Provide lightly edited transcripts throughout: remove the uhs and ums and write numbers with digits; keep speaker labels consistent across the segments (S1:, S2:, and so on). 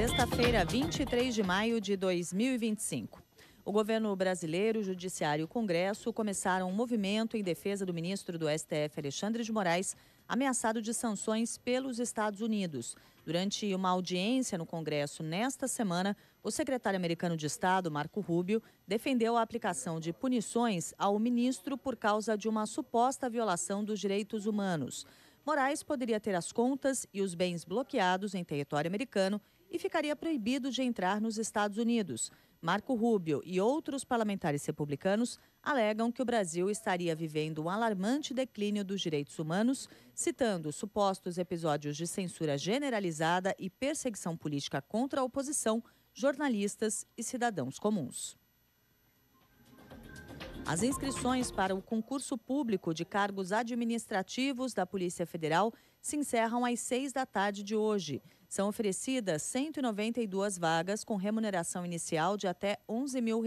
S1: Sexta-feira, 23 de maio de 2025. O governo brasileiro, o Judiciário e o Congresso começaram um movimento em defesa do ministro do STF, Alexandre de Moraes, ameaçado de sanções pelos Estados Unidos. Durante uma audiência no Congresso nesta semana, o secretário americano de Estado, Marco Rubio, defendeu a aplicação de punições ao ministro por causa de uma suposta violação dos direitos humanos. Moraes poderia ter as contas e os bens bloqueados em território americano e ficaria proibido de entrar nos Estados Unidos. Marco Rubio e outros parlamentares republicanos alegam que o Brasil estaria vivendo um alarmante declínio dos direitos humanos, citando supostos episódios de censura generalizada e perseguição política contra a oposição, jornalistas e cidadãos comuns. As inscrições para o concurso público de cargos administrativos da Polícia Federal se encerram às 6 da tarde de hoje. São oferecidas 192 vagas com remuneração inicial de até R$11 mil.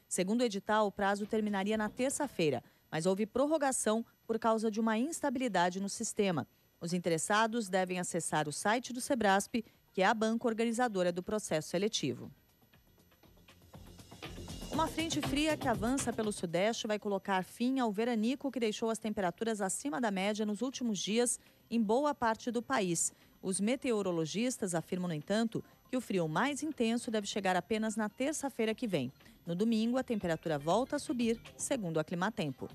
S1: Segundo o edital, o prazo terminaria na terça-feira, mas houve prorrogação por causa de uma instabilidade no sistema. Os interessados devem acessar o site do Sebrasp, que é a banca organizadora do processo seletivo. Uma frente fria que avança pelo Sudeste vai colocar fim ao veranico que deixou as temperaturas acima da média nos últimos dias em boa parte do país. Os meteorologistas afirmam, no entanto, que o frio mais intenso deve chegar apenas na terça-feira que vem. No domingo, a temperatura volta a subir, segundo a Climatempo.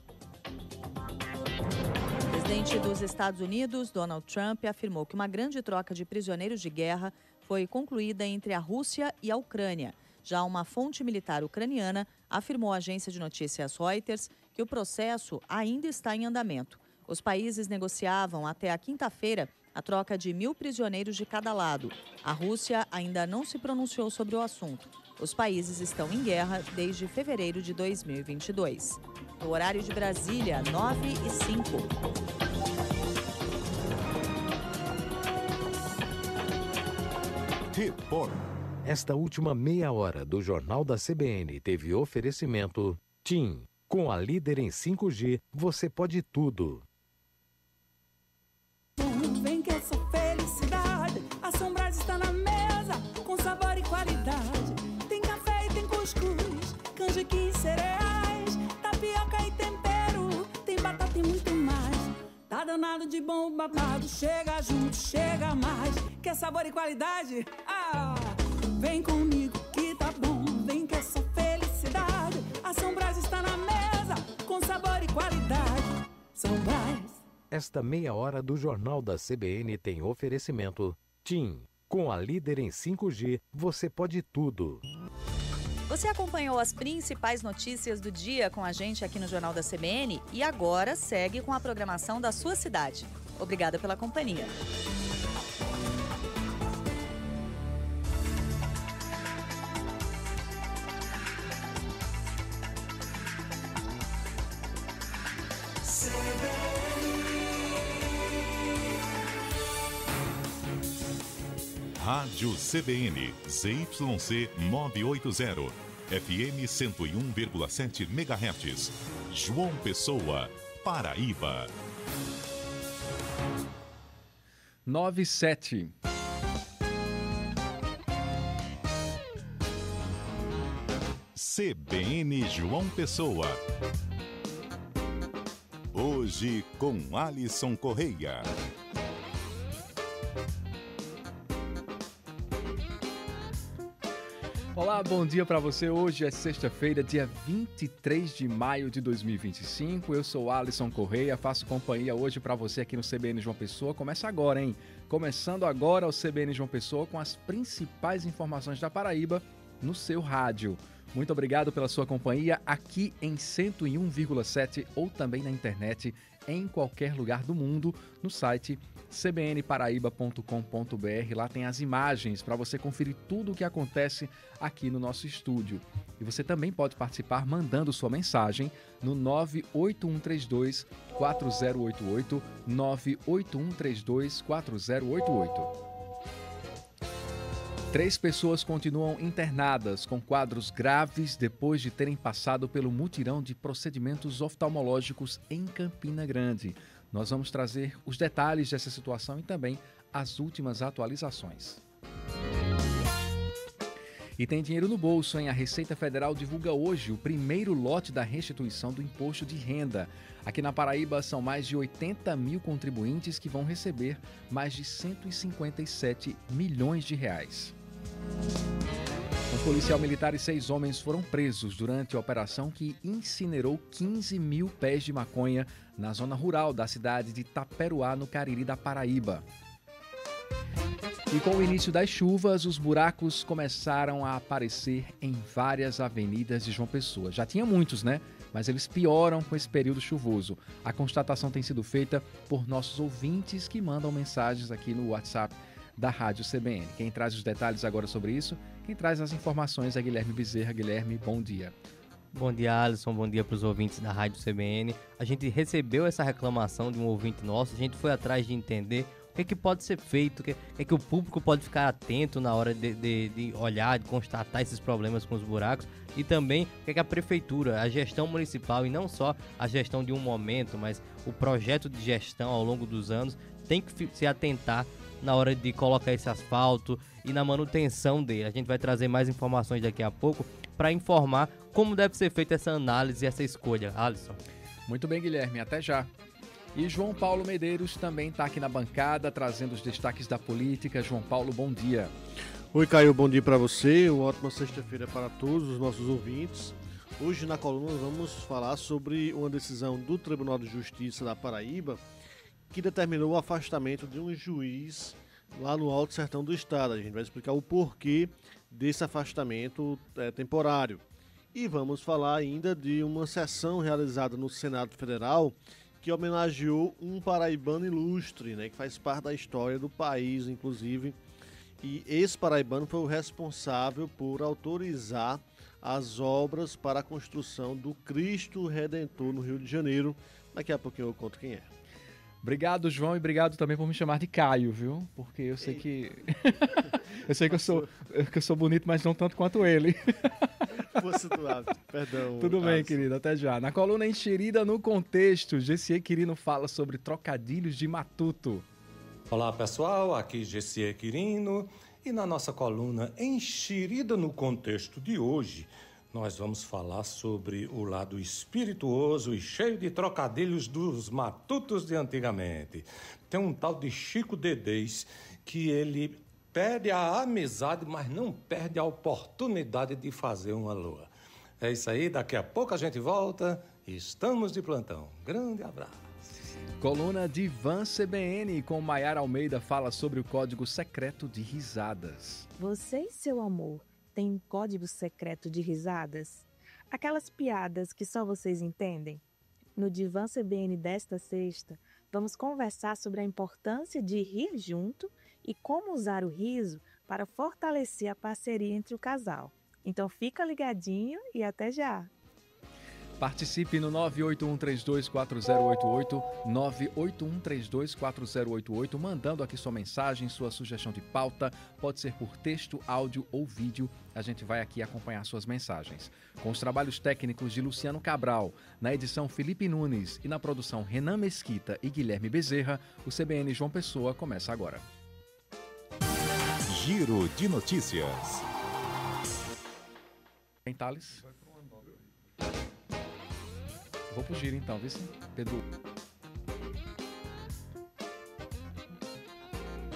S1: O presidente dos Estados Unidos, Donald Trump, afirmou que uma grande troca de prisioneiros de guerra foi concluída entre a Rússia e a Ucrânia. Já uma fonte militar ucraniana afirmou à agência de notícias Reuters que o processo ainda está em andamento. Os países negociavam até a quinta-feira a troca de 1.000 prisioneiros de cada lado. A Rússia ainda não se pronunciou sobre o assunto. Os países estão em guerra desde fevereiro de 2022. No horário de Brasília, 9h05.
S2: Repórter. Esta última meia hora do Jornal da CBN teve oferecimento TIM. Com a líder em 5G, você pode tudo.
S3: Vem que essa felicidade, a Sombras está na mesa, com sabor e qualidade. Tem café e tem cuscuz, canjiquinha e cereais, tapioca e tempero, tem batata e muito mais. Tá danado de bom o babado, chega junto, chega mais. Quer sabor e qualidade? Vem comigo que tá bom, vem que essa felicidade, a São Brás está na mesa, com sabor e qualidade. São Brás.
S2: Esta meia hora do Jornal da CBN tem oferecimento TIM. Com a líder em 5G, você pode tudo.
S1: Você acompanhou as principais notícias do dia com a gente aqui no Jornal da CBN e agora segue com a programação da sua cidade. Obrigada pela companhia.
S4: Rádio CBN, ZYC 980, FM 101,7 MHz, João Pessoa, Paraíba.
S5: 97.
S4: CBN João Pessoa. Hoje com Alisson Correia.
S5: Olá, bom dia para você. Hoje é sexta-feira, dia 23 de maio de 2025. Eu sou Alisson Correia, faço companhia hoje para você aqui no CBN João Pessoa. Começa agora, hein? Começando agora o CBN João Pessoa com as principais informações da Paraíba no seu rádio. Muito obrigado pela sua companhia aqui em 101,7 ou também na internet em qualquer lugar do mundo no site cbnparaíba.com.br. Lá tem as imagens para você conferir tudo o que acontece aqui no nosso estúdio. E você também pode participar mandando sua mensagem no 98132-4088, 98132-4088. 3 pessoas continuam internadas com quadros graves depois de terem passado pelo mutirão de procedimentos oftalmológicos em Campina Grande. Nós vamos trazer os detalhes dessa situação e também as últimas atualizações. E tem dinheiro no bolso, hein? A Receita Federal divulga hoje o primeiro lote da restituição do imposto de renda. Aqui na Paraíba são mais de 80 mil contribuintes que vão receber mais de 157 milhões de reais. Um policial militar e 6 homens foram presos durante a operação que incinerou 15 mil pés de maconha na zona rural da cidade de Taperoá, no Cariri da Paraíba. E com o início das chuvas, os buracos começaram a aparecer em várias avenidas de João Pessoa. Já tinha muitos, né? Mas eles pioram com esse período chuvoso. A constatação tem sido feita por nossos ouvintes que mandam mensagens aqui no WhatsApp da Rádio CBN. Quem traz os detalhes agora sobre isso, quem traz as informações é Guilherme Bezerra. Guilherme, bom dia.
S6: Bom dia, Alisson. Bom dia para os ouvintes da Rádio CBN. A gente recebeu essa reclamação de um ouvinte nosso, a gente foi atrás de entender o que pode ser feito, o que o público pode ficar atento na hora de olhar, de constatar esses problemas com os buracos, e também o que a prefeitura, a gestão municipal, e não só a gestão de um momento, mas o projeto de gestão ao longo dos anos, tem que se atentar na hora de colocar esse asfalto e na manutenção dele. A gente vai trazer mais informações daqui a pouco para informar como deve ser feita essa análise e essa escolha. Alisson.
S5: Muito bem, Guilherme. Até já. E João Paulo Medeiros também está aqui na bancada, trazendo os destaques da política. João Paulo, bom dia.
S7: Oi, Caio, bom dia para você. Uma ótima sexta-feira para todos os nossos ouvintes. Hoje na coluna vamos falar sobre uma decisão do Tribunal de Justiça da Paraíba que determinou o afastamento de um juiz lá no Alto Sertão do Estado. A gente vai explicar o porquê desse afastamento temporário. E vamos falar ainda de uma sessão realizada no Senado Federal que homenageou um paraibano ilustre, né, que faz parte da história do país, inclusive. E esse paraibano foi o responsável por autorizar as obras para a construção do Cristo Redentor no Rio de Janeiro. Daqui a pouquinho eu conto quem é.
S5: Obrigado, João, e obrigado também por me chamar de Caio, viu? Porque eu sei que eu sei que eu sou bonito, mas não tanto quanto ele.
S7: Força do hábito, perdão.
S5: Tudo bem, querido, até já. Na coluna Enxerida no Contexto, Gessie Quirino fala sobre trocadilhos de matuto.
S8: Olá, pessoal, aqui Gessie Quirino, e na nossa coluna Enxerida no Contexto de hoje, nós vamos falar sobre o lado espirituoso e cheio de trocadilhos dos matutos de antigamente. Tem um tal de Chico Dedês que ele perde a amizade, mas não perde a oportunidade de fazer uma lua. É isso aí, daqui a pouco a gente volta. Estamos de plantão. Grande abraço.
S5: Coluna Divan CBN com Maiara Almeida fala sobre o código secreto de risadas.
S9: Você e seu amor têm um código secreto de risadas? Aquelas piadas que só vocês entendem? No Divan CBN desta sexta, vamos conversar sobre a importância de rir junto e como usar o riso para fortalecer a parceria entre o casal. Então fica ligadinho e até já!
S5: Participe no 981324088, 981324088, mandando aqui sua mensagem, sua sugestão de pauta, pode ser por texto, áudio ou vídeo. A gente vai aqui acompanhar suas mensagens. Com os trabalhos técnicos de Luciano Cabral, na edição Felipe Nunes e na produção Renan Mesquita e Guilherme Bezerra, o CBN João Pessoa começa agora.
S4: Giro de notícias.
S5: Em Thales? Vou pro giro então, viu, Pedro?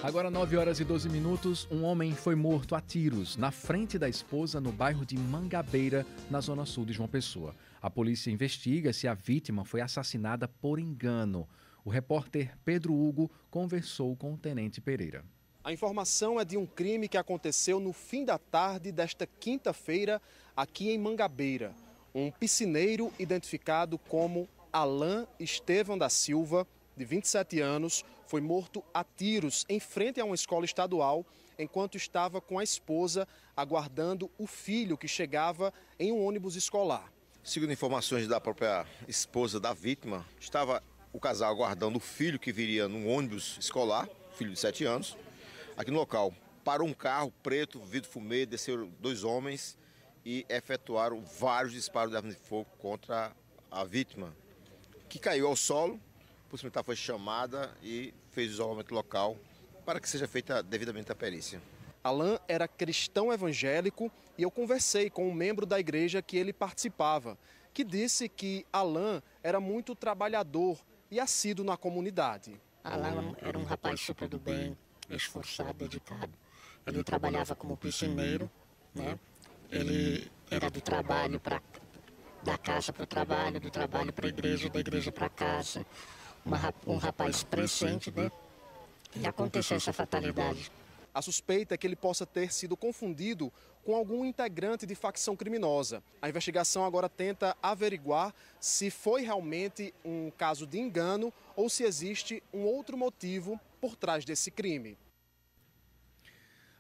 S5: Agora 9h12, um homem foi morto a tiros na frente da esposa no bairro de Mangabeira, na zona sul de João Pessoa. A polícia investiga se a vítima foi assassinada por engano. O repórter Pedro Hugo conversou com o tenente Pereira.
S10: A informação é de um crime que aconteceu no fim da tarde desta quinta-feira aqui em Mangabeira. Um piscineiro identificado como Alain Estevão da Silva, de 27 anos, foi morto a tiros em frente a uma escola estadual, enquanto estava com a esposa aguardando o filho que chegava em um ônibus escolar.
S11: Segundo informações da própria esposa da vítima, estava o casal aguardando o filho que viria num ônibus escolar, filho de 7 anos. Aqui no local, parou um carro preto, vidro fumê, desceram 2 homens e efetuaram vários disparos de arma de fogo contra a vítima, que caiu ao solo. A polícia foi chamada e fez o isolamento local para que seja feita devidamente a perícia.
S10: Alain era cristão evangélico e eu conversei com um membro da igreja que ele participava, que disse que Alain era muito trabalhador e assíduo na comunidade.
S12: Alain era um rapaz super do bem, esforçado, dedicado. Ele trabalhava como piscineiro, né? Ele era do trabalho da casa para o trabalho, do trabalho para a igreja, da igreja para a casa. Um rapaz presente, né? E aconteceu essa fatalidade.
S10: A suspeita é que ele possa ter sido confundido com algum integrante de facção criminosa. A investigação agora tenta averiguar se foi realmente um caso de engano ou se existe um outro motivo por trás desse crime.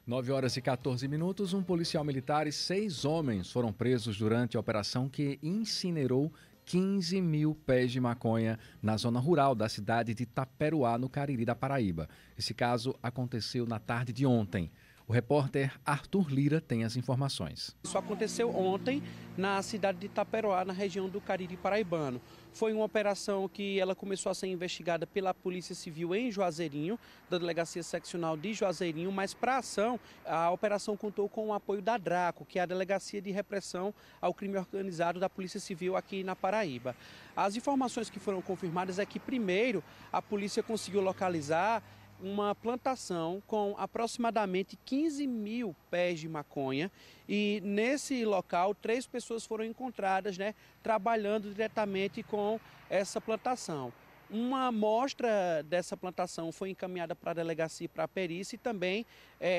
S5: 9h14, um policial militar e 6 homens foram presos durante a operação que incinerou 15 mil pés de maconha na zona rural da cidade de Taperoá, no Cariri da Paraíba. Esse caso aconteceu na tarde de ontem. O repórter Arthur Lira tem as informações.
S13: Isso aconteceu ontem na cidade de Taperoá, na região do Cariri paraibano. Foi uma operação que ela começou a ser investigada pela Polícia Civil em Juazeirinho, da Delegacia Seccional de Juazeirinho, mas para a ação, a operação contou com o apoio da DRACO, que é a Delegacia de Repressão ao Crime Organizado da Polícia Civil aqui na Paraíba. As informações que foram confirmadas é que, primeiro, a polícia conseguiu localizar uma plantação com aproximadamente 15 mil pés de maconha e nesse local 3 pessoas foram encontradas, né, trabalhando diretamente com essa plantação. Uma amostra dessa plantação foi encaminhada para a delegacia e para a perícia e também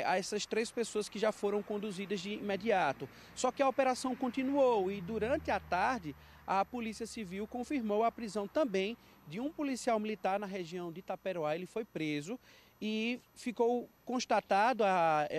S13: a essas 3 pessoas que já foram conduzidas de imediato. Só que a operação continuou e durante a tarde a Polícia Civil confirmou a prisão também de um policial militar na região de Taperoá. Ele foi preso e ficou constatado,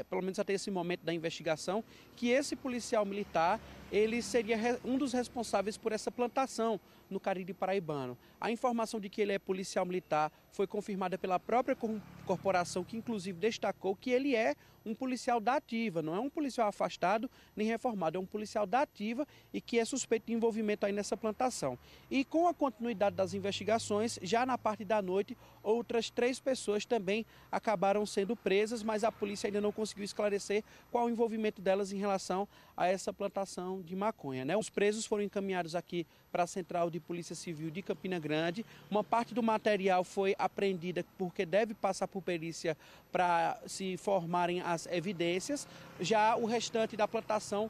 S13: pelo menos até esse momento da investigação, que esse policial militar ele seria um dos responsáveis por essa plantação no Cariri paraibano. A informação de que ele é policial militar foi confirmada pela própria corporação, que inclusive destacou que ele é um policial da ativa, não é um policial afastado nem reformado, é um policial da ativa e que é suspeito de envolvimento aí nessa plantação. E com a continuidade das investigações, já na parte da noite, outras 3 pessoas também acabaram sendo presas, mas a polícia ainda não conseguiu esclarecer qual o envolvimento delas em relação a essa plantação de maconha, né? Os presos foram encaminhados aqui para a Central de Polícia Civil de Campina Grande. Uma parte do material foi apreendida porque deve passar por perícia para se formarem as evidências. Já o restante da plantação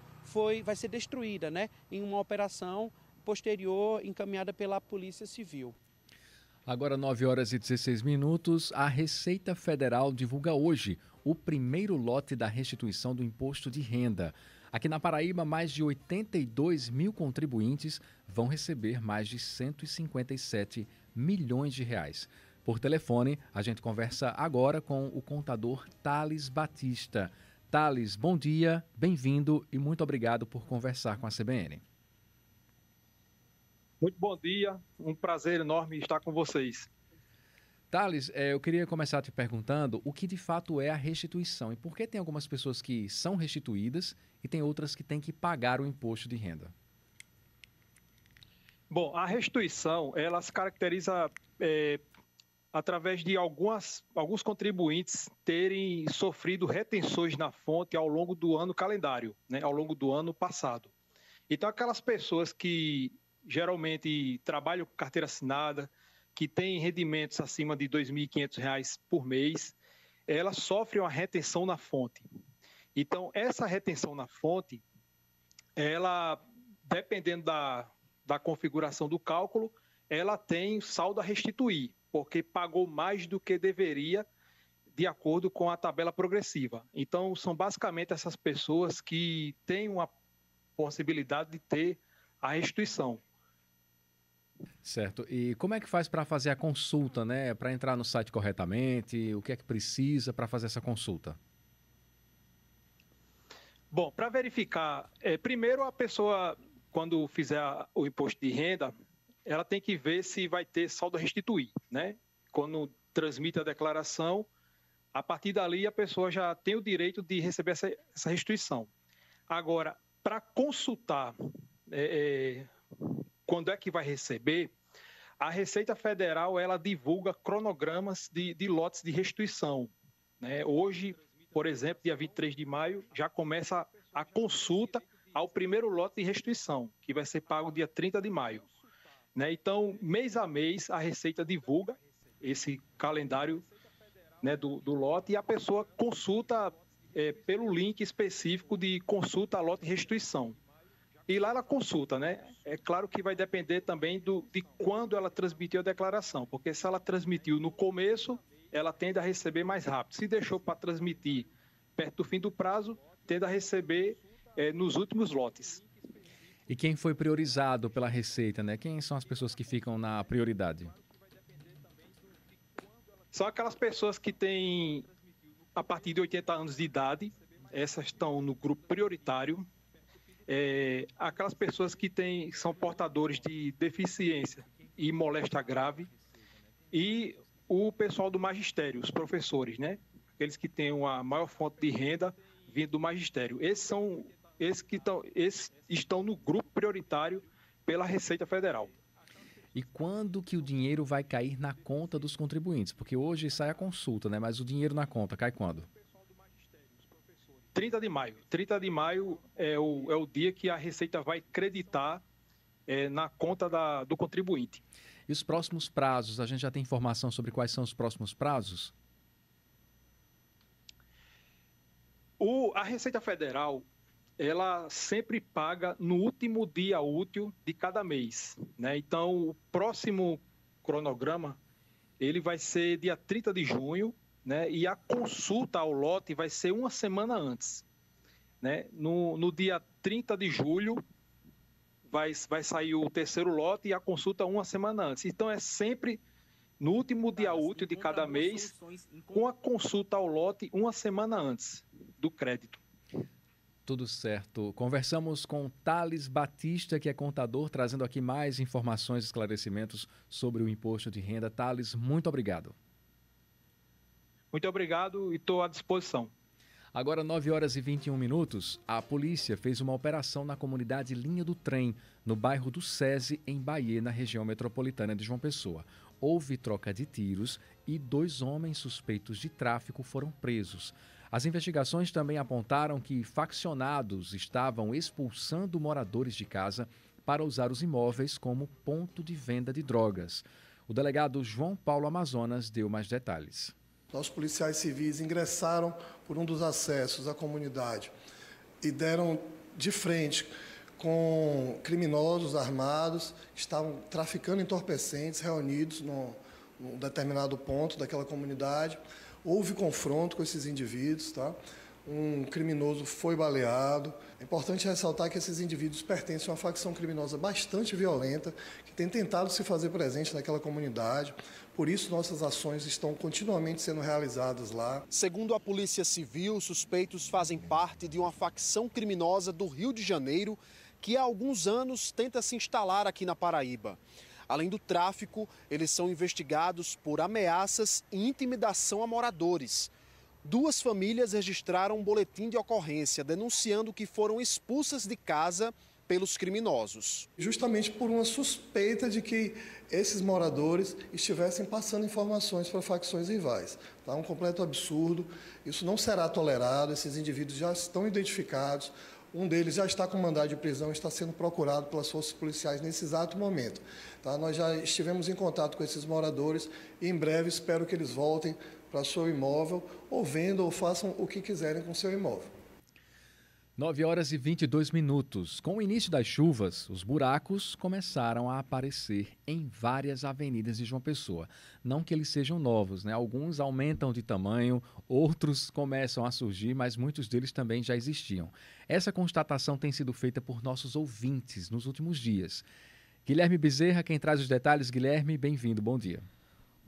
S13: vai ser destruída, né, em uma operação posterior encaminhada pela Polícia Civil.
S5: Agora 9h16, a Receita Federal divulga hoje o primeiro lote da restituição do imposto de renda. Aqui na Paraíba, mais de 82 mil contribuintes vão receber mais de 157 milhões de reais. Por telefone, a gente conversa agora com o contador Thales Batista. Thales, bom dia, bem-vindo e muito obrigado por conversar com a CBN.
S14: Muito bom dia, um prazer enorme estar com vocês.
S5: Thales, eu queria começar te perguntando o que de fato é a restituição e por que tem algumas pessoas que são restituídas e tem outras que têm que pagar o imposto de renda.
S14: Bom, a restituição, ela se caracteriza através de alguns contribuintes terem sofrido retenções na fonte ao longo do ano calendário, né, ao longo do ano passado. Então, aquelas pessoas que geralmente trabalham com carteira assinada, que têm rendimentos acima de R$ 2.500 por mês, elas sofrem uma retenção na fonte. Então, essa retenção na fonte, ela, dependendo da configuração do cálculo, ela tem saldo a restituir, porque pagou mais do que deveria, de acordo com a tabela progressiva. Então, são basicamente essas pessoas que têm uma possibilidade de ter a restituição.
S5: Certo. E como é que faz para fazer a consulta, né? Para entrar no site corretamente? O que é que precisa para fazer essa consulta?
S14: Bom, para verificar, primeiro a pessoa, quando fizer o imposto de renda, ela tem que ver se vai ter saldo a restituir, né? Quando transmite a declaração, a partir dali a pessoa já tem o direito de receber essa restituição. Agora, para consultar quando é que vai receber, a Receita Federal ela divulga cronogramas de lotes de restituição, né? Hoje por exemplo, dia 23 de maio, já começa a consulta ao primeiro lote de restituição, que vai ser pago dia 30 de maio. Né? Então, mês a mês, a Receita divulga esse calendário, né, do lote, e a pessoa consulta pelo link específico de consulta a lote de restituição. E lá ela consulta, né? É claro que vai depender também de quando ela transmitiu a declaração, porque se ela transmitiu no começo, ela tende a receber mais rápido. Se deixou para transmitir perto do fim do prazo, tende a receber nos últimos lotes.
S5: E quem foi priorizado pela Receita, né? Quem são as pessoas que ficam na prioridade?
S14: São aquelas pessoas que têm a partir de 80 anos de idade, essas estão no grupo prioritário. Aquelas pessoas que são portadores de deficiência e moléstia grave, e o pessoal do magistério, os professores, né? Aqueles que têm uma maior fonte de renda vindo do magistério. Esses estão no grupo prioritário pela Receita Federal.
S5: E quando que o dinheiro vai cair na conta dos contribuintes? Porque hoje sai a consulta, né? Mas o dinheiro na conta cai quando?
S14: 30 de maio. 30 de maio é o dia que a Receita vai creditar na conta do contribuinte.
S5: E os próximos prazos? A gente já tem informação sobre quais são os próximos prazos?
S14: A Receita Federal, ela sempre paga no último dia útil de cada mês, né? Então, o próximo cronograma, ele vai ser dia 30 de junho, né? E a consulta ao lote vai ser uma semana antes, né? No dia 30 de julho, vai sair o terceiro lote e a consulta uma semana antes. Então, é sempre no último dia útil de cada mês, com a consulta ao lote uma semana antes do crédito.
S5: Tudo certo. Conversamos com Thales Batista, que é contador, trazendo aqui mais informações e esclarecimentos sobre o imposto de renda. Thales, muito obrigado.
S14: Muito obrigado e estou à disposição.
S5: Agora, 9 horas e 21 minutos, a polícia fez uma operação na comunidade Linha do Trem, no bairro do SESI, em Bahia, na região metropolitana de João Pessoa. Houve troca de tiros e 2 homens suspeitos de tráfico foram presos. As investigações também apontaram que faccionados estavam expulsando moradores de casa para usar os imóveis como ponto de venda de drogas. O delegado João Paulo Amazonas deu mais detalhes.
S15: Nossos policiais civis ingressaram por um dos acessos à comunidade e deram de frente com criminosos armados que estavam traficando entorpecentes reunidos num determinado ponto daquela comunidade. Houve confronto com esses indivíduos, tá? Um criminoso foi baleado. É importante ressaltar que esses indivíduos pertencem a uma facção criminosa bastante violenta, que tem tentado se fazer presente naquela comunidade. Por isso, nossas ações estão continuamente sendo realizadas lá.
S10: Segundo a Polícia Civil, os suspeitos fazem parte de uma facção criminosa do Rio de Janeiro que há alguns anos tenta se instalar aqui na Paraíba. Além do tráfico, eles são investigados por ameaças e intimidação a moradores. 2 famílias registraram um boletim de ocorrência denunciando que foram expulsas de casa pelos criminosos.
S15: Justamente por uma suspeita de que esses moradores estivessem passando informações para facções rivais. Tá? Um completo absurdo, isso não será tolerado, esses indivíduos já estão identificados, um deles já está com mandado de prisão e está sendo procurado pelas forças policiais nesse exato momento. Tá? Nós já estivemos em contato com esses moradores e em breve espero que eles voltem para seu imóvel ou vendam ou façam o que quiserem com seu imóvel.
S5: 9 horas e 22 minutos. Com o início das chuvas, os buracos começaram a aparecer em várias avenidas de João Pessoa. Não que eles sejam novos, né? Alguns aumentam de tamanho, outros começam a surgir, mas muitos deles também já existiam. Essa constatação tem sido feita por nossos ouvintes nos últimos dias. Guilherme Bezerra, quem traz os detalhes. Guilherme, bem-vindo, bom dia.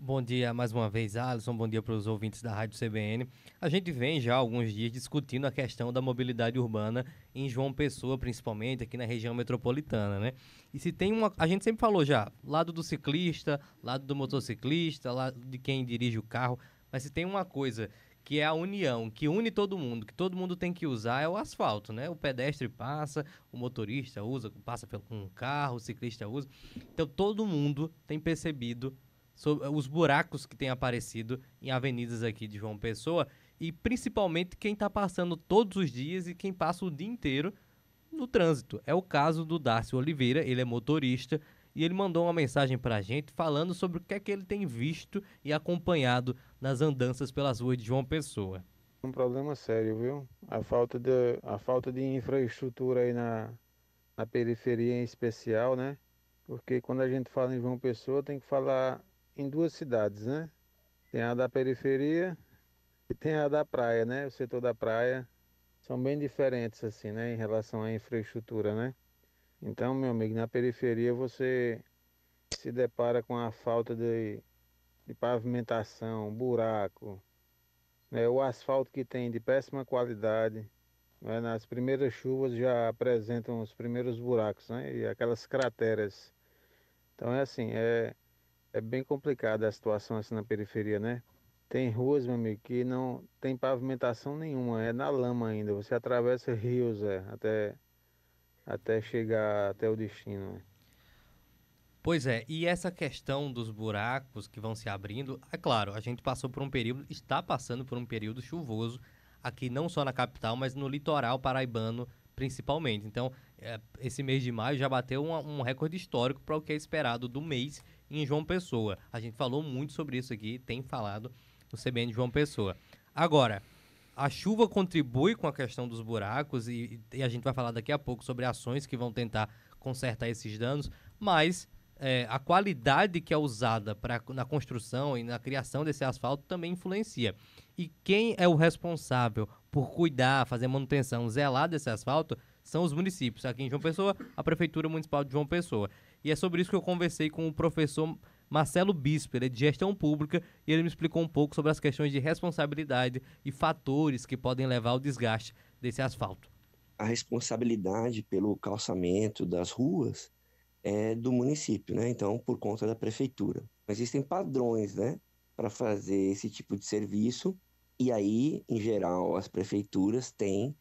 S6: Bom dia mais uma vez, Alisson. Bom dia para os ouvintes da Rádio CBN. A gente vem já há alguns dias discutindo a questão da mobilidade urbana em João Pessoa, principalmente aqui na região metropolitana, né? E se tem a gente sempre falou já, lado do ciclista, lado do motociclista, lado de quem dirige o carro, mas se tem uma coisa que é a união, que une todo mundo, que todo mundo tem que usar, é o asfalto, né? O pedestre passa, o motorista usa, passa com um carro, o ciclista usa. Então todo mundo tem percebido sobre os buracos que têm aparecido em avenidas aqui de João Pessoa. e principalmente quem está passando todos os dias e quem passa o dia inteiro no trânsito. É o caso do Darcio Oliveira, ele é motorista e ele mandou uma mensagem para a gente falando sobre o que é que ele tem visto e acompanhado nas andanças pelas ruas de João Pessoa.
S16: Um problema sério, viu? A falta de infraestrutura aí na periferia em especial, né? Porque quando a gente fala em João Pessoa tem que falar em duas cidades, né? Tem a da periferia e tem a da praia, né? O setor da praia são bem diferentes assim, né? Em relação à infraestrutura, né? Então, meu amigo, na periferia você se depara com a falta de pavimentação, buraco, né? O asfalto que tem de péssima qualidade, né? Nas primeiras chuvas já apresentam os primeiros buracos, né? E aquelas crateras. Então é assim, é bem complicada a situação assim na periferia, né? Tem ruas, meu amigo, que não tem pavimentação nenhuma, é na lama ainda. Você atravessa rios, até chegar até o destino, né?
S6: Pois é, e essa questão dos buracos que vão se abrindo, é claro, a gente passou por um período, está passando por um período chuvoso aqui não só na capital, mas no litoral paraibano principalmente. Então, esse mês de maio já bateu um recorde histórico para o que é esperado do mês em João Pessoa. A gente falou muito sobre isso aqui, tem falado no CBN de João Pessoa. Agora, a chuva contribui com a questão dos buracos e a gente vai falar daqui a pouco sobre ações que vão tentar consertar esses danos, mas a qualidade que é usada na construção e na criação desse asfalto também influencia. E quem é o responsável por cuidar, fazer manutenção, zelar desse asfalto são os municípios. Aqui em João Pessoa, a Prefeitura Municipal de João Pessoa. E é sobre isso que eu conversei com o professor Marcelo Bispo, ele é de gestão pública, e ele me explicou um pouco sobre as questões de responsabilidade e fatores que podem levar ao desgaste desse asfalto.
S17: A responsabilidade pelo calçamento das ruas é do município, né? Então, por conta da prefeitura. Existem padrões, né, para fazer esse tipo de serviço, e aí, em geral, as prefeituras têm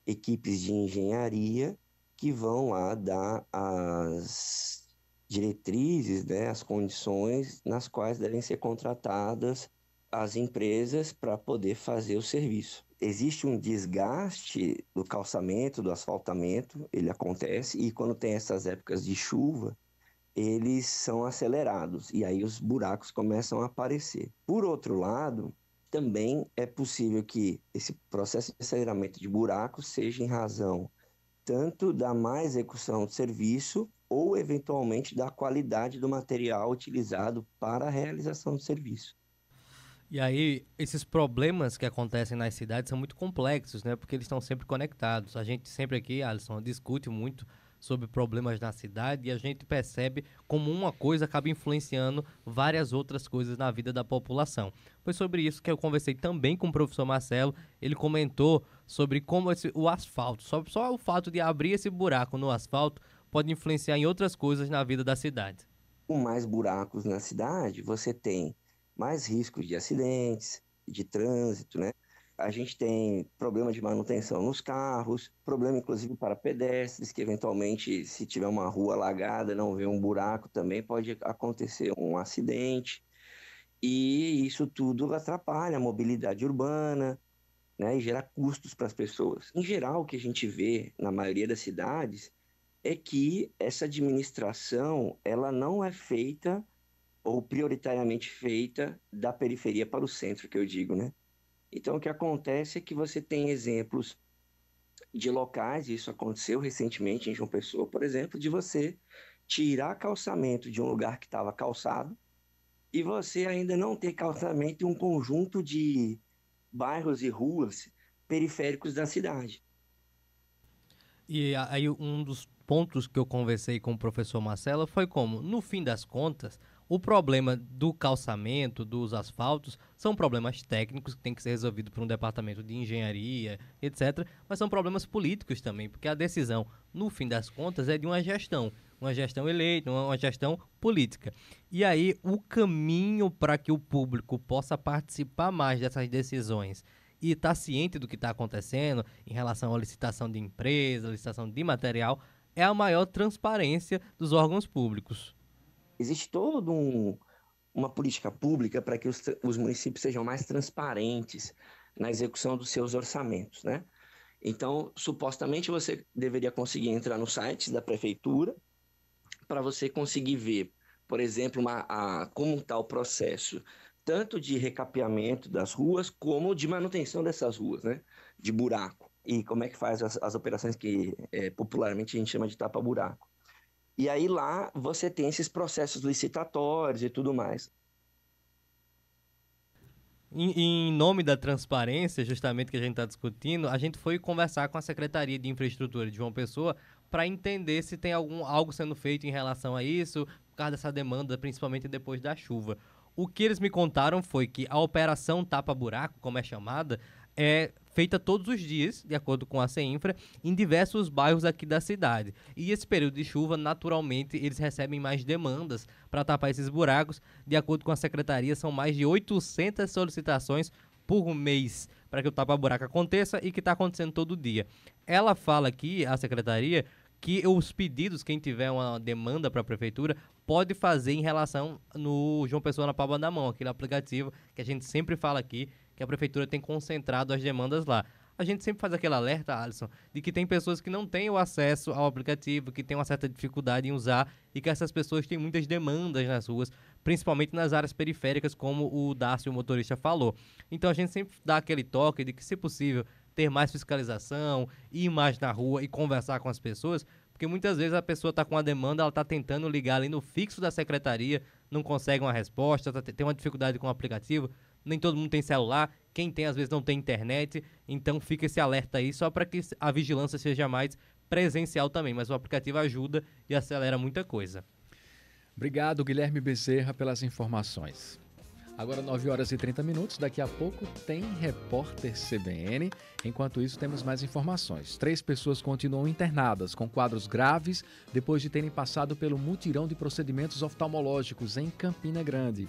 S17: equipes de engenharia que vão lá dar as diretrizes, né, as condições nas quais devem ser contratadas as empresas para poder fazer o serviço. Existe um desgaste do calçamento, do asfaltamento, ele acontece, e quando tem essas épocas de chuva, eles são acelerados, e aí os buracos começam a aparecer. Por outro lado, também é possível que esse processo de aceleramento de buracos seja em razão tanto da má execução do serviço ou, eventualmente, da qualidade do material utilizado para a realização do serviço.
S6: E aí, esses problemas que acontecem nas cidades são muito complexos, né? Porque eles estão sempre conectados. A gente sempre aqui, Alisson, discute muito sobre problemas na cidade e a gente percebe como uma coisa acaba influenciando várias outras coisas na vida da população. Foi sobre isso que eu conversei também com o professor Marcelo. Ele comentou sobre como o asfalto, só o fato de abrir esse buraco no asfalto pode influenciar em outras coisas na vida da cidade.
S17: Com mais buracos na cidade, você tem mais riscos de acidentes, de trânsito, né? A gente tem problema de manutenção nos carros, problema inclusive para pedestres, que eventualmente, se tiver uma rua alagada, não vê um buraco, também pode acontecer um acidente. E isso tudo atrapalha a mobilidade urbana, né, e gera custos para as pessoas. Em geral, o que a gente vê na maioria das cidades é que essa administração ela não é feita, ou prioritariamente feita, da periferia para o centro, que eu digo, né? Então, o que acontece é que você tem exemplos de locais, e isso aconteceu recentemente em João Pessoa, por exemplo, de você tirar calçamento de um lugar que estava calçado e você ainda não ter calçamento em um conjunto de bairros e ruas periféricos da cidade.
S6: E aí um dos pontos que eu conversei com o professor Marcelo foi como, no fim das contas, o problema do calçamento, dos asfaltos, são problemas técnicos que têm que ser resolvidos por um departamento de engenharia, etc. Mas são problemas políticos também, porque a decisão, no fim das contas, é de uma gestão eleita, uma gestão política. E aí, o caminho para que o público possa participar mais dessas decisões e estar ciente do que está acontecendo em relação à licitação de empresa, licitação de material, é a maior transparência dos órgãos públicos.
S17: Existe toda uma política pública para que os municípios sejam mais transparentes, na execução dos seus orçamentos, né? Então, supostamente você deveria conseguir entrar no site da prefeitura para você conseguir ver, por exemplo, como está o processo, tanto de recapeamento das ruas, como de manutenção dessas ruas, né? De buraco. E como é que faz as operações que popularmente a gente chama de tapa-buraco. E aí lá você tem esses processos licitatórios e tudo mais.
S6: Em nome da transparência, justamente que a gente está discutindo, a gente foi conversar com a Secretaria de Infraestrutura de João Pessoa para entender se tem algo sendo feito em relação a isso, por causa dessa demanda, principalmente depois da chuva. O que eles me contaram foi que a operação tapa-buraco, como é chamada, é feita todos os dias, de acordo com a CEINFRA, em diversos bairros aqui da cidade. E esse período de chuva, naturalmente, eles recebem mais demandas para tapar esses buracos. De acordo com a Secretaria, são mais de 800 solicitações por mês para que o tapa-buraco aconteça e que está acontecendo todo dia. Ela fala aqui, a Secretaria, que os pedidos, quem tiver uma demanda para a Prefeitura, pode fazer em relação no João Pessoa na palma da mão, aquele aplicativo que a gente sempre fala aqui, que a Prefeitura tem concentrado as demandas lá. A gente sempre faz aquele alerta, Alisson, de que tem pessoas que não têm o acesso ao aplicativo, que têm uma certa dificuldade em usar e que essas pessoas têm muitas demandas nas ruas, principalmente nas áreas periféricas, como o Dácio, o motorista, falou. Então a gente sempre dá aquele toque de que, se possível, ter mais fiscalização, ir mais na rua e conversar com as pessoas, porque muitas vezes a pessoa está com uma demanda, ela está tentando ligar ali no fixo da secretaria, não consegue uma resposta, tem uma dificuldade com o aplicativo, nem todo mundo tem celular, quem tem às vezes não tem internet, então fica esse alerta aí só para que a vigilância seja mais presencial também, mas o aplicativo ajuda e acelera muita coisa.
S5: Obrigado, Guilherme Bezerra, pelas informações. Agora 9 horas e 30 minutos, daqui a pouco tem Repórter CBN. Enquanto isso, temos mais informações. 3 pessoas continuam internadas com quadros graves depois de terem passado pelo mutirão de procedimentos oftalmológicos em Campina Grande.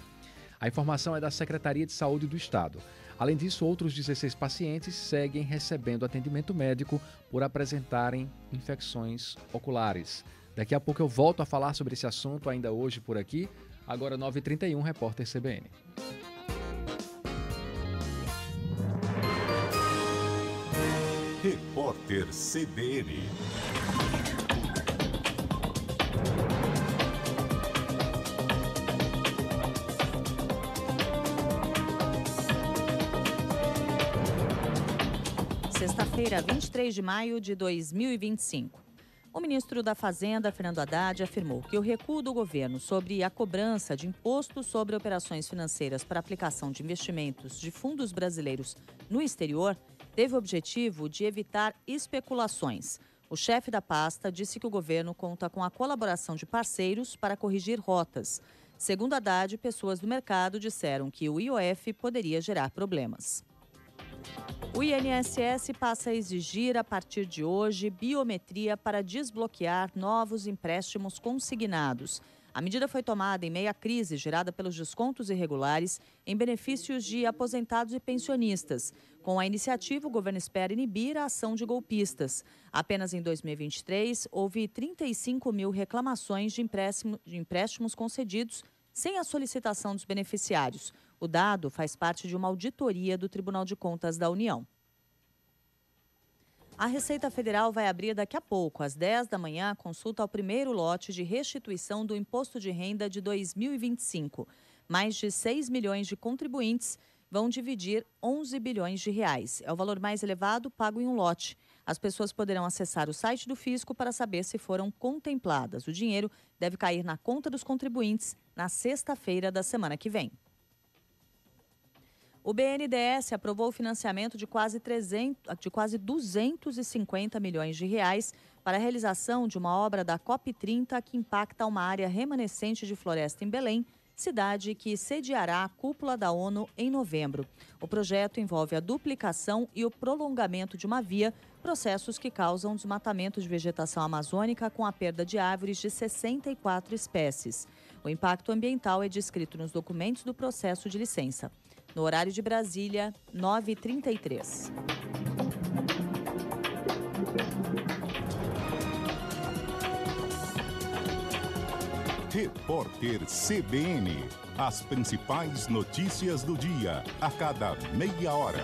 S5: A informação é da Secretaria de Saúde do Estado. Além disso, outros 16 pacientes seguem recebendo atendimento médico por apresentarem infecções oculares. Daqui a pouco eu volto a falar sobre esse assunto ainda hoje por aqui. Agora 9h31, Repórter CBN.
S4: Repórter CBN.
S1: Sexta-feira, 23 de maio de 2025. O ministro da Fazenda, Fernando Haddad, afirmou que o recuo do governo sobre a cobrança de imposto sobre operações financeiras para aplicação de investimentos de fundos brasileiros no exterior teve o objetivo de evitar especulações. O chefe da pasta disse que o governo conta com a colaboração de parceiros para corrigir rotas. Segundo Haddad, pessoas do mercado disseram que o IOF poderia gerar problemas. O INSS passa a exigir, a partir de hoje, biometria para desbloquear novos empréstimos consignados. A medida foi tomada em meio à crise gerada pelos descontos irregulares em benefícios de aposentados e pensionistas. Com a iniciativa, o governo espera inibir a ação de golpistas. Apenas em 2023, houve 35 mil reclamações de empréstimos concedidos sem a solicitação dos beneficiários. O dado faz parte de uma auditoria do Tribunal de Contas da União. A Receita Federal vai abrir daqui a pouco, às 10 da manhã, a consulta ao primeiro lote de restituição do Imposto de Renda de 2025. Mais de 6 milhões de contribuintes vão dividir 11 bilhões de reais. É o valor mais elevado pago em um lote. As pessoas poderão acessar o site do Fisco para saber se foram contempladas. O dinheiro deve cair na conta dos contribuintes na sexta-feira da semana que vem. O BNDES aprovou o financiamento de quase 250 milhões de reais para a realização de uma obra da COP30 que impacta uma área remanescente de floresta em Belém, cidade que sediará a cúpula da ONU em novembro. O projeto envolve a duplicação e o prolongamento de uma via, processos que causam desmatamento de vegetação amazônica com a perda de árvores de 64 espécies. O impacto ambiental é descrito nos documentos do processo de licença. No horário de Brasília, 9h33.
S4: Repórter CBN. As principais notícias do dia, a cada meia hora.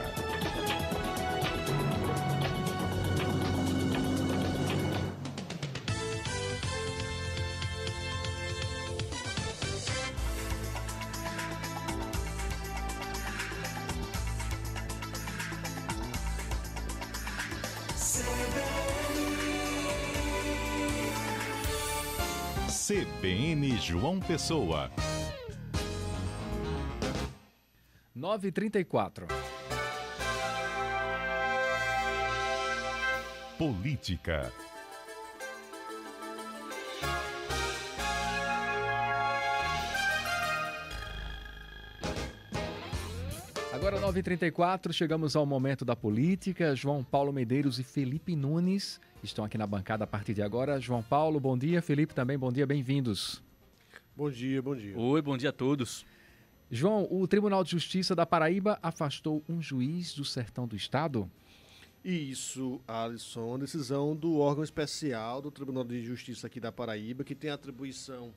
S4: CBN João Pessoa.
S5: 9h34.
S4: Política.
S5: Agora 9h34, chegamos ao momento da política. João Paulo Medeiros e Felipe Nunes estão aqui na bancada a partir de agora. João Paulo, bom dia. Felipe também, bom dia, bem-vindos.
S7: Bom dia, bom dia.
S18: Oi, bom dia a todos.
S5: João, o Tribunal de Justiça da Paraíba afastou um juiz do sertão do estado?
S7: Isso, Alisson, uma decisão do órgão especial do Tribunal de Justiça aqui da Paraíba, que tem a atribuição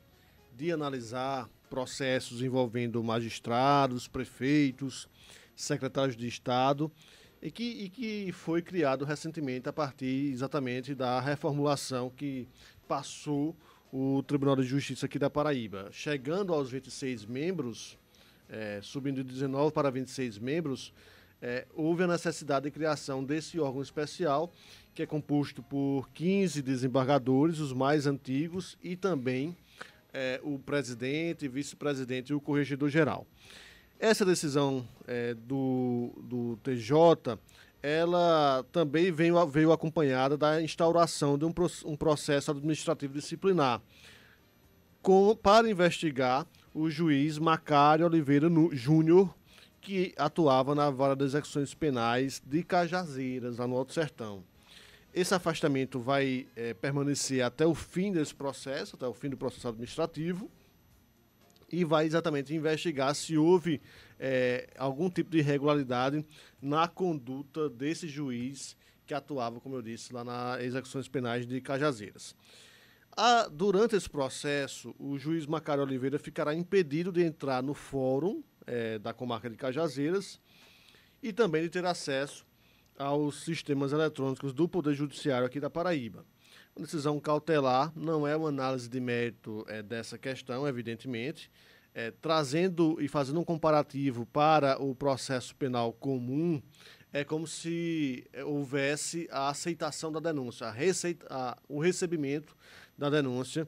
S7: de analisar processos envolvendo magistrados, prefeitos, secretários de Estado, e que foi criado recentemente a partir exatamente da reformulação que passou o Tribunal de Justiça aqui da Paraíba. Chegando aos 26 membros, subindo de 19 para 26 membros, houve a necessidade de criação desse órgão especial, que é composto por 15 desembargadores, os mais antigos, e também o presidente, vice-presidente e o corregedor-geral. Essa decisão do TJ, ela também veio acompanhada da instauração de um processo administrativo disciplinar para investigar o juiz Macário Oliveira Júnior, que atuava na Vara das Execuções Penais de Cajazeiras, lá no Alto Sertão. Esse afastamento vai permanecer até o fim desse processo, até o fim do processo administrativo, e vai exatamente investigar se houve algum tipo de irregularidade na conduta desse juiz que atuava, como eu disse, lá nas Execuções Penais de Cajazeiras. Durante esse processo, o juiz Macário Oliveira ficará impedido de entrar no fórum da comarca de Cajazeiras e também de ter acesso aos sistemas eletrônicos do Poder Judiciário aqui da Paraíba. Uma decisão cautelar, não é uma análise de mérito dessa questão, evidentemente, trazendo e fazendo um comparativo para o processo penal comum, é como se houvesse a aceitação da denúncia, o recebimento da denúncia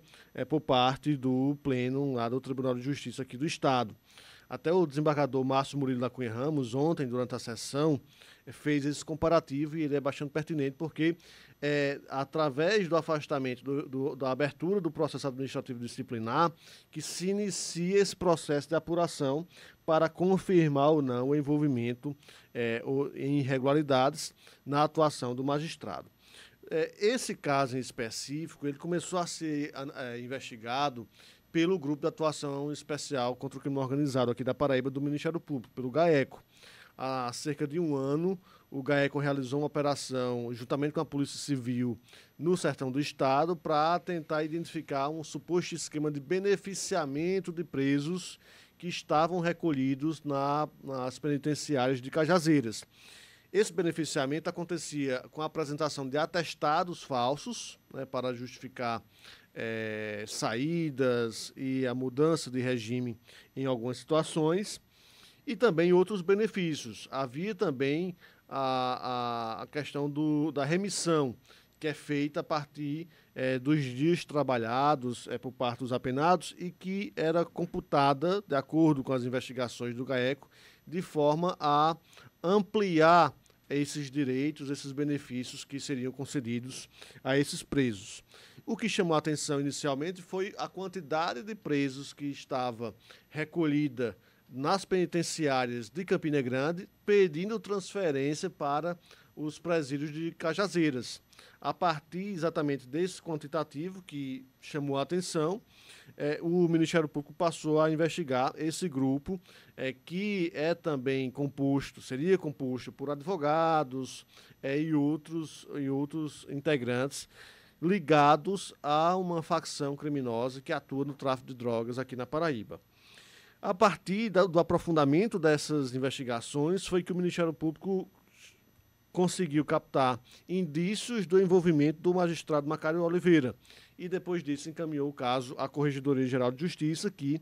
S7: por parte do Pleno lá do Tribunal de Justiça aqui do Estado. Até o desembargador Márcio Murilo da Cunha Ramos, ontem, durante a sessão, fez esse comparativo e ele é bastante pertinente porque, através do afastamento, da abertura do processo administrativo disciplinar, que se inicia esse processo de apuração para confirmar ou não o envolvimento em irregularidades na atuação do magistrado. Esse caso em específico, ele começou a ser investigado pelo Grupo de Atuação Especial contra o Crime Organizado aqui da Paraíba, do Ministério Público, pelo GAECO. Há cerca de um ano, o GAECO realizou uma operação, juntamente com a Polícia Civil, no sertão do estado, para tentar identificar um suposto esquema de beneficiamento de presos que estavam recolhidos nas penitenciárias de Cajazeiras. Esse beneficiamento acontecia com a apresentação de atestados falsos, para justificar saídas e a mudança de regime em algumas situações, e também outros benefícios. Havia também a questão da remissão, que é feita a partir dos dias trabalhados por parte dos apenados e que era computada, de acordo com as investigações do GAECO, de forma a ampliar esses direitos, esses benefícios que seriam concedidos a esses presos. O que chamou a atenção inicialmente foi a quantidade de presos que estava recolhida nas penitenciárias de Campina Grande, pedindo transferência para os presídios de Cajazeiras. A partir exatamente desse quantitativo que chamou a atenção, o Ministério Público passou a investigar esse grupo, que também seria composto por advogados e outros integrantes ligados a uma facção criminosa que atua no tráfico de drogas aqui na Paraíba. A partir do aprofundamento dessas investigações, foi que o Ministério Público conseguiu captar indícios do envolvimento do magistrado Macário Oliveira. E depois disso encaminhou o caso à Corregedoria Geral de Justiça, que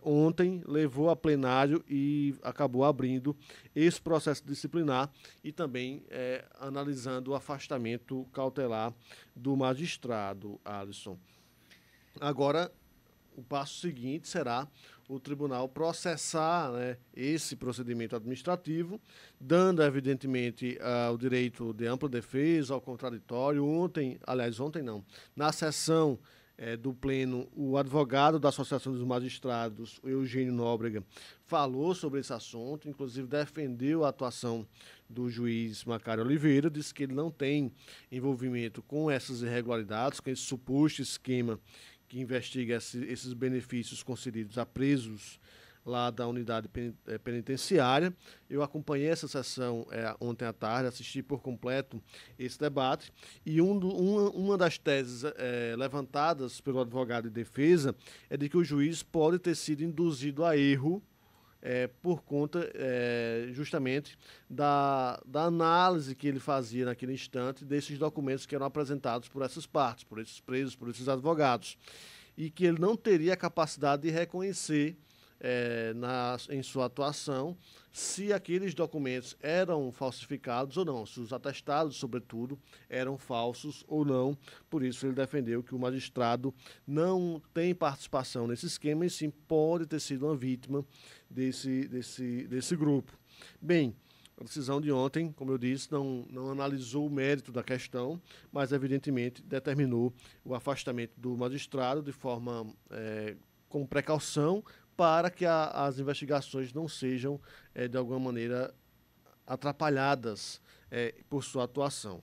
S7: ontem levou a plenário e acabou abrindo esse processo disciplinar e também analisando o afastamento cautelar do magistrado, Alisson. Agora, o passo seguinte será o tribunal processar, né, esse procedimento administrativo, dando, evidentemente, o direito de ampla defesa ao contraditório. Ontem não, na sessão do Pleno, o advogado da Associação dos Magistrados, o Eugênio Nóbrega, falou sobre esse assunto, inclusive defendeu a atuação do juiz Macário Oliveira, disse que ele não tem envolvimento com essas irregularidades, com esse suposto esquema que investiga esses benefícios concedidos a presos lá da unidade penitenciária. Eu acompanhei essa sessão ontem à tarde, assisti por completo esse debate, e uma das teses levantadas pelo advogado de defesa é de que o juiz pode ter sido induzido a erro por conta justamente da análise que ele fazia naquele instante desses documentos que eram apresentados por essas partes, por esses presos, por esses advogados, e que ele não teria a capacidade de reconhecer em sua atuação se aqueles documentos eram falsificados ou não, se os atestados, sobretudo, eram falsos ou não. Por isso ele defendeu que o magistrado não tem participação nesse esquema e sim pode ter sido uma vítima desse grupo. Bem, a decisão de ontem, como eu disse, não analisou o mérito da questão, mas evidentemente determinou o afastamento do magistrado de forma com precaução, para que as investigações não sejam, de alguma maneira, atrapalhadas por sua atuação.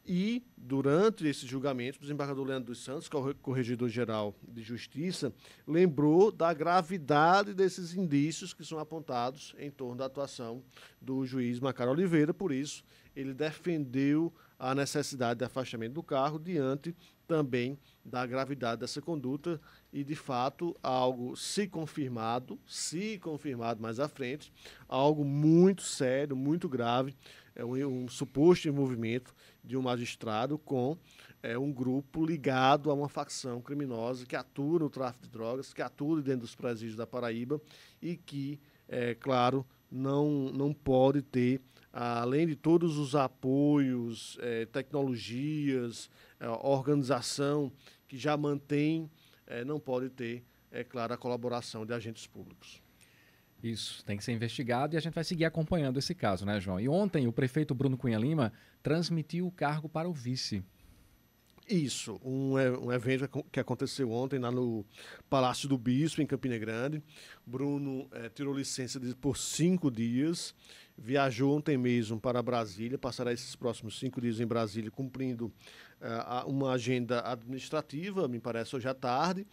S7: E, durante esse julgamento, o desembargador Leandro dos Santos, que é o Corregedor-Geral de Justiça, lembrou da gravidade desses indícios que são apontados em torno da atuação do juiz Macário Oliveira. Por isso, ele defendeu a necessidade de afastamento do cargo diante também da gravidade dessa conduta e, de fato, algo se confirmado mais à frente, algo muito sério, muito grave, um suposto envolvimento de um magistrado com um grupo ligado a uma facção criminosa que atua no tráfico de drogas, que atua dentro dos presídios da Paraíba e que, claro, não pode ter, além de todos os apoios, tecnologias, organização que já mantém, não pode ter, claro, a colaboração de agentes públicos.
S5: Isso, tem que ser investigado e a gente vai seguir acompanhando esse caso, né, João? E ontem o prefeito Bruno Cunha Lima transmitiu o cargo para o vice.
S7: Isso, um evento que aconteceu ontem lá no Palácio do Bispo, em Campina Grande. Bruno tirou licença por 5 dias, viajou ontem mesmo para Brasília, passará esses próximos 5 dias em Brasília, cumprindo uma agenda administrativa, me parece hoje à tarde,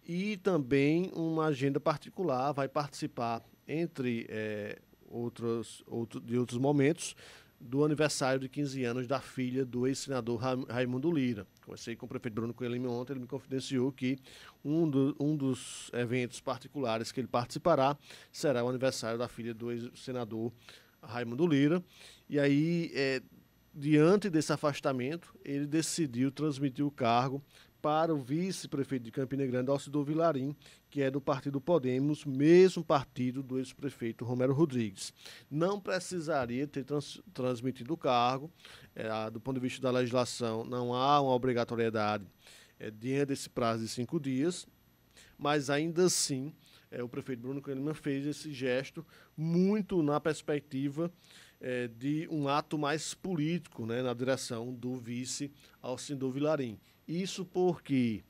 S7: e também uma agenda particular, vai participar, entre outros momentos, do aniversário de 15 anos da filha do ex-senador Raimundo Lira. Conversei com o prefeito Bruno Cunha Lima ontem, ele me confidenciou que um dos eventos particulares que ele participará será o aniversário da filha do ex-senador Raimundo Lira. E aí, diante desse afastamento, ele decidiu transmitir o cargo para o vice-prefeito de Campina Grande, Alcido Vilarim, que é do partido Podemos, mesmo partido do ex-prefeito Romero Rodrigues. Não precisaria ter transmitido o cargo, do ponto de vista da legislação, não há uma obrigatoriedade diante desse prazo de 5 dias, mas ainda assim, o prefeito Bruno Cunha Lima fez esse gesto muito na perspectiva de um ato mais político, né, na direção do vice Alcido Vilarim. Isso porque,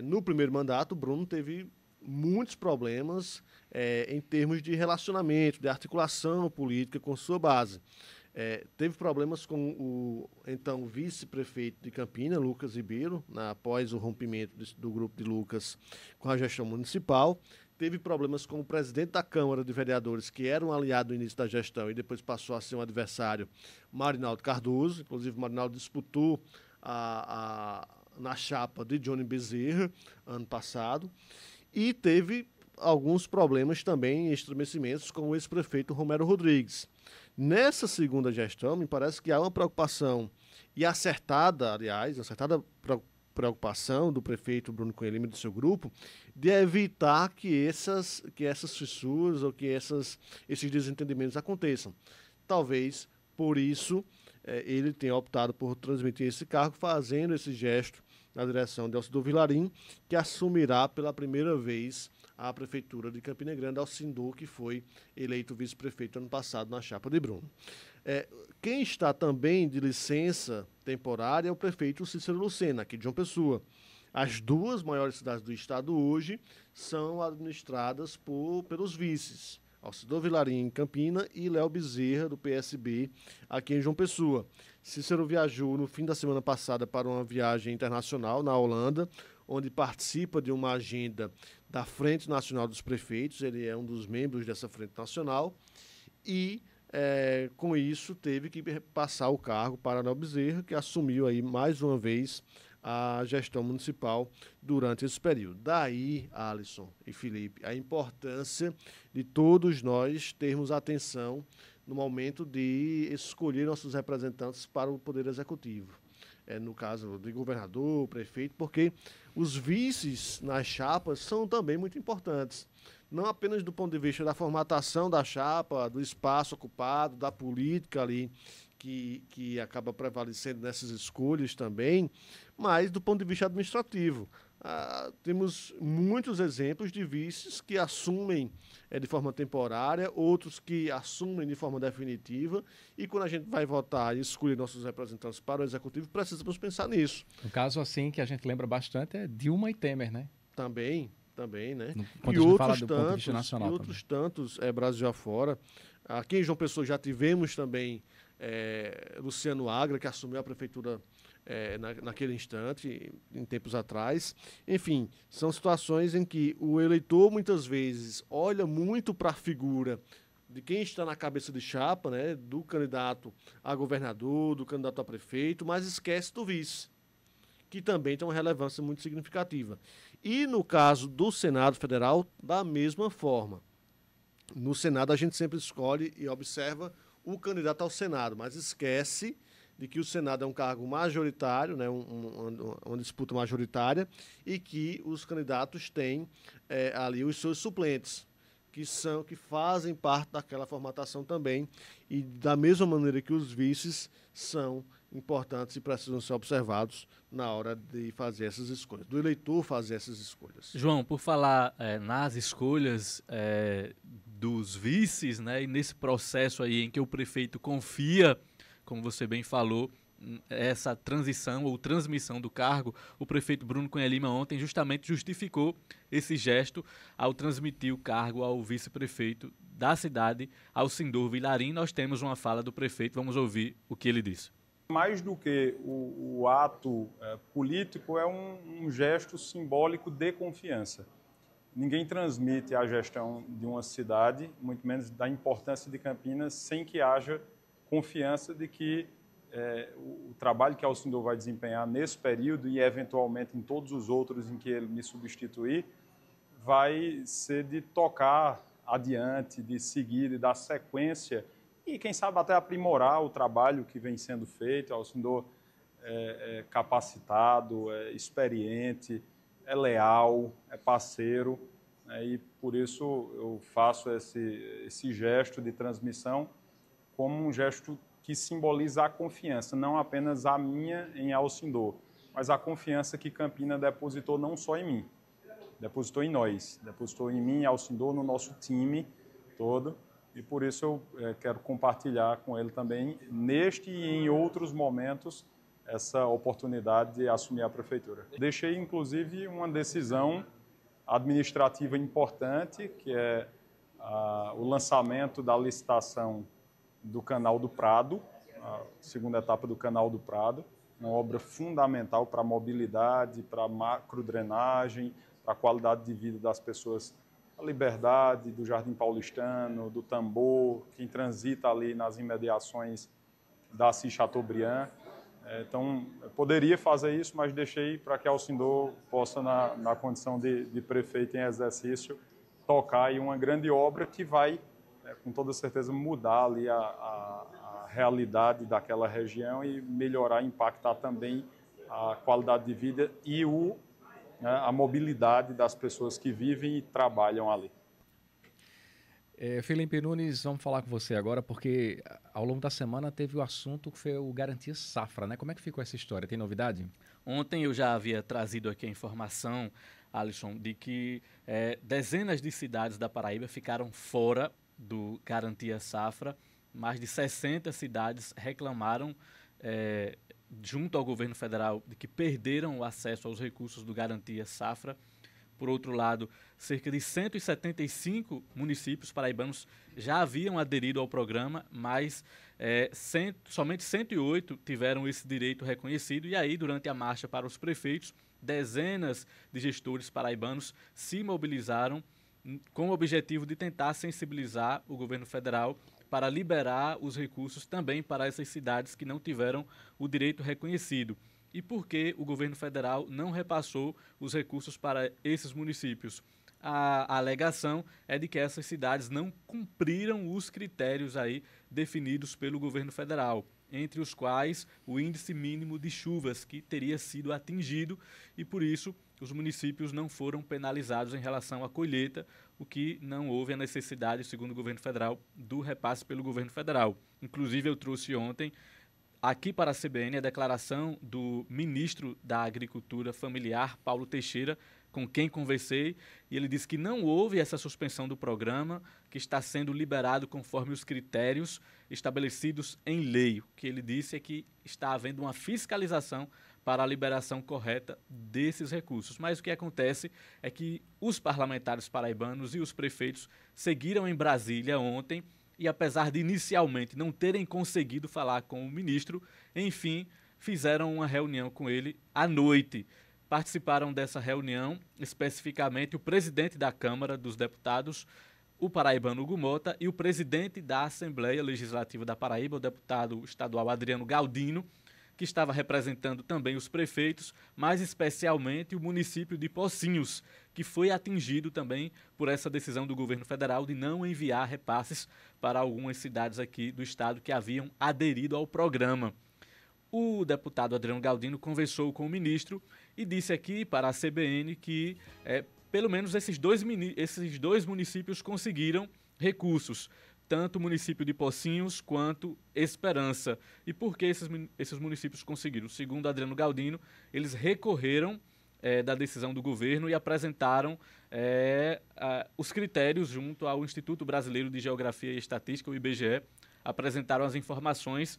S7: no primeiro mandato, o Bruno teve muitos problemas em termos de relacionamento, de articulação política com sua base. Teve problemas com o então vice-prefeito de Campina, Lucas Ribeiro, após o rompimento do grupo de Lucas com a gestão municipal. Teve problemas com o presidente da Câmara de Vereadores, que era um aliado no início da gestão e depois passou a ser um adversário, Marinaldo Cardoso. Inclusive, Marinaldo disputou na chapa de Johnny Bezerra, ano passado, e teve alguns problemas também, estremecimentos, com o ex-prefeito Romero Rodrigues. Nessa segunda gestão, me parece que há uma preocupação, e acertada, aliás, preocupação do prefeito Bruno Cunha Lima e do seu grupo, de evitar que essas fissuras ou que esses desentendimentos aconteçam. Talvez, por isso, ele tem optado por transmitir esse cargo, fazendo esse gesto na direção de Alcindor Vilarim, que assumirá pela primeira vez a Prefeitura de Campina Grande. Alcindor, que foi eleito vice-prefeito ano passado na chapa de Bruno. Quem está também de licença temporária é o prefeito Cícero Lucena, aqui de João Pessoa. As duas maiores cidades do estado hoje são administradas pelos vices, Alcindor Vilarim em Campina e Léo Bezerra, do PSB, aqui em João Pessoa. Cícero viajou no fim da semana passada para uma viagem internacional na Holanda, onde participa de uma agenda da Frente Nacional dos Prefeitos. Ele é um dos membros dessa Frente Nacional e, com isso, teve que passar o cargo para Léo Bezerra, que assumiu aí mais uma vez a gestão municipal durante esse período. Daí, Alisson e Felipe, a importância de todos nós termos atenção no momento de escolher nossos representantes para o Poder Executivo. No caso de governador, prefeito, porque os vices nas chapas são também muito importantes. Não apenas do ponto de vista da formatação da chapa, do espaço ocupado, da política ali, que acaba prevalecendo nessas escolhas também, mas do ponto de vista administrativo. Temos muitos exemplos de vices que assumem de forma temporária, outros que assumem de forma definitiva, e quando a gente vai votar e escolher nossos representantes para o Executivo, precisamos pensar nisso.
S5: Um caso assim que a gente lembra bastante é Dilma e Temer, né?
S7: Também, né?
S5: E
S7: outros tantos, Brasil afora. Aqui em João Pessoa já tivemos também Luciano Agra, que assumiu a prefeitura naquele instante, em tempos atrás. Enfim, são situações em que o eleitor muitas vezes olha muito para a figura de quem está na cabeça de chapa, né, do candidato a governador, do candidato a prefeito, mas esquece do vice, que também tem uma relevância muito significativa. E no caso do Senado Federal, da mesma forma. No Senado a gente sempre escolhe e observa o candidato ao Senado, mas esquece de que o Senado é um cargo majoritário, né, uma disputa majoritária, e que os candidatos têm ali os seus suplentes, que fazem parte daquela formatação também, e da mesma maneira que os vices são importantes e precisam ser observados na hora de fazer essas escolhas, do eleitor fazer essas escolhas.
S18: João, por falar nas escolhas dos vices, né, e nesse processo aí em que o prefeito confia, como você bem falou, essa transição ou transmissão do cargo, o prefeito Bruno Cunha Lima ontem justamente justificou esse gesto ao transmitir o cargo ao vice-prefeito da cidade, Alcindor Vilarim. Nós temos uma fala do prefeito, vamos ouvir o que ele disse.
S19: Mais do que o ato político, é um gesto simbólico de confiança. Ninguém transmite a gestão de uma cidade, muito menos da importância de Campinas, sem que haja confiança de que o trabalho que Alcindor vai desempenhar nesse período e, eventualmente, em todos os outros em que ele me substituir, vai ser de tocar adiante, de seguir, de dar sequência e, quem sabe, até aprimorar o trabalho que vem sendo feito. Alcindor é capacitado, é experiente, é leal, é parceiro, né, e, por isso, eu faço esse gesto de transmissão como um gesto que simboliza a confiança, não apenas a minha em Alcindor, mas a confiança que Campina depositou não só em mim, depositou em nós, depositou em mim, Alcindor, no nosso time todo, e por isso eu quero compartilhar com ele também, neste e em outros momentos, essa oportunidade de assumir a prefeitura. Deixei, inclusive, uma decisão administrativa importante, que é o lançamento da licitação do Canal do Prado, a segunda etapa do Canal do Prado, uma obra fundamental para a mobilidade, para a macrodrenagem, para a qualidade de vida das pessoas, a Liberdade, do Jardim Paulistano, do Tambor, quem transita ali nas imediações da Assis Chateaubriand. Então, eu poderia fazer isso, mas deixei para que Alcindor possa, na condição de prefeito em exercício, tocar aí uma grande obra que vai, com toda certeza, mudar ali a realidade daquela região e melhorar, impactar também a qualidade de vida e a mobilidade das pessoas que vivem e trabalham ali.
S5: Felipe Nunes, vamos falar com você agora, porque ao longo da semana teve o assunto que foi o Garantia Safra, né? Como é que ficou essa história? Tem novidade?
S18: Ontem eu já havia trazido aqui a informação, Alisson, de que dezenas de cidades da Paraíba ficaram fora do Garantia Safra. Mais de 60 cidades reclamaram junto ao governo federal de que perderam o acesso aos recursos do Garantia Safra. Por outro lado, cerca de 175 municípios paraibanos já haviam aderido ao programa, mas somente 108 tiveram esse direito reconhecido. E aí, durante a marcha para os prefeitos, dezenas de gestores paraibanos se mobilizaram com o objetivo de tentar sensibilizar o governo federal para liberar os recursos também para essas cidades que não tiveram o direito reconhecido. E por que o governo federal não repassou os recursos para esses municípios? A alegação é de que essas cidades não cumpriram os critérios aí definidos pelo governo federal, entre os quais o índice mínimo de chuvas que teria sido atingido, e por isso os municípios não foram penalizados em relação à colheita, o que não houve a necessidade, segundo o governo federal, do repasse pelo governo federal. Inclusive, eu trouxe ontem aqui para a CBN a declaração do ministro da Agricultura Familiar, Paulo Teixeira, com quem conversei, e ele disse que não houve essa suspensão do programa, que está sendo liberado conforme os critérios estabelecidos em lei. O que ele disse é que está havendo uma fiscalização para a liberação correta desses recursos. Mas o que acontece é que os parlamentares paraibanos e os prefeitos seguiram em Brasília ontem, e apesar de inicialmente não terem conseguido falar com o ministro, enfim, fizeram uma reunião com ele à noite. Participaram dessa reunião, especificamente, o presidente da Câmara dos Deputados, o paraibano Hugo Mota, e o presidente da Assembleia Legislativa da Paraíba, o deputado estadual Adriano Galdino, que estava representando também os prefeitos, mais especialmente o município de Pocinhos, que foi atingido também por essa decisão do governo federal de não enviar repasses para algumas cidades aqui do estado que haviam aderido ao programa. O deputado Adriano Galdino conversou com o ministro e disse aqui para a CBN que pelo menos esses dois municípios conseguiram recursos, tanto o município de Pocinhos quanto Esperança. E por que esses municípios conseguiram? Segundo Adriano Galdino, eles recorreram da decisão do governo e apresentaram os critérios junto ao Instituto Brasileiro de Geografia e Estatística, o IBGE, apresentaram as informações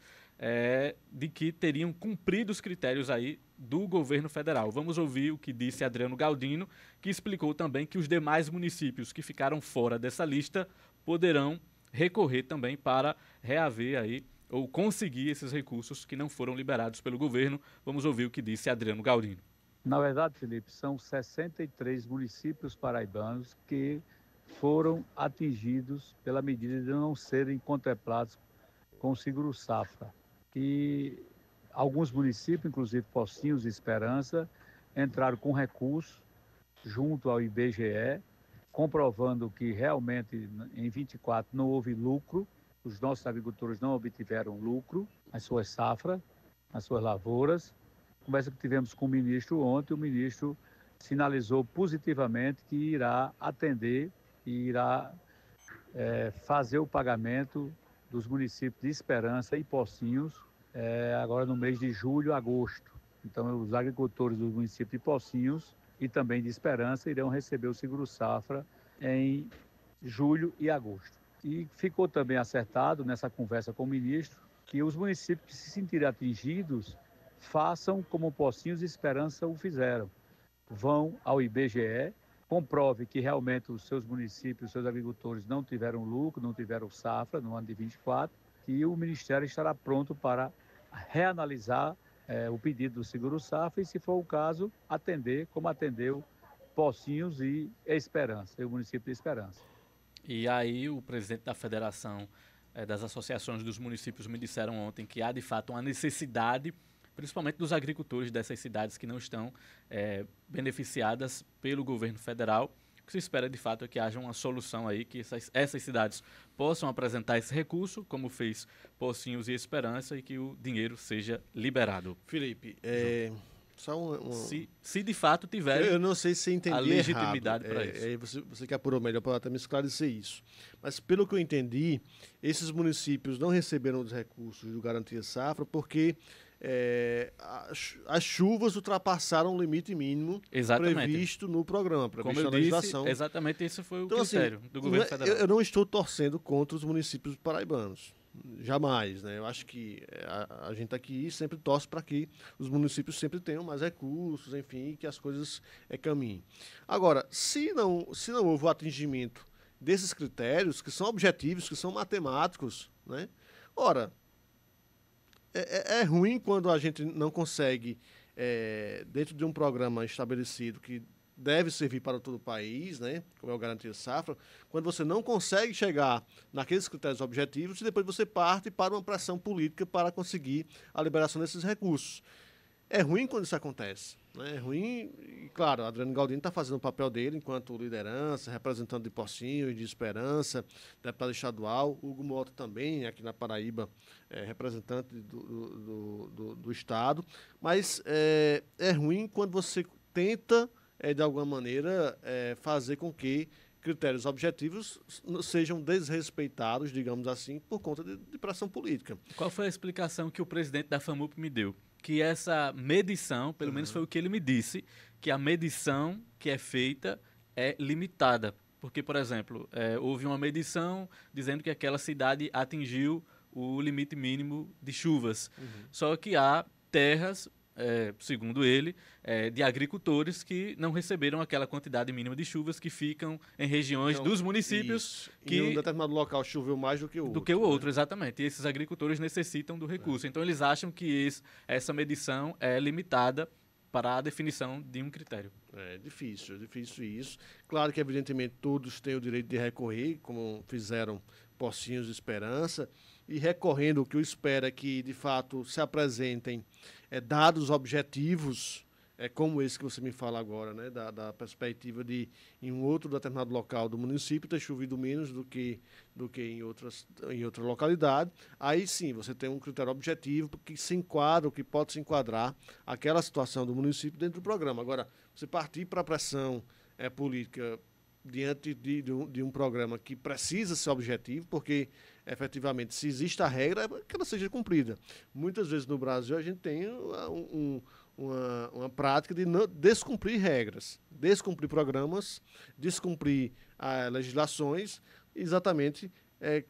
S18: de que teriam cumprido os critérios aí do governo federal. Vamos ouvir o que disse Adriano Galdino, que explicou também que os demais municípios que ficaram fora dessa lista poderão recorrer também para reaver aí ou conseguir esses recursos que não foram liberados pelo governo. Vamos ouvir o que disse Adriano Galdino.
S20: Na verdade, Felipe, são 63 municípios paraibanos que foram atingidos pela medida de não serem contemplados com o seguro safra. E alguns municípios, inclusive Pocinhos e Esperança, entraram com recurso junto ao IBGE, comprovando que realmente em 24 não houve lucro, os nossos agricultores não obtiveram lucro nas suas safras, nas suas lavouras. Conversa que tivemos com o ministro ontem, o ministro sinalizou positivamente que irá atender e irá fazer o pagamento dos municípios de Esperança e Pocinhos agora no mês de julho, agosto. Então, os agricultores do município de Pocinhos e também de Esperança irão receber o seguro safra em julho e agosto. E ficou também acertado nessa conversa com o ministro que os municípios que se sentirem atingidos façam como Pocinhos e Esperança o fizeram. Vão ao IBGE, comprove que realmente os seus municípios, os seus agricultores não tiveram lucro, não tiveram safra no ano de 24, e o Ministério estará pronto para reanalisar o pedido do seguro safra e, se for o caso, atender como atendeu Pocinhos e Esperança, e o município de Esperança.
S18: E aí o presidente da Federação das Associações dos Municípios me disseram ontem que há de fato uma necessidade, principalmente dos agricultores dessas cidades que não estão beneficiadas pelo governo federal. O que se espera de fato é que haja uma solução aí, que essas cidades possam apresentar esse recurso, como fez Pocinhos e Esperança, e que o dinheiro seja liberado.
S7: Felipe, Só
S18: Se de fato tiver
S7: eu não sei se entendi
S18: a legitimidade para
S7: isso. Você que apurou melhor para até me esclarecer isso. Mas pelo que eu entendi, esses municípios não receberam os recursos do Garantia Safra porque as chuvas ultrapassaram o limite mínimo previsto no programa, previsto na legislação.
S18: Exatamente, esse foi o
S7: então,
S18: critério
S7: assim,
S18: do governo federal.
S7: Eu não estou torcendo contra os municípios paraibanos. Jamais, né? Eu acho que a gente aqui sempre torce para que os municípios sempre tenham mais recursos, enfim, que as coisas caminhem. Agora, se não houve o atingimento desses critérios, que são objetivos, que são matemáticos, né? Ora, é ruim quando a gente não consegue, dentro de um programa estabelecido que deve servir para todo o país, né, como é o Garantia Safra, quando você não consegue chegar naqueles critérios objetivos e depois você parte para uma pressão política para conseguir a liberação desses recursos. É ruim quando isso acontece. Né? É ruim, e claro, Adriano Galdino está fazendo o papel dele enquanto liderança, representante de Pocinhos, de Esperança, deputado estadual, Hugo Mota também, aqui na Paraíba, representante do Estado, mas é ruim quando você tenta de alguma maneira, fazer com que critérios objetivos sejam desrespeitados, digamos assim, por conta de pressão política.
S18: Qual foi a explicação que o presidente da FAMUP me deu? Que essa medição, pelo menos foi o que ele me disse, que a medição que é feita é limitada. Porque, por exemplo, houve uma medição dizendo que aquela cidade atingiu o limite mínimo de chuvas. Só que há terras... segundo ele, de agricultores que não receberam aquela quantidade mínima de chuvas que ficam em regiões dos municípios que
S7: em um determinado local choveu mais do que o outro.
S18: Do que o outro, exatamente. E esses agricultores necessitam do recurso. Então, eles acham que essa medição é limitada para a definição de um critério.
S7: É difícil isso. Claro que, evidentemente, todos têm o direito de recorrer, como fizeram Pocinhos de Esperança, e recorrendo, o que eu espero é que, de fato, se apresentem dados objetivos, como esse que você me fala agora, né, da perspectiva de, em um outro determinado local do município, ter chovido menos do que em outra localidade. Aí sim, você tem um critério objetivo que se enquadra, que pode se enquadrar aquela situação do município dentro do programa. Agora, você partir para a pressão política diante de um programa que precisa ser objetivo, porque, efetivamente, se existe a regra, é que ela seja cumprida. Muitas vezes no Brasil a gente tem uma prática de descumprir regras, descumprir programas, descumprir legislações, exatamente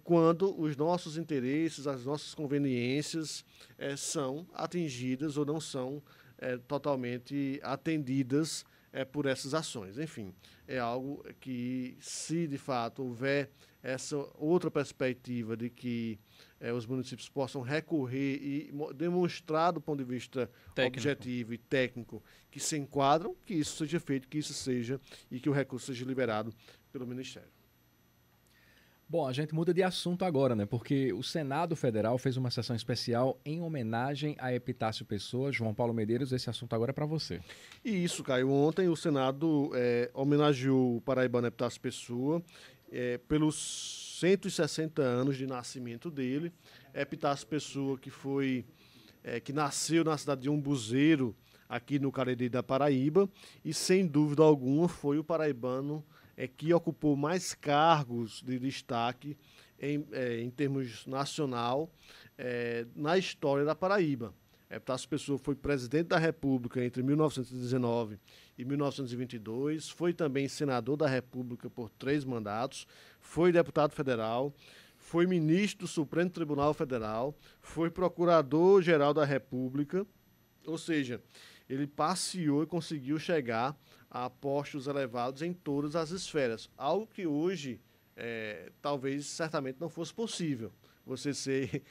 S7: quando os nossos interesses, as nossas conveniências são atingidas ou não são totalmente atendidas por essas ações. Enfim, é algo que, se de fato houver essa outra perspectiva de que os municípios possam recorrer e demonstrar do ponto de vista objetivo e técnico que se enquadram, que isso seja feito, que isso seja e que o recurso seja liberado pelo Ministério.
S5: Bom, a gente muda de assunto agora, né? Porque o Senado Federal fez uma sessão especial em homenagem a Epitácio Pessoa. João Paulo Medeiros, esse assunto agora é para você.
S7: E isso, Caio. Ontem o Senado homenageou o paraibano Epitácio Pessoa pelos 160 anos de nascimento dele. Epitácio Pessoa, que nasceu na cidade de Umbuzeiro, aqui no Cariri da Paraíba, e sem dúvida alguma foi o paraibano que ocupou mais cargos de destaque em termos nacional na história da Paraíba. Epitácio Pessoa foi presidente da República entre 1919 e 1922, foi também senador da República por 3 mandatos, foi deputado federal, foi ministro do Supremo Tribunal Federal, foi procurador-geral da República, ou seja, ele passeou e conseguiu chegar a postos elevados em todas as esferas, algo que hoje talvez certamente não fosse possível. Você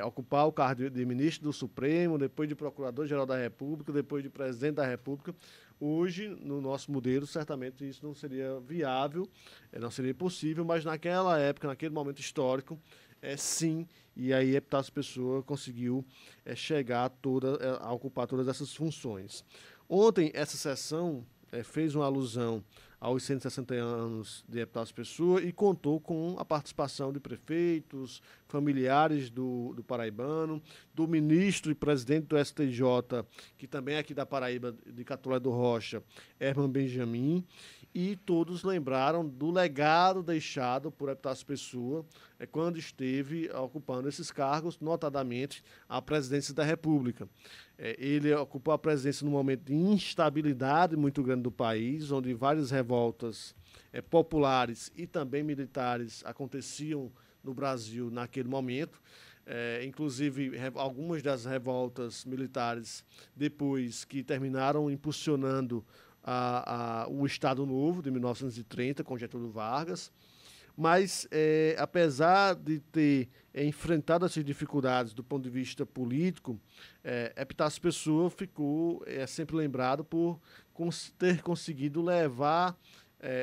S7: ocupar o cargo de ministro do Supremo, depois de procurador-geral da República, depois de presidente da República. Hoje, no nosso modelo, certamente isso não seria viável, não seria possível, mas naquela época, naquele momento histórico, sim, e aí Epitácio Pessoa conseguiu chegar a ocupar todas essas funções. Ontem, essa sessão fez uma alusão aos 160 anos de Epitácio Pessoa e contou com a participação de prefeitos, familiares do paraibano, do ministro e presidente do STJ, que também é aqui da Paraíba, de Catolé do Rocha, Herman Benjamin, e todos lembraram do legado deixado por Epitácio Pessoa quando esteve ocupando esses cargos, notadamente a presidência da República. Ele ocupou a presidência num momento de instabilidade muito grande do país, onde várias revoltas populares e também militares aconteciam no Brasil naquele momento. Inclusive, algumas das revoltas militares, depois que terminaram impulsionando o Estado Novo, de 1930, com Getúlio Vargas. Mas, apesar de ter enfrentado essas dificuldades do ponto de vista político, Epitácio Pessoa ficou sempre lembrado por ter conseguido levar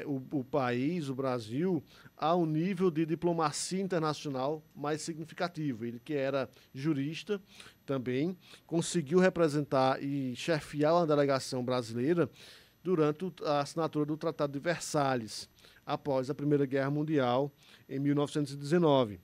S7: o país, o Brasil, a um nível de diplomacia internacional mais significativo. Ele, que era jurista também, conseguiu representar e chefiar uma delegação brasileira durante a assinatura do Tratado de Versalhes, após a Primeira Guerra Mundial, em 1919.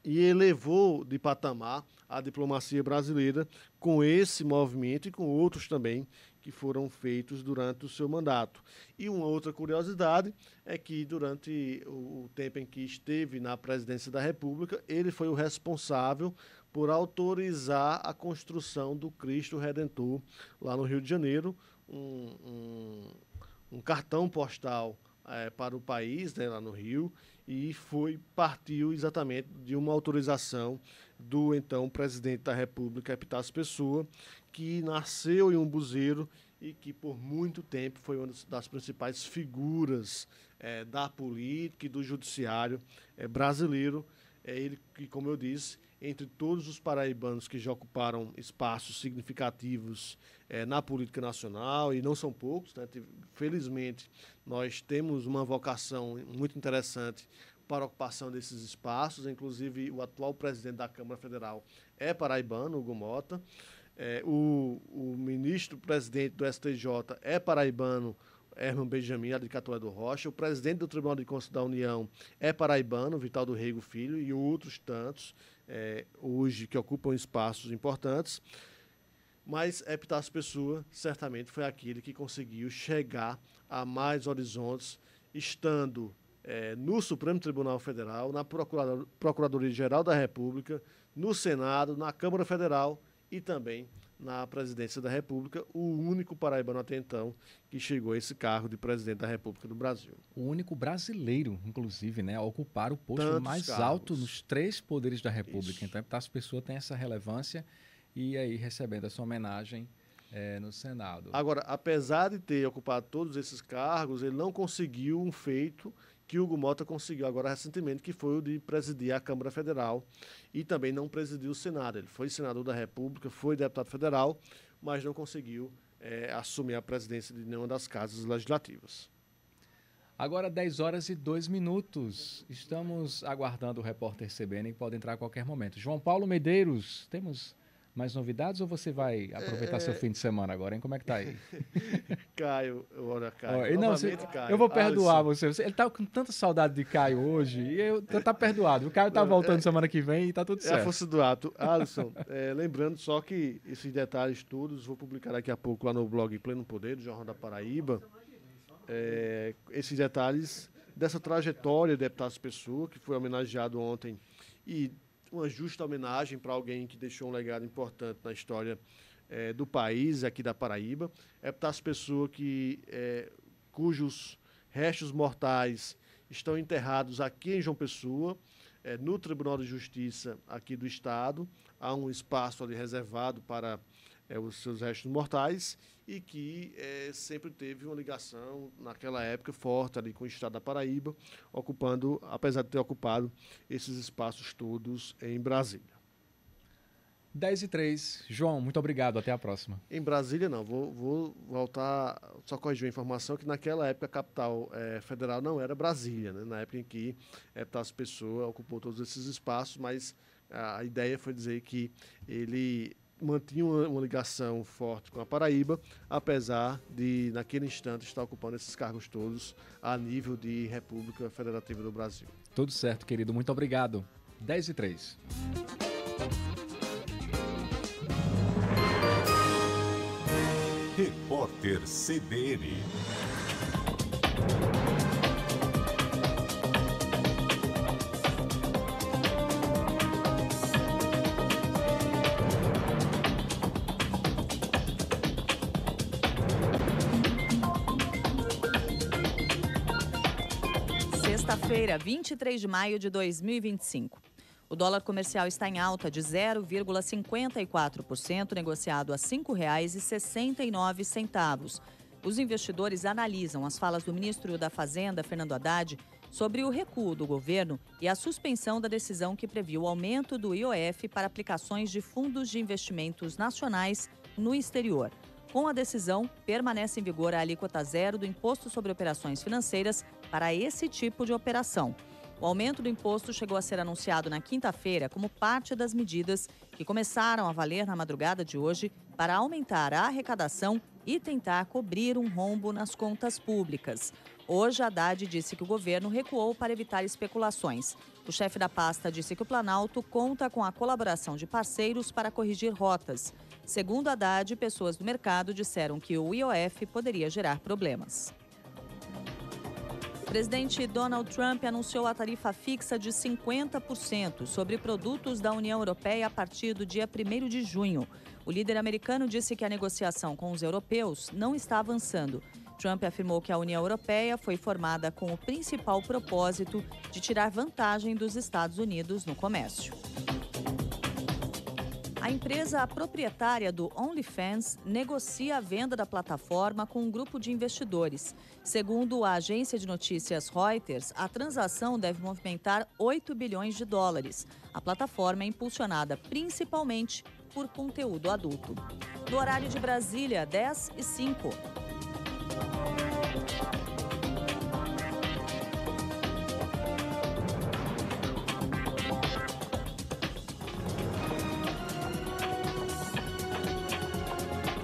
S7: E elevou de patamar a diplomacia brasileira com esse movimento e com outros também que foram feitos durante o seu mandato. E uma outra curiosidade é que, durante o tempo em que esteve na presidência da República, ele foi o responsável por autorizar a construção do Cristo Redentor lá no Rio de Janeiro, um cartão postal para o país, né, lá no Rio, e partiu exatamente de uma autorização do então presidente da República, Epitácio Pessoa, que nasceu em Umbuzeiro e que por muito tempo foi uma das principais figuras da política e do judiciário brasileiro. Ele que, como eu disse, entre todos os paraibanos que já ocuparam espaços significativos na política nacional, e não são poucos, né? Felizmente, nós temos uma vocação muito interessante para a ocupação desses espaços, inclusive o atual presidente da Câmara Federal é paraibano, Hugo Mota, o ministro-presidente do STJ é paraibano, Herman Benjamin, de Catolé do Rocha, o presidente do Tribunal de Contas da União é paraibano, Vital do Rego Filho, e outros tantos, hoje que ocupam espaços importantes. Mas Epitácio Pessoa certamente foi aquele que conseguiu chegar a mais horizontes, estando no Supremo Tribunal Federal, na Procuradoria-Geral da República, no Senado, na Câmara Federal e também na Presidência da República, o único paraibano até então que chegou a esse cargo de Presidente da República do Brasil.
S5: O único brasileiro, inclusive, né, a ocupar o posto
S7: Tantos
S5: mais
S7: cargos.
S5: alto nos 3 poderes da República.
S7: Isso.
S5: Então, Epitácio Pessoa tem essa relevância e aí recebendo essa homenagem no Senado.
S7: Agora, apesar de ter ocupado todos esses cargos, ele não conseguiu um feito que Hugo Mota conseguiu agora recentemente, que foi o de presidir a Câmara Federal e também não presidiu o Senado. Ele foi senador da República, foi deputado federal, mas não conseguiu assumir a presidência de nenhuma das casas legislativas.
S5: Agora 10h02. Estamos aguardando o repórter CBN, que pode entrar a qualquer momento. João Paulo Medeiros, temos mais novidades ou você vai aproveitar seu fim de semana agora, hein? Como é que tá aí?
S7: Caio.
S5: Caio. Eu vou perdoar você. Ele tá com tanta saudade de Caio hoje e tá perdoado. O Caio tá voltando semana que vem e tá tudo certo.
S7: É a força do ato. Alisson, lembrando só que esses detalhes todos vou publicar daqui a pouco lá no blog Pleno Poder, do Jornal da Paraíba. Esses detalhes dessa trajetória de Epitácio Pessoa, que foi homenageado ontem, e uma justa homenagem para alguém que deixou um legado importante na história do país, aqui da Paraíba. Epitácio Pessoa, cujos restos mortais estão enterrados aqui em João Pessoa, no Tribunal de Justiça aqui do Estado. Há um espaço ali reservado para os seus restos mortais e que sempre teve uma ligação, naquela época, forte ali com o Estado da Paraíba, apesar de ter ocupado esses espaços todos em Brasília.
S5: 10h03. João, muito obrigado. Até a próxima.
S7: Em Brasília, não. Vou voltar, só corrigir a informação, que naquela época a capital federal não era Brasília, né? Na época em que Epitácio Pessoa ocupou todos esses espaços, mas a ideia foi dizer que ele mantinha uma ligação forte com a Paraíba, apesar de, naquele instante, estar ocupando esses cargos todos a nível de República Federativa do Brasil.
S5: Tudo certo, querido. Muito obrigado. 10h03.
S4: Repórter CBN.
S1: Sexta-feira, 23 de maio de 2025. O dólar comercial está em alta de 0,54%, negociado a R$ 5,69. Os investidores analisam as falas do ministro da Fazenda, Fernando Haddad, sobre o recuo do governo e a suspensão da decisão que previu o aumento do IOF para aplicações de fundos de investimentos nacionais no exterior. Com a decisão, permanece em vigor a alíquota zero do Imposto sobre Operações Financeiras para esse tipo de operação. O aumento do imposto chegou a ser anunciado na quinta-feira como parte das medidas que começaram a valer na madrugada de hoje para aumentar a arrecadação e tentar cobrir um rombo nas contas públicas. Hoje, Haddad disse que o governo recuou para evitar especulações. O chefe da pasta disse que o Planalto conta com a colaboração de parceiros para corrigir rotas. Segundo Haddad, pessoas do mercado disseram que o IOF poderia gerar problemas. O presidente Donald Trump anunciou a tarifa fixa de 50% sobre produtos da União Europeia a partir do dia 1º de junho. O líder americano disse que a negociação com os europeus não está avançando. Trump afirmou que a União Europeia foi formada com o principal propósito de tirar vantagem dos Estados Unidos no comércio. A empresa proprietária do OnlyFans negocia a venda da plataforma com um grupo de investidores. Segundo a agência de notícias Reuters, a transação deve movimentar 8 bilhões de dólares. A plataforma é impulsionada principalmente por conteúdo adulto. No horário de Brasília, 10h05.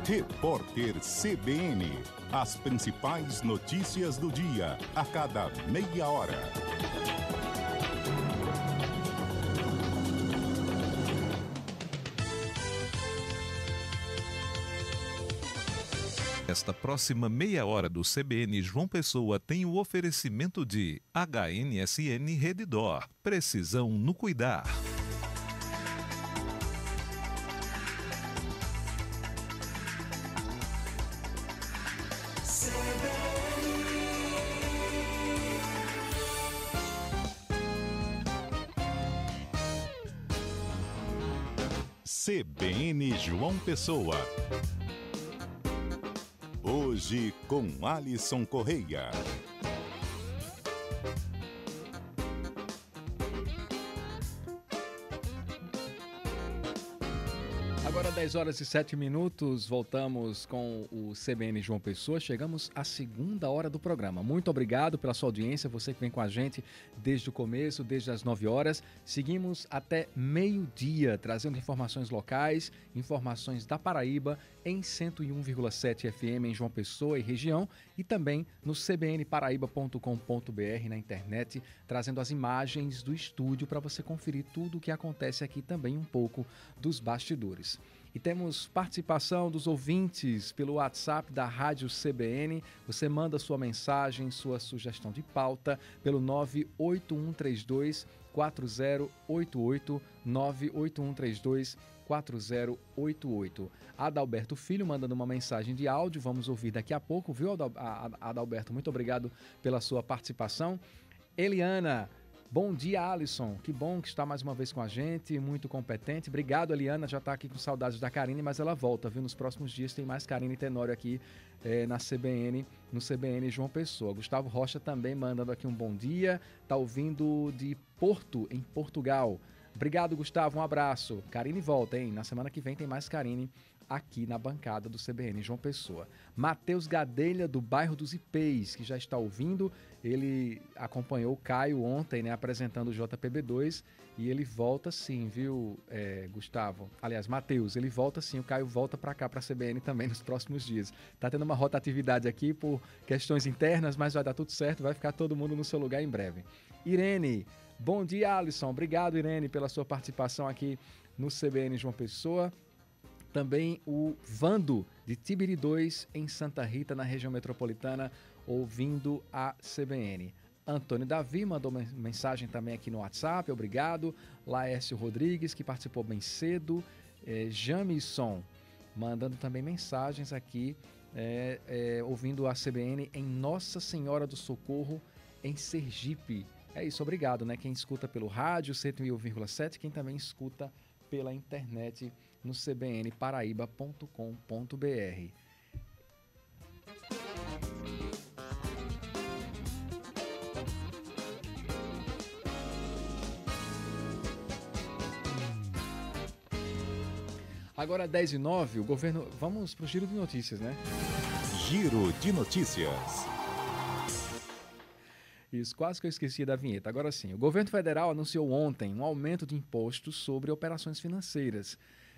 S4: Repórter CBN. As principais notícias do dia, a cada meia hora. Esta próxima meia hora do CBN João Pessoa tem o oferecimento de HNSN Redditor. Precisão no cuidar. CBN João Pessoa. Hoje com Alisson Correia.
S5: Agora 10h07, voltamos com o CBN João Pessoa. Chegamos à segunda hora do programa. Muito obrigado pela sua audiência, você que vem com a gente desde o começo, desde as 9 horas. Seguimos até meio-dia, trazendo informações locais, informações da Paraíba, em 101,7 FM em João Pessoa e região, e também no cbnparaíba.com.br na internet, trazendo as imagens do estúdio para você conferir tudo o que acontece aqui, também um pouco dos bastidores. E temos participação dos ouvintes pelo WhatsApp da Rádio CBN. Você manda sua mensagem, sua sugestão de pauta pelo 98132 4088, 98132 4088. Adalberto Filho mandando uma mensagem de áudio, vamos ouvir daqui a pouco, viu, Adalberto? Muito obrigado pela sua participação. Eliana, bom dia, Alisson. Que bom que está mais uma vez com a gente, muito competente. Obrigado, Eliana, já está aqui com saudades da Karine, mas ela volta, viu? Nos próximos dias tem mais Karine Tenório aqui na CBN, no CBN João Pessoa. Gustavo Rocha também mandando aqui um bom dia, está ouvindo de Porto, em Portugal. Obrigado, Gustavo, um abraço. Karine volta, hein? Na semana que vem tem mais Karine aqui na bancada do CBN João Pessoa. Matheus Gadelha, do bairro dos Ipês, que já está ouvindo, ele acompanhou o Caio ontem, né, apresentando o JPB2, e ele volta sim, viu, Gustavo? Aliás, Matheus, ele volta sim, o Caio volta para cá, para a CBN também nos próximos dias. Tá tendo uma rotatividade aqui por questões internas, mas vai dar tudo certo, vai ficar todo mundo no seu lugar em breve. Irene, bom dia, Alisson. Obrigado, Irene, pela sua participação aqui no CBN João Pessoa. Também o Vando, de Tibiri 2, em Santa Rita, na região metropolitana, ouvindo a CBN. Antônio Davi mandou mensagem também aqui no WhatsApp, obrigado. Laércio Rodrigues, que participou bem cedo. Jamison, mandando também mensagens aqui, ouvindo a CBN em Nossa Senhora do Socorro, em Sergipe. É isso, obrigado, né? Quem escuta pelo rádio 101,7, quem também escuta pela internet no cbnparaíba.com.br. Agora 10h09, o governo... Vamos para o giro de notícias, né?
S4: Giro de notícias.
S5: Isso, quase que eu esqueci da vinheta. Agora sim, o governo federal anunciou ontem um aumento de impostos sobre operações financeiras.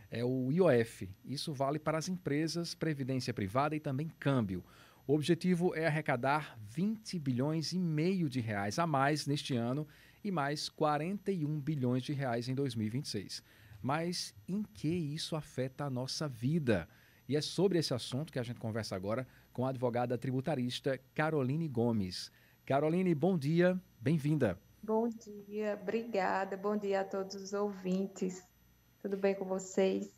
S5: É o IOF. Isso vale para as empresas, previdência privada e também câmbio. O objetivo é arrecadar 20 bilhões e meio de reais a mais neste ano e mais 41 bilhões de reais em 2026. Mas em que isso afeta a nossa vida? E é sobre esse assunto que a gente conversa agora com a advogada tributarista Caroline Gomes. Caroline, bom dia, bem-vinda.
S21: Bom dia, obrigada. Bom dia a todos os ouvintes. Tudo bem com vocês?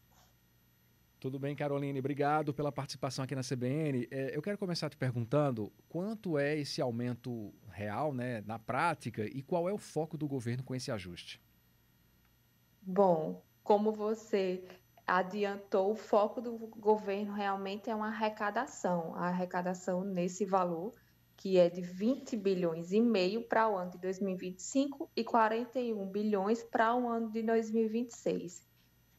S5: Tudo bem, Caroline. Obrigado pela participação aqui na CBN. Eu quero começar te perguntando quanto é esse aumento real, né, na prática, e qual é o foco do governo com esse ajuste?
S21: Bom, como você adiantou, o foco do governo realmente é uma arrecadação. A arrecadação nesse valor, que é de 20 bilhões e meio para o ano de 2025 e 41 bilhões para o ano de 2026.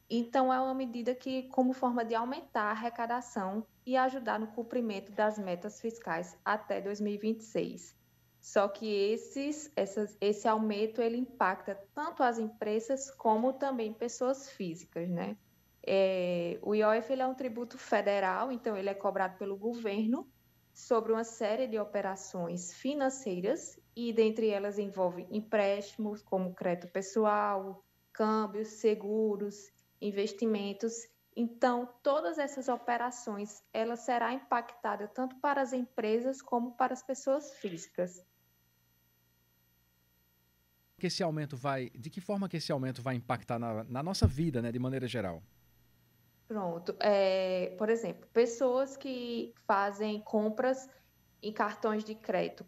S21: Então, é uma medida que, como forma de aumentar a arrecadação e ajudar no cumprimento das metas fiscais até 2026. Só que esse aumento ele impacta tanto as empresas como também pessoas físicas, né? O IOF ele é um tributo federal, então ele é cobrado pelo governo sobre uma série de operações financeiras e dentre elas envolve empréstimos como crédito pessoal, câmbios, seguros, investimentos. Então, todas essas operações, ela será impactada tanto para as empresas como para as pessoas físicas.
S5: De que forma que esse aumento vai impactar na nossa vida, né, de maneira geral?
S21: Pronto. Por exemplo, pessoas que fazem compras em cartão de crédito,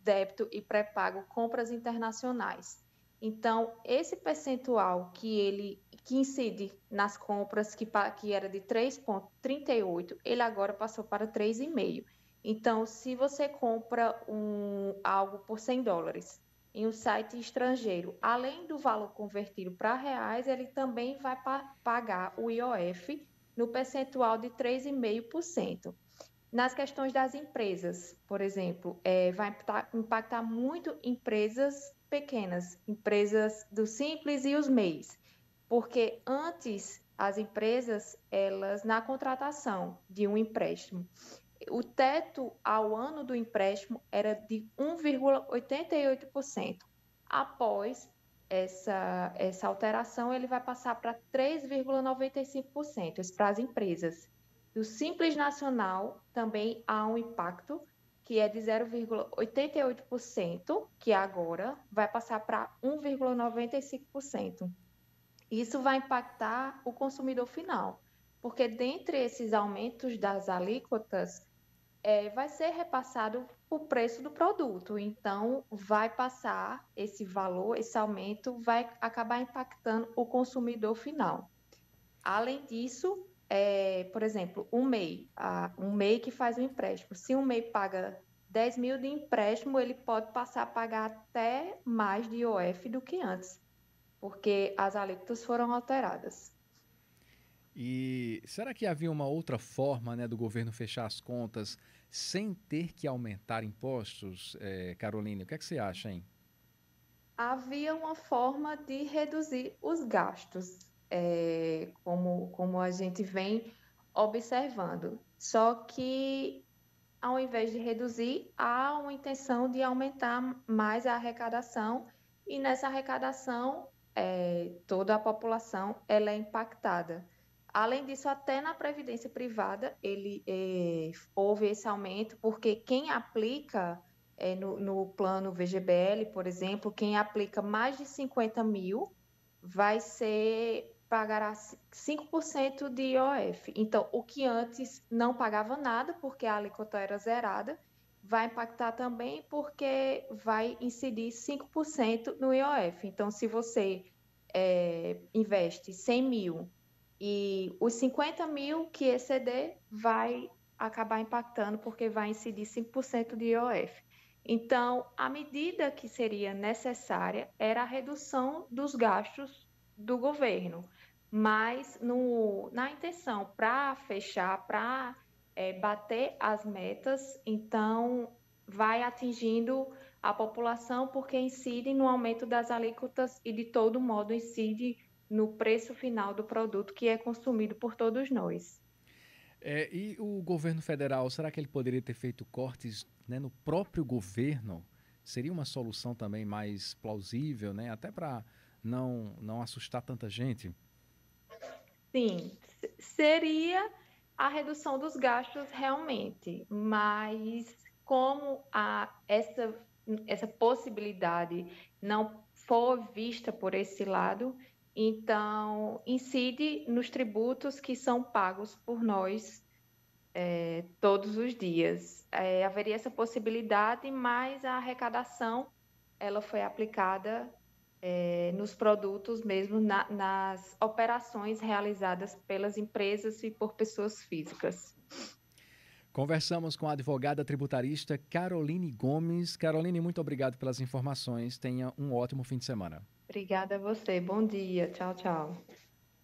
S21: débito e pré-pago, compras internacionais. Então, esse percentual que incide nas compras, que era de 3,38, ele agora passou para 3,5. Então, se você compra algo por $100 em um site estrangeiro, além do valor convertido para reais, ele também vai pagar o IOF no percentual de 3,5%. Nas questões das empresas, por exemplo, vai impactar muito empresas pequenas, empresas do Simples e os MEIs, porque antes as empresas, elas na contratação de um empréstimo, o teto ao ano do empréstimo era de 1,88%. Após essa alteração, ele vai passar para 3,95%, isso para as empresas. Do Simples Nacional também há um impacto, que é de 0,88%, que agora vai passar para 1,95%. Isso vai impactar o consumidor final, porque dentre esses aumentos das alíquotas, vai ser repassado o preço do produto. Então, vai passar esse valor, esse aumento vai acabar impactando o consumidor final. Além disso, por exemplo, um MEI que faz um empréstimo. Se um MEI paga 10 mil de empréstimo, ele pode passar a pagar até mais de IOF do que antes, porque as alíquotas foram alteradas.
S5: E será que havia uma outra forma, né, do governo fechar as contas sem ter que aumentar impostos, Caroline? O que é que você acha, hein?
S21: Havia uma forma de reduzir os gastos, como a gente vem observando. Só que, ao invés de reduzir, há uma intenção de aumentar mais a arrecadação, e nessa arrecadação, toda a população ela é impactada. Além disso, até na previdência privada, houve esse aumento, porque quem aplica no plano VGBL, por exemplo, quem aplica mais de 50 mil pagará 5% de IOF. Então, o que antes não pagava nada, porque a alíquota era zerada, vai impactar também porque vai incidir 5% no IOF. Então, se você investe 100 mil e os 50 mil que exceder vai acabar impactando porque vai incidir 5% de IOF. Então, a medida que seria necessária era a redução dos gastos do governo, mas na intenção para fechar, para bater as metas, então vai atingindo a população porque incide no aumento das alíquotas e, de todo modo, incide no preço final do produto que é consumido por todos nós.
S5: E o governo federal, será que ele poderia ter feito cortes, né, no próprio governo? Seria uma solução também mais plausível, né, até para não assustar tanta gente?
S21: Sim, seria a redução dos gastos realmente, mas como essa possibilidade não for vista por esse lado, então incide nos tributos que são pagos por nós todos os dias. Haveria essa possibilidade, mas a arrecadação ela foi aplicada nos produtos mesmo, nas operações realizadas pelas empresas e por pessoas físicas.
S5: Conversamos com a advogada tributarista Caroline Gomes. Caroline, muito obrigado pelas informações. Tenha um ótimo fim de semana.
S21: Obrigada a você. Bom dia. Tchau, tchau.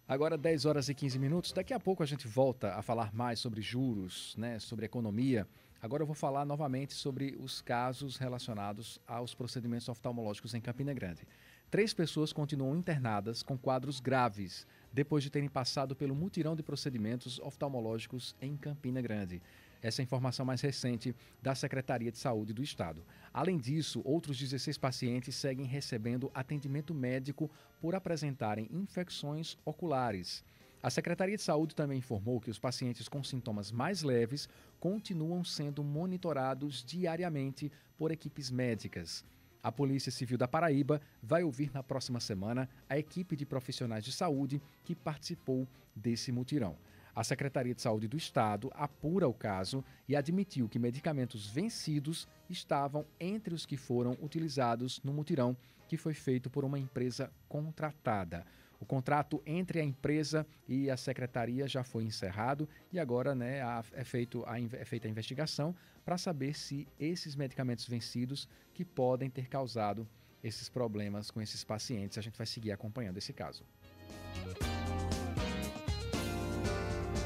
S5: Agora 10 horas e 15 minutos. Daqui a pouco a gente volta a falar mais sobre juros, né, sobre economia. Agora eu vou falar novamente sobre os casos relacionados aos procedimentos oftalmológicos em Campina Grande. 3 pessoas continuam internadas com quadros graves depois de terem passado pelo mutirão de procedimentos oftalmológicos em Campina Grande. Essa é a informação mais recente da Secretaria de Saúde do Estado. Além disso, outros 16 pacientes seguem recebendo atendimento médico por apresentarem infecções oculares. A Secretaria de Saúde também informou que os pacientes com sintomas mais leves continuam sendo monitorados diariamente por equipes médicas. A Polícia Civil da Paraíba vai ouvir na próxima semana a equipe de profissionais de saúde que participou desse mutirão. A Secretaria de Saúde do Estado apura o caso e admitiu que medicamentos vencidos estavam entre os que foram utilizados no mutirão, que foi feito por uma empresa contratada. O contrato entre a empresa e a secretaria já foi encerrado e agora, né, é feita a investigação para saber se esses medicamentos vencidos que podem ter causado esses problemas com esses pacientes. A gente vai seguir acompanhando esse caso.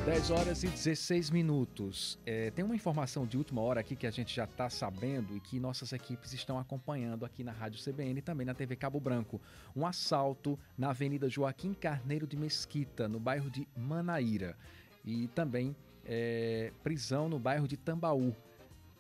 S5: 10 horas e 16 minutos. Tem uma informação de última hora aqui que a gente já está sabendo e que nossas equipes estão acompanhando aqui na Rádio CBN e também na TV Cabo Branco. Um assalto na Avenida Joaquim Carneiro de Mesquita, no bairro de Manaíra. E também prisão no bairro de Tambaú,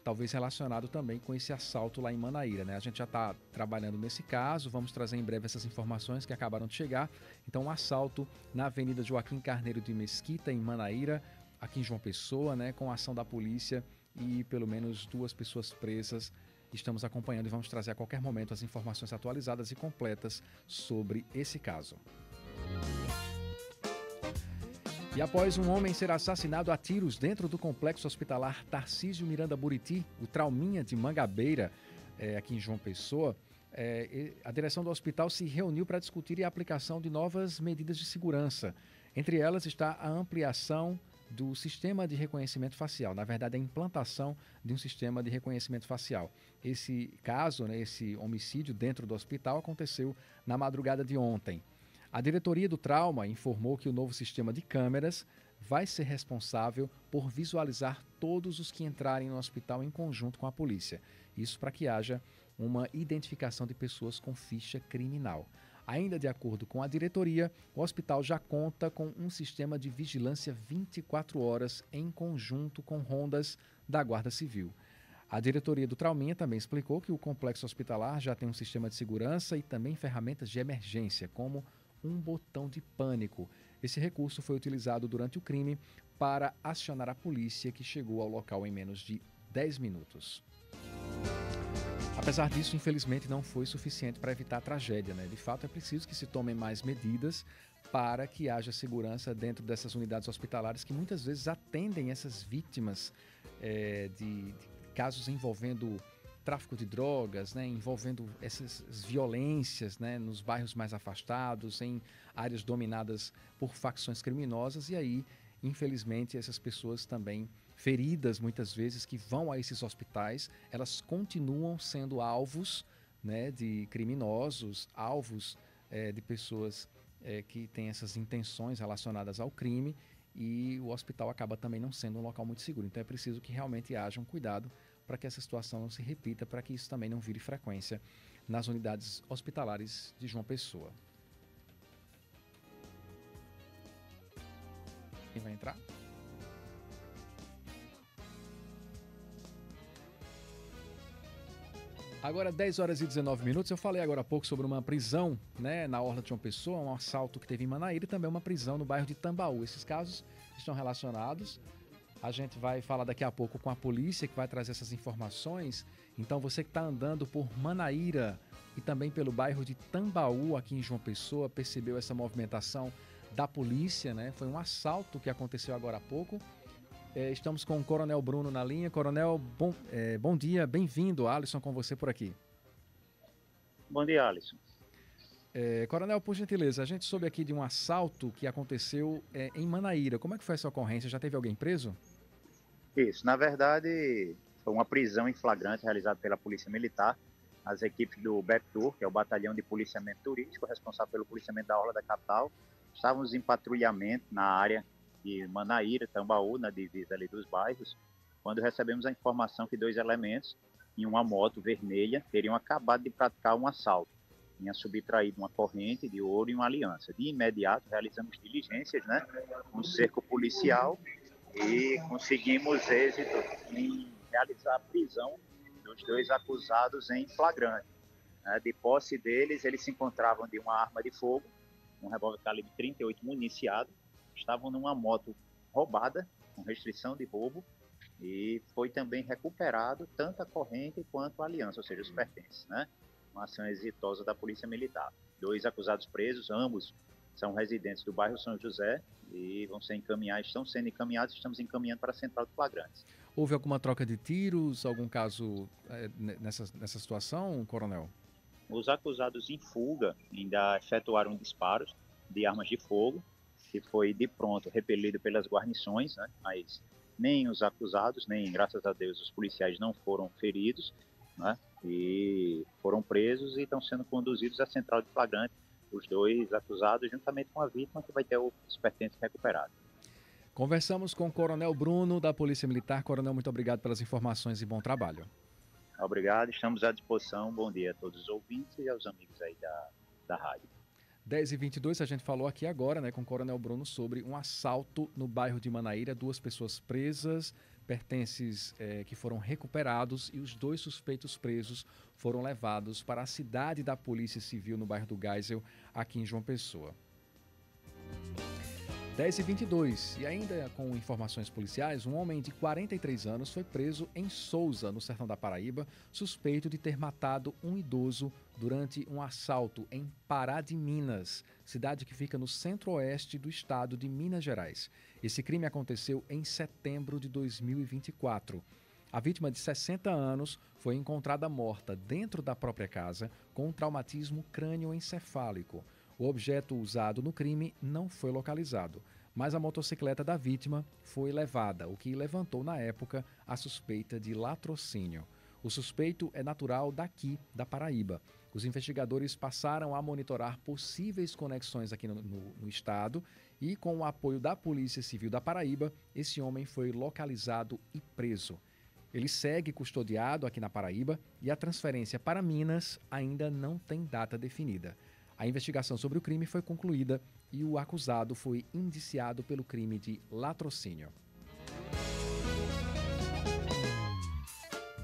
S5: talvez relacionado também com esse assalto lá em Manaíra, né? A gente já está trabalhando nesse caso, vamos trazer em breve essas informações que acabaram de chegar. Então, um assalto na Avenida Joaquim Carneiro de Mesquita, em Manaíra, aqui em João Pessoa, né? Com a ação da polícia e pelo menos 2 pessoas presas. Estamos acompanhando e vamos trazer a qualquer momento as informações atualizadas e completas sobre esse caso. E após um homem ser assassinado a tiros dentro do complexo hospitalar Tarcísio Miranda Buriti, o Trauminha de Mangabeira, aqui em João Pessoa, a direção do hospital se reuniu para discutir a aplicação de novas medidas de segurança. Entre elas está a ampliação do sistema de reconhecimento facial, na verdade a implantação de um sistema de reconhecimento facial. Esse caso, né, esse homicídio dentro do hospital aconteceu na madrugada de ontem. A diretoria do trauma informou que o novo sistema de câmeras vai ser responsável por visualizar todos os que entrarem no hospital em conjunto com a polícia. Isso para que haja uma identificação de pessoas com ficha criminal. Ainda de acordo com a diretoria, o hospital já conta com um sistema de vigilância 24 horas em conjunto com rondas da Guarda Civil. A diretoria do Trauminha também explicou que o complexo hospitalar já tem um sistema de segurança e também ferramentas de emergência, como um botão de pânico. Esse recurso foi utilizado durante o crime para acionar a polícia, que chegou ao local em menos de 10 minutos. Apesar disso, infelizmente, não foi suficiente para evitar a tragédia, né? De fato, é preciso que se tomem mais medidas para que haja segurança dentro dessas unidades hospitalares que muitas vezes atendem essas vítimas de casos envolvendo tráfico de drogas, né? Envolvendo essas violências, né? Nos bairros mais afastados, em áreas dominadas por facções criminosas. E aí, infelizmente, essas pessoas também feridas, muitas vezes, que vão a esses hospitais, elas continuam sendo alvos, né, de criminosos, alvos de pessoas que têm essas intenções relacionadas ao crime, e o hospital acaba também não sendo um local muito seguro. Então é preciso que realmente haja um cuidado para que essa situação não se repita, para que isso também não vire frequência nas unidades hospitalares de João Pessoa. Quem vai entrar? Agora, 10 horas e 19 minutos, eu falei agora há pouco sobre uma prisão, né, na orla de João Pessoa, um assalto que teve em Manaíra e também uma prisão no bairro de Tambaú. Esses casos estão relacionados. A gente vai falar daqui a pouco com a polícia, que vai trazer essas informações. Então, você que está andando por Manaíra e também pelo bairro de Tambaú, aqui em João Pessoa, percebeu essa movimentação da polícia, né? Foi um assalto que aconteceu agora há pouco. Estamos com o Coronel Bruno na linha. Coronel, bom dia, bem-vindo. Alisson com você por aqui.
S3: Bom dia, Alisson.
S5: Coronel, por gentileza, a gente soube aqui de um assalto que aconteceu em Manaíra. Como é que foi essa ocorrência? Já teve alguém preso?
S3: Isso, na verdade, foi uma prisão em flagrante realizada pela Polícia Militar. As equipes do BEPTUR, que é o Batalhão de Policiamento Turístico, responsável pelo policiamento da orla da capital, estávamos em patrulhamento na área de Manaíra, Tambaú, na divisa ali dos bairros, quando recebemos a informação que 2 elementos em uma moto vermelha teriam acabado de praticar um assalto. Tinha subtraído uma corrente de ouro e uma aliança. De imediato, realizamos diligências, né, um cerco policial, e conseguimos êxito em realizar a prisão dos 2 acusados em flagrante. De posse deles, eles se encontravam de uma arma de fogo, um revólver calibre 38 municiado, estavam numa moto roubada, com restrição de roubo, e foi também recuperado tanto a corrente quanto a aliança, ou seja, os pertences, né? Uma ação exitosa da Polícia Militar. 2 acusados presos, ambos são residentes do bairro São José e estão sendo encaminhados, estamos encaminhando para a Central de Flagrantes.
S5: Houve alguma troca de tiros, algum caso nessa situação, Coronel?
S3: Os acusados em fuga ainda efetuaram disparos de armas de fogo, que foi de pronto repelido pelas guarnições, né? Mas nem os acusados, nem, graças a Deus, os policiais não foram feridos, né? E foram presos e estão sendo conduzidos à Central de Flagrante, os 2 acusados, juntamente com a vítima, que vai ter os pertences recuperados.
S5: Conversamos com o Coronel Bruno, da Polícia Militar. Coronel, muito obrigado pelas informações e bom trabalho.
S3: Obrigado, estamos à disposição. Bom dia a todos os ouvintes e aos amigos aí da rádio.
S5: 10h22, a gente falou aqui agora, né, com o Coronel Bruno sobre um assalto no bairro de Manaíra, 2 pessoas presas, pertences que foram recuperados, e os 2 suspeitos presos foram levados para a cidade da Polícia Civil no bairro do Geisel, aqui em João Pessoa. 10h22, e ainda com informações policiais, um homem de 43 anos foi preso em Sousa, no sertão da Paraíba, suspeito de ter matado um idoso durante um assalto em Pará de Minas, cidade que fica no centro-oeste do estado de Minas Gerais. Esse crime aconteceu em setembro de 2024. A vítima de 60 anos foi encontrada morta dentro da própria casa com um traumatismo crânioencefálico. O objeto usado no crime não foi localizado, mas a motocicleta da vítima foi levada, o que levantou na época a suspeita de latrocínio. O suspeito é natural daqui, da Paraíba. Os investigadores passaram a monitorar possíveis conexões aqui no estado e, com o apoio da Polícia Civil da Paraíba, esse homem foi localizado e preso. Ele segue custodiado aqui na Paraíba e a transferência para Minas ainda não tem data definida. A investigação sobre o crime foi concluída e o acusado foi indiciado pelo crime de latrocínio.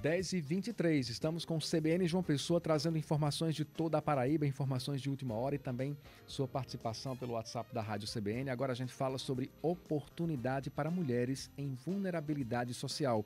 S5: 10h23, estamos com o CBN João Pessoa trazendo informações de toda a Paraíba, informações de última hora e também sua participação pelo WhatsApp da Rádio CBN. Agora a gente fala sobre oportunidade para mulheres em vulnerabilidade social.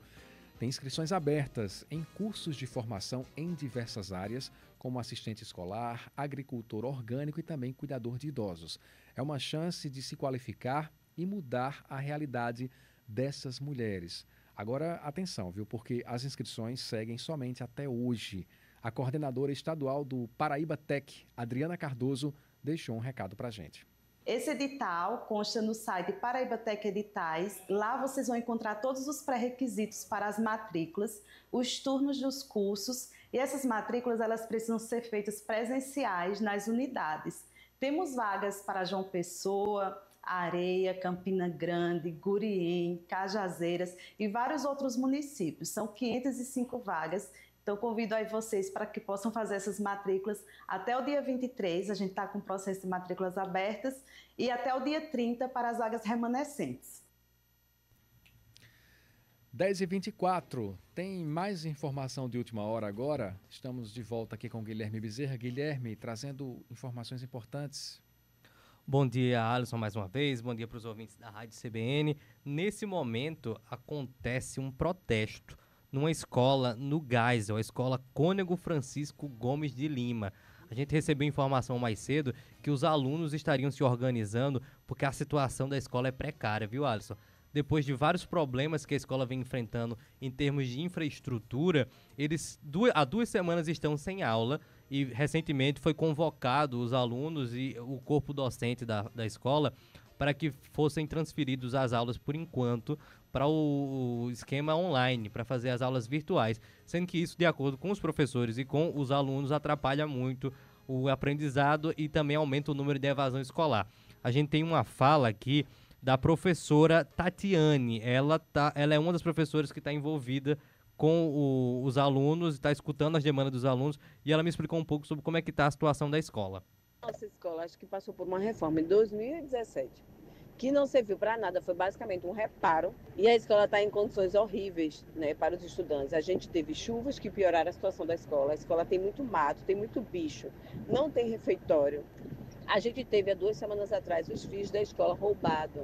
S5: Tem inscrições abertas em cursos de formação em diversas áreas, como assistente escolar, agricultor orgânico e também cuidador de idosos. É uma chance de se qualificar e mudar a realidade dessas mulheres. Agora, atenção, viu? Porque as inscrições seguem somente até hoje. A coordenadora estadual do Paraíba Tech, Adriana Cardoso, deixou um recado para a gente.
S2: Esse edital consta no site Paraíba Tech Editais. Lá vocês vão encontrar todos os pré-requisitos para as matrículas, os turnos dos cursos, e essas matrículas elas precisam ser feitas presenciais nas unidades. Temos vagas para João Pessoa, Areia, Campina Grande, Guriem, Cajazeiras e vários outros municípios. São 505 vagas. Então, convido aí vocês para que possam fazer essas matrículas até o dia 23, a gente está com o processo de matrículas abertas, e até o dia 30 para as vagas remanescentes.
S5: 10h24, tem mais informação de última hora agora. Estamos de volta aqui com o Guilherme Bezerra. Guilherme, trazendo informações importantes.
S6: Bom dia, Alisson, mais uma vez. Bom dia para os ouvintes da Rádio CBN. Nesse momento, acontece um protesto numa escola no Geisel, a escola Cônego Francisco Gomes de Lima. A gente recebeu informação mais cedo que os alunos estariam se organizando porque a situação da escola é precária, viu, Alisson? Depois de vários problemas que a escola vem enfrentando em termos de infraestrutura, eles há 2 semanas estão sem aula e recentemente foi convocado os alunos e o corpo docente da escola para que fossem transferidos as aulas por enquanto para o esquema online, para fazer as aulas virtuais, sendo que isso, de acordo com os professores e com os alunos, atrapalha muito o aprendizado e também aumenta o número de evasão escolar. A gente tem uma fala aqui da professora Tatiane, ela é uma das professoras que está envolvida com os alunos, está escutando as demandas dos alunos, e ela me explicou um pouco sobre como é que está a situação da escola.
S22: Nossa escola, acho que passou por uma reforma em 2017, que não serviu para nada, foi basicamente um reparo, e a escola está em condições horríveis, né, para os estudantes. A gente teve chuvas que pioraram a situação da escola, a escola tem muito mato, tem muito bicho, não tem refeitório. A gente teve há 2 semanas atrás os fios da escola roubados,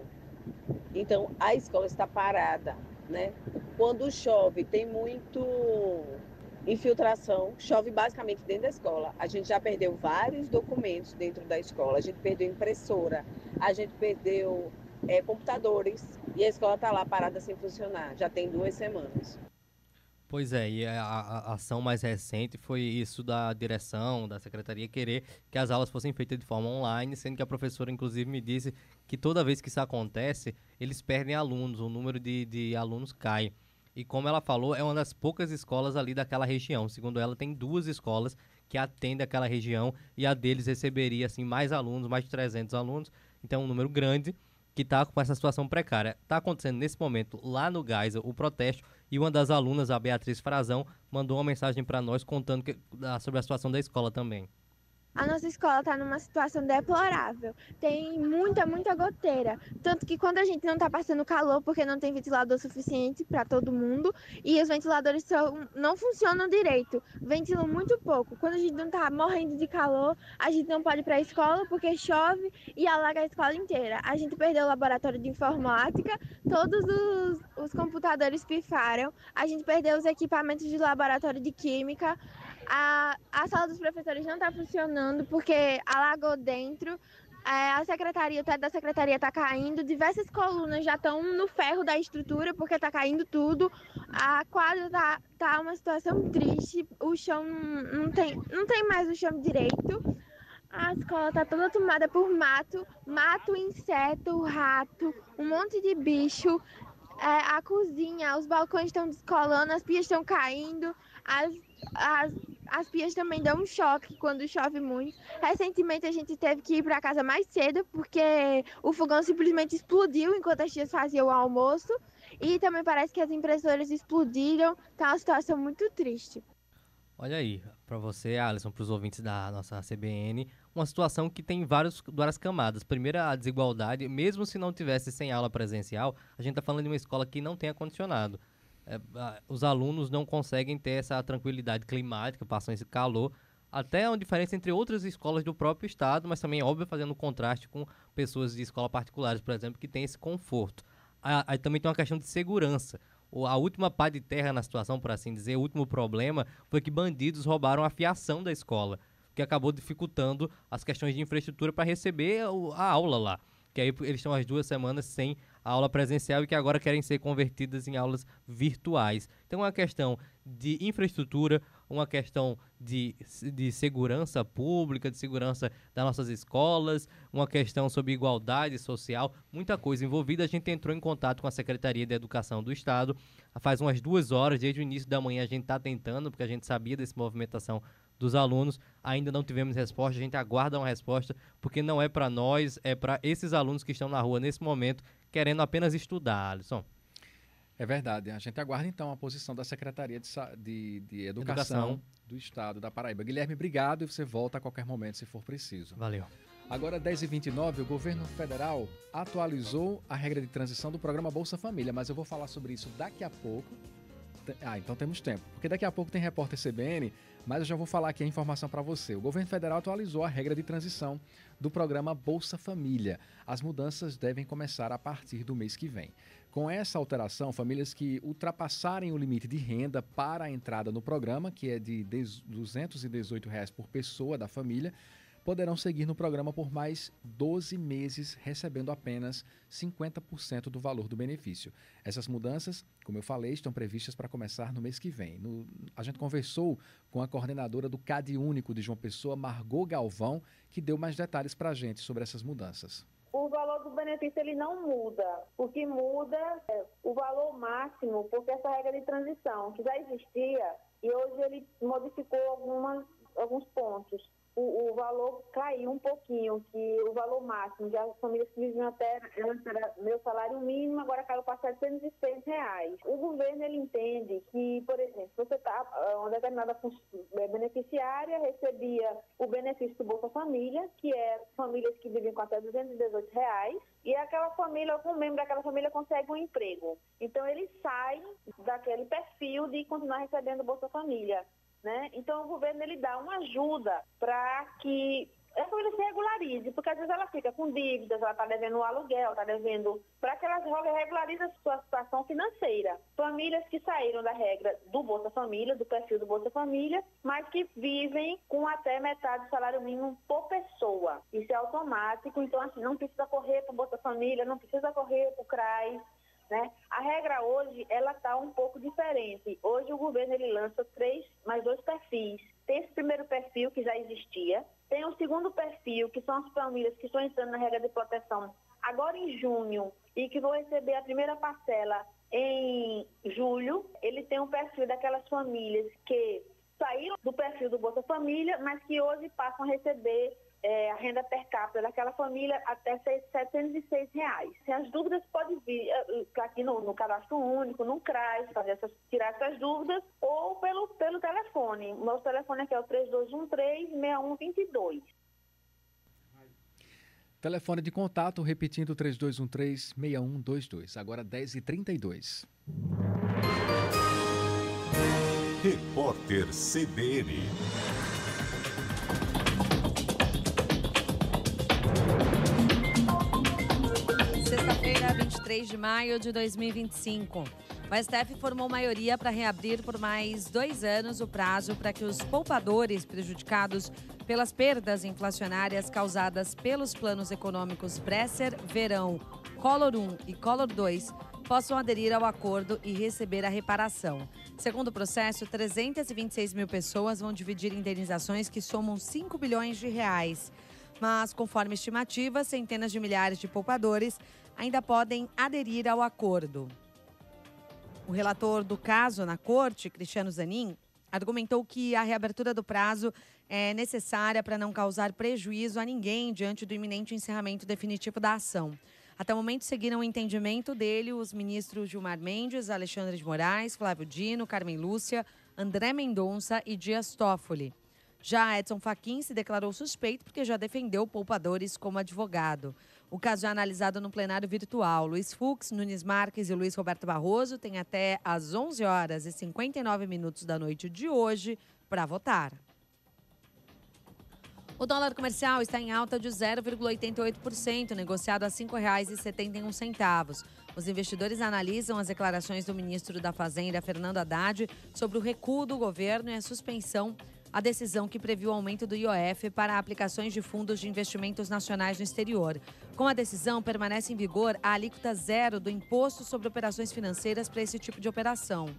S22: então a escola está parada, né? Quando chove, tem muito infiltração, chove basicamente dentro da escola. A gente já perdeu vários documentos dentro da escola, a gente perdeu impressora, a gente perdeu computadores, e a escola está lá parada sem funcionar, já tem 2 semanas.
S6: Pois é, e a ação mais recente foi isso da direção, da secretaria, querer que as aulas fossem feitas de forma online, sendo que a professora, inclusive, me disse que toda vez que isso acontece, eles perdem alunos, o número de alunos cai. E como ela falou, é uma das poucas escolas ali daquela região. Segundo ela, tem 2 escolas que atendem aquela região e a deles receberia assim, mais alunos, mais de 300 alunos. Então, um número grande que está com essa situação precária. Está acontecendo nesse momento lá no Geisel o protesto, e uma das alunas, a Beatriz Frazão, mandou uma mensagem para nós contando sobre a situação da escola também.
S23: A nossa escola está numa situação deplorável, tem muita goteira, tanto que quando a gente não está passando calor, porque não tem ventilador suficiente para todo mundo, e os ventiladores não funcionam direito, ventilam muito pouco. Quando a gente não está morrendo de calor, a gente não pode ir para a escola porque chove e alaga a escola inteira. A gente perdeu o laboratório de informática, todos os computadores pifaram, a gente perdeu os equipamentos de laboratório de química, a sala dos professores não está funcionando porque alagou dentro, o teto da secretaria está caindo, diversas colunas já estão no ferro da estrutura porque está caindo tudo, a quadra tá uma situação triste, o chão não tem mais o chão direito, a escola está toda tomada por mato, inseto, rato, um monte de bicho, a cozinha, os balcões estão descolando, as pias estão caindo, As pias também dão um choque quando chove muito. Recentemente a gente teve que ir para casa mais cedo porque o fogão simplesmente explodiu enquanto as tias faziam o almoço. E também parece que as impressoras explodiram. Tá uma situação muito triste.
S6: Olha aí, para você, Alisson, para os ouvintes da nossa CBN, uma situação que tem várias camadas. Primeiro, a desigualdade, mesmo se não tivesse sem aula presencial, a gente está falando de uma escola que não tem ar-condicionado. Os alunos não conseguem ter essa tranquilidade climática, passam esse calor, até uma diferença entre outras escolas do próprio estado, mas também, óbvio, fazendo contraste com pessoas de escola particulares, por exemplo, que têm esse conforto. Aí também tem uma questão de segurança. A última pá de terra na situação, por assim dizer, o último problema foi que bandidos roubaram a fiação da escola, que acabou dificultando as questões de infraestrutura para receber a aula lá. Que aí eles estão as 2 semanas sem a aula presencial e que agora querem ser convertidas em aulas virtuais. Então é uma questão de infraestrutura, uma questão de segurança pública, de segurança das nossas escolas, uma questão sobre igualdade social, muita coisa envolvida. A gente entrou em contato com a Secretaria de Educação do Estado faz umas 2 horas, desde o início da manhã a gente está tentando, porque a gente sabia dessa movimentação dos alunos, ainda não tivemos resposta, a gente aguarda uma resposta, porque não é para nós, é para esses alunos que estão na rua nesse momento, querendo apenas estudar, Alisson.
S5: É verdade, a gente aguarda então a posição da Secretaria de Educação do Estado da Paraíba. Guilherme, obrigado e você volta a qualquer momento se for preciso.
S6: Valeu.
S5: Agora, 10h29, o governo federal atualizou a regra de transição do programa Bolsa Família, mas eu vou falar sobre isso daqui a pouco. Então temos tempo, porque daqui a pouco tem repórter CBN, mas eu já vou falar aqui a informação para você. O governo federal atualizou a regra de transição do programa Bolsa Família. As mudanças devem começar a partir do mês que vem. Com essa alteração, famílias que ultrapassarem o limite de renda para a entrada no programa, que é de R$ 218 por pessoa da família, poderão seguir no programa por mais 12 meses, recebendo apenas 50% do valor do benefício. Essas mudanças, como eu falei, estão previstas para começar no mês que vem. A gente conversou com a coordenadora do CAD Único de João Pessoa, Margot Galvão, que deu mais detalhes para a gente sobre essas mudanças.
S8: O valor do benefício ele não muda. O que muda é o valor máximo, porque essa regra de transição, que já existia, e hoje ele modificou alguns pontos. O valor caiu um pouquinho, que o valor máximo, já as famílias que viviam até, antes era meu salário mínimo, agora caiu para R$ 706. O governo, ele entende que, por exemplo, você uma determinada beneficiária recebia o benefício do Bolsa Família, que é famílias que vivem com até R$ 218, e aquela família, algum membro daquela família consegue um emprego. Então, ele sai daquele perfil de continuar recebendo o Bolsa Família. Né? Então, o governo ele dá uma ajuda para que a família se regularize, porque às vezes ela fica com dívidas, ela está devendo o aluguel, está devendo, para que ela regularize a sua situação financeira. Famílias que saíram da regra do Bolsa Família, do perfil do Bolsa Família, mas que vivem com até metade do salário mínimo por pessoa. Isso é automático, então assim, não precisa correr para o Bolsa Família, não precisa correr para o CRAS. Né? A regra hoje, ela está um pouco diferente. Hoje o governo ele lança mais 2 perfis. Tem esse primeiro perfil que já existia, tem o segundo perfil, que são as famílias que estão entrando na regra de proteção agora em junho e que vão receber a primeira parcela em julho. Ele tem um perfil daquelas famílias que saíram do perfil do Bolsa Família, mas que hoje passam a receber a renda per capita daquela família até R$ 706. Se as dúvidas podem vir aqui no Cadastro Único, no CRAS, tirar essas dúvidas, ou pelo telefone. O nosso telefone aqui é o 3213-6122.
S5: Telefone de contato, repetindo, 3213-6122. Agora 10h32.
S4: Repórter CBN.
S9: Sexta-feira, 23 de maio de 2025. O STF formou maioria para reabrir por mais 2 anos o prazo para que os poupadores prejudicados pelas perdas inflacionárias causadas pelos planos econômicos Bresser, Verão, Collor 1 e Collor 2 possam aderir ao acordo e receber a reparação. Segundo o processo, 326 mil pessoas vão dividir indenizações que somam 5 bilhões de reais. Mas, conforme estimativas, centenas de milhares de poupadores ainda podem aderir ao acordo. O relator do caso na corte, Cristiano Zanin, argumentou que a reabertura do prazo é necessária para não causar prejuízo a ninguém diante do iminente encerramento definitivo da ação. Até o momento, seguiram o entendimento dele os ministros Gilmar Mendes, Alexandre de Moraes, Flávio Dino, Carmen Lúcia, André Mendonça e Dias Toffoli. Já Edson Fachin se declarou suspeito porque já defendeu poupadores como advogado. O caso é analisado no plenário virtual. Luiz Fux, Nunes Marques e Luiz Roberto Barroso têm até às 11 horas e 59 minutos da noite de hoje para votar. O dólar comercial está em alta de 0,88%, negociado a R$ 5,71. Os investidores analisam as declarações do ministro da Fazenda, Fernando Haddad, sobre o recuo do governo e a suspensão a decisão que previu o aumento do IOF para aplicações de fundos de investimentos nacionais no exterior. Com a decisão, permanece em vigor a alíquota zero do imposto sobre operações financeiras para esse tipo de operação.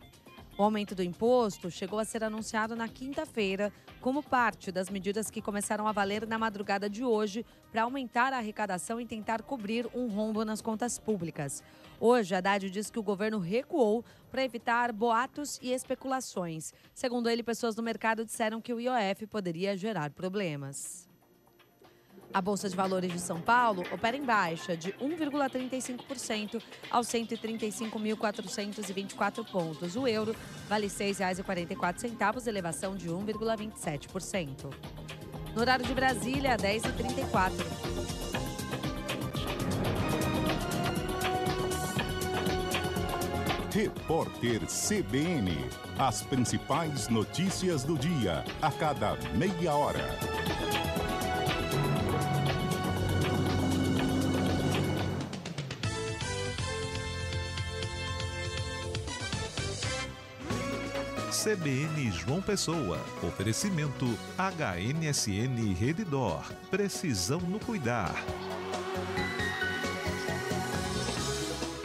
S9: O aumento do imposto chegou a ser anunciado na quinta-feira, como parte das medidas que começaram a valer na madrugada de hoje para aumentar a arrecadação e tentar cobrir um rombo nas contas públicas. Hoje, Haddad diz que o governo recuou para evitar boatos e especulações. Segundo ele, pessoas do mercado disseram que o IOF poderia gerar problemas. A Bolsa de Valores de São Paulo opera em baixa de 1,35% aos 135.424 pontos. O euro vale R$ 6,44, elevação de 1,27%. No horário de Brasília, 10h34.
S11: Repórter CBN. As principais notícias do dia, a cada meia hora.
S4: CBN João Pessoa. Oferecimento HNSN Redditor. Precisão no cuidar.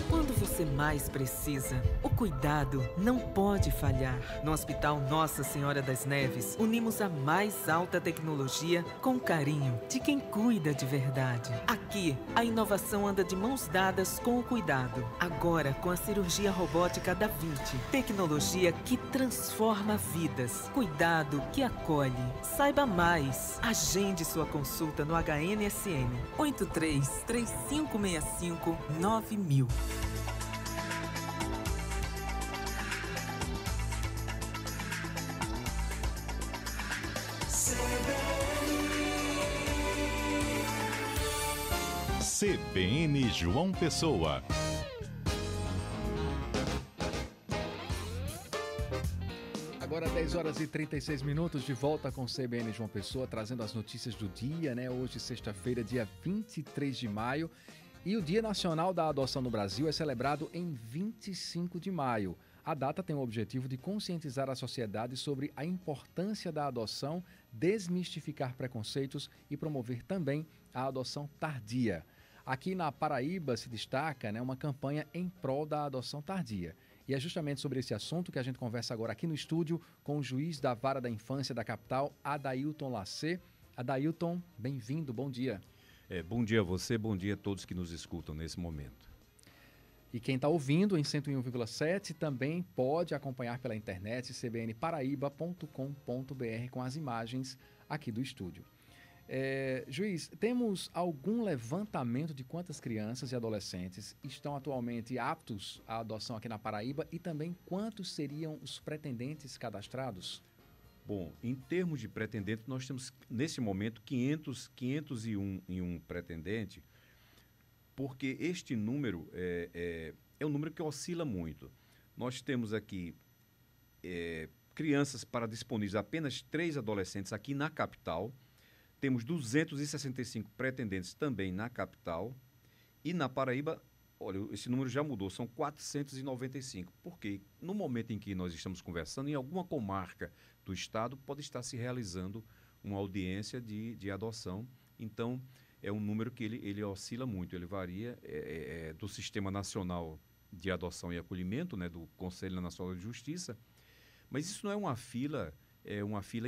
S12: Quando você mais precisa, o cuidado não pode falhar. No Hospital Nossa Senhora das Neves, unimos a mais alta tecnologia com o carinho de quem cuida de verdade. Aqui, a inovação anda de mãos dadas com o cuidado. Agora, com a cirurgia robótica da Vinci, tecnologia que transforma vidas. Cuidado que acolhe. Saiba mais. Agende sua consulta no HNSN 83-3565-9000.
S11: CBN João Pessoa.
S5: Agora 10 horas e 36 minutos, de volta com CBN João Pessoa, trazendo as notícias do dia, né? Hoje, sexta-feira, dia 23 de maio. E o Dia Nacional da Adoção no Brasil é celebrado em 25 de maio. A data tem o objetivo de conscientizar a sociedade sobre a importância da adoção, desmistificar preconceitos e promover também a adoção tardia. Aqui na Paraíba se destaca, né, uma campanha em prol da adoção tardia. E é justamente sobre esse assunto que a gente conversa agora aqui no estúdio com o juiz da Vara da Infância da capital, Adailton Lacê. Adailton, bem-vindo, bom dia.
S13: Bom dia a você, bom dia a todos que nos escutam nesse momento.
S5: E quem está ouvindo em 101,7 também pode acompanhar pela internet cbnparaíba.com.br com as imagens aqui do estúdio. Juiz, temos algum levantamento de quantas crianças e adolescentes estão atualmente aptos à adoção aqui na Paraíba e também quantos seriam os pretendentes cadastrados?
S13: Bom, em termos de pretendente, nós temos nesse momento 501 pretendente, porque este número é um número que oscila muito. Nós temos aqui crianças para disponíveis, apenas 3 adolescentes aqui na capital. Temos 265 pretendentes também na capital. E na Paraíba, olha, esse número já mudou, são 495. Porque no momento em que nós estamos conversando, em alguma comarca do estado pode estar se realizando uma audiência de adoção. Então, é um número que ele oscila muito, ele varia do Sistema Nacional de Adoção e Acolhimento, né, do Conselho Nacional de Justiça. Mas isso não é uma fila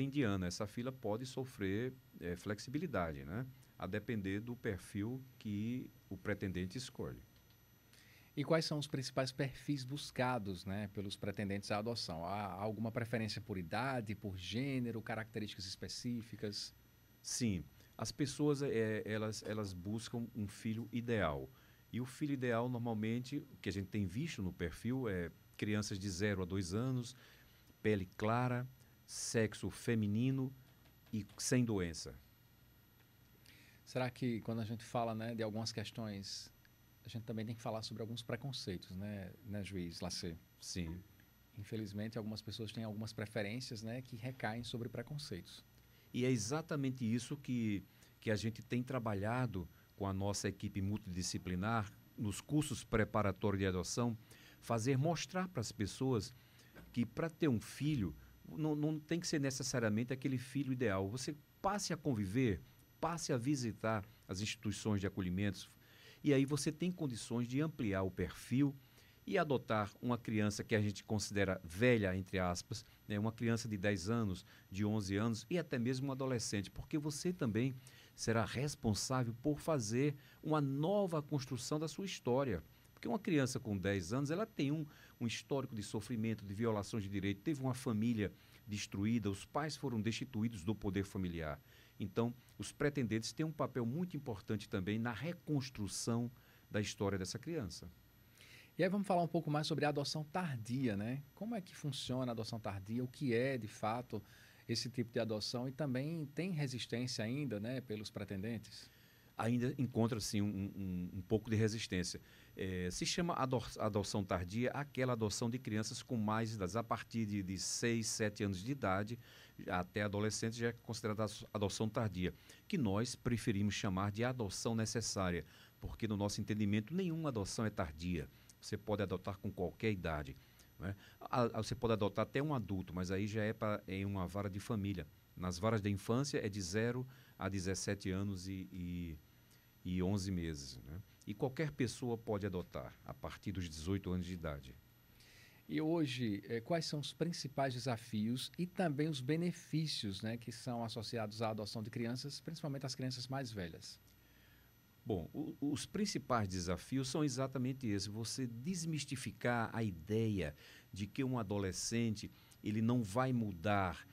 S13: indiana. Essa fila pode sofrer flexibilidade, né? A depender do perfil que o pretendente escolhe.
S5: E quais são os principais perfis buscados, né, pelos pretendentes à adoção? Há alguma preferência por idade, por gênero, características específicas?
S13: Sim, as pessoas elas buscam um filho ideal. E o filho ideal, normalmente, o que a gente tem visto no perfil é crianças de 0 a 2 anos, pele clara, sexo feminino e sem doença.
S5: Será que quando a gente fala, né, de algumas questões, a gente também tem que falar sobre alguns preconceitos, né, juiz Lacê?
S13: Sim.
S5: Infelizmente, algumas pessoas têm algumas preferências, né, que recaem sobre preconceitos.
S13: E é exatamente isso que a gente tem trabalhado com a nossa equipe multidisciplinar nos cursos preparatórios de adoção, mostrar para as pessoas que para ter um filho não tem que ser necessariamente aquele filho ideal. Você passe a conviver, passe a visitar as instituições de acolhimento e aí você tem condições de ampliar o perfil e adotar uma criança que a gente considera velha, entre aspas, né, uma criança de 10 anos, de 11 anos e até mesmo um adolescente, porque você também será responsável por fazer uma nova construção da sua história. Porque uma criança com 10 anos, ela tem um histórico de sofrimento, de violações de direito, teve uma família destruída, os pais foram destituídos do poder familiar. Então, os pretendentes têm um papel muito importante também na reconstrução da história dessa criança.
S5: E aí vamos falar um pouco mais sobre a adoção tardia, né? Como é que funciona a adoção tardia, o que é, de fato, esse tipo de adoção e também tem resistência ainda, né, pelos pretendentes?
S13: Ainda encontra-se um pouco de resistência. Se chama adoção tardia aquela adoção de crianças com mais idades, a partir de 6, 7 anos de idade, até adolescentes já é considerada adoção tardia, que nós preferimos chamar de adoção necessária, porque no nosso entendimento nenhuma adoção é tardia. Você pode adotar com qualquer idade, né? Você pode adotar até um adulto, mas aí já é em uma vara de família. Nas varas da infância é de 0 a 17 anos e 11 meses, né? E qualquer pessoa pode adotar a partir dos 18 anos de idade.
S5: E hoje, quais são os principais desafios e também os benefícios, né, que são associados à adoção de crianças, principalmente as crianças mais velhas?
S13: Bom, os principais desafios são exatamente esses. Você desmistificar a ideia de que um adolescente ele não vai mudar.